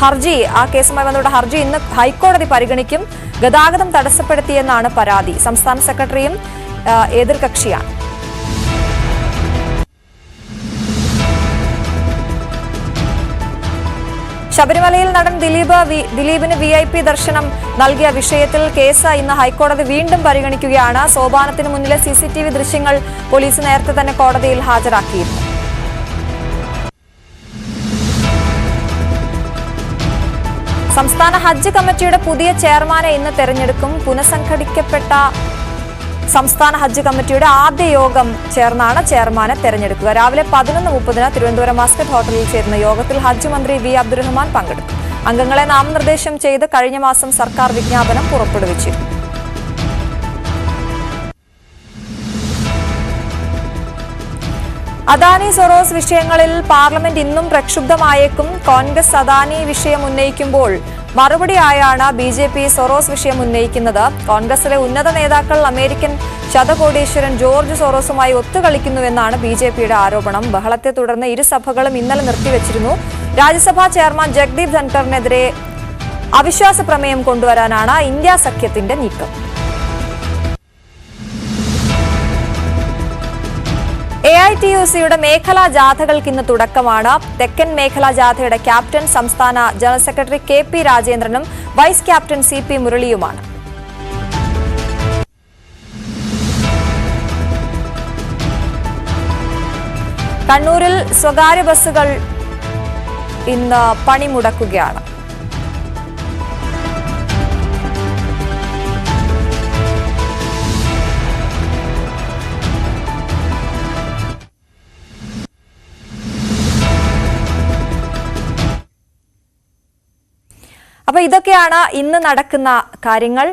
[SPEAKER 1] ഹർജി ആ കേസുമായി ബന്ധപ്പെട്ട ഹർജി ഇന്ന് ഹൈക്കോടതി പരിഗണിക്കും. ഗതാഗതം തടസ്സപ്പെടുത്തിയെന്നാണ് പരാതി. സംസ്ഥാന സെക്രട്ടറിയും എതിർകക്ഷിയാണ്. ശബരിമലയിൽ നടൻ ദിലീപിന് VIP ദർശനം നൽകിയ വിഷയത്തിൽ കേസ് ഇന്ന് ഹൈക്കോടതി വീണ്ടും പരിഗണിക്കുകയാണ്. സോപാനത്തിന് മുന്നിലെ CCTV ദൃശ്യങ്ങൾ പോലീസ് നേരത്തെ തന്നെ കോടതിയിൽ ഹാജരാക്കിയിരുന്നു. സംസ്ഥാന ഹജ്ജ് കമ്മിറ്റിയുടെ പുതിയ ചെയർമാനെ ഇന്ന് തെരഞ്ഞെടുക്കും. പുനഃസംഘടിക്കപ്പെട്ട സംസ്ഥാന ഹജ്ജ് കമ്മിറ്റിയുടെ ആദ്യ യോഗം ചേർന്നാണ് ചെയർമാനെ തെരഞ്ഞെടുക്കുക. രാവിലെ 11:30 തിരുവനന്തപുരം മസ്കറ്റ് ഹോട്ടലിൽ ചേരുന്ന യോഗത്തിൽ ഹജ്ജ് മന്ത്രി V. അബ്ദുറഹ്മാൻ പങ്കെടുക്കും. അംഗങ്ങളെ നാമനിർദ്ദേശം ചെയ്ത് കഴിഞ്ഞ മാസം സർക്കാർ വിജ്ഞാപനം പുറപ്പെടുവിച്ചിരുന്നു. അദാനി സൊറോസ് വിഷയങ്ങളിൽ പാർലമെന്റ് ഇന്നും പ്രക്ഷുബ്ധമായേക്കും. കോൺഗ്രസ് അദാനി വിഷയം ഉന്നയിക്കുമ്പോൾ മറുപടിയായാണ് BJP സൊറോസ് വിഷയം ഉന്നയിക്കുന്നത്. കോൺഗ്രസിലെ ഉന്നത നേതാക്കൾ അമേരിക്കൻ ശതകോടീശ്വരൻ ജോർജ് സോറോസുമായി ഒത്തുകളിക്കുന്നുവെന്നാണ് BJPയുടെ ആരോപണം. ബഹളത്തെ തുടർന്ന് ഇരു സഭകളും ഇന്നലെ നിർത്തിവച്ചിരുന്നു. രാജ്യസഭാ ചെയർമാൻ ജഗ്ദീപ് ധൻഖറിനെതിരെ അവിശ്വാസ പ്രമേയം കൊണ്ടുവരാനാണ് ഇന്ത്യ സഖ്യത്തിന്റെ നീക്കം. AITUCയുടെ മേഖലാ ജാഥകൾക്ക് ഇന്ന് തുടക്കമാണ്. തെക്കൻ മേഖലാ ജാഥയുടെ ക്യാപ്റ്റൻ സംസ്ഥാന ജനറൽ സെക്രട്ടറി KP രാജേന്ദ്രനും വൈസ് ക്യാപ്റ്റൻ CP മുരളിയുമാണ്. കണ്ണൂരിൽ സ്വകാര്യ ബസ്സുകൾ ഇന്ന് പണിമുടക്കുകയാണ്. അപ്പോൾ ഇതൊക്കെയാണ് ഇന്ന് നടക്കുന്ന കാര്യങ്ങൾ.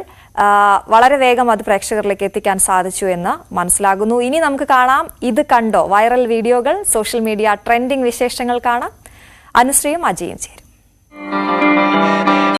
[SPEAKER 1] വളരെ വേഗം അത് പ്രേക്ഷകരിലേക്ക് എത്തിക്കാൻ സാധിച്ചു എന്ന് മനസ്സിലാകുന്നു. ഇനി നമുക്ക് കാണാം ഇത് കണ്ടോ വൈറൽ വീഡിയോകൾ, സോഷ്യൽ മീഡിയ ട്രെൻഡിംഗ് വിശേഷങ്ങൾ കാണാം. അനുശ്രീയും അജയും ചേരും.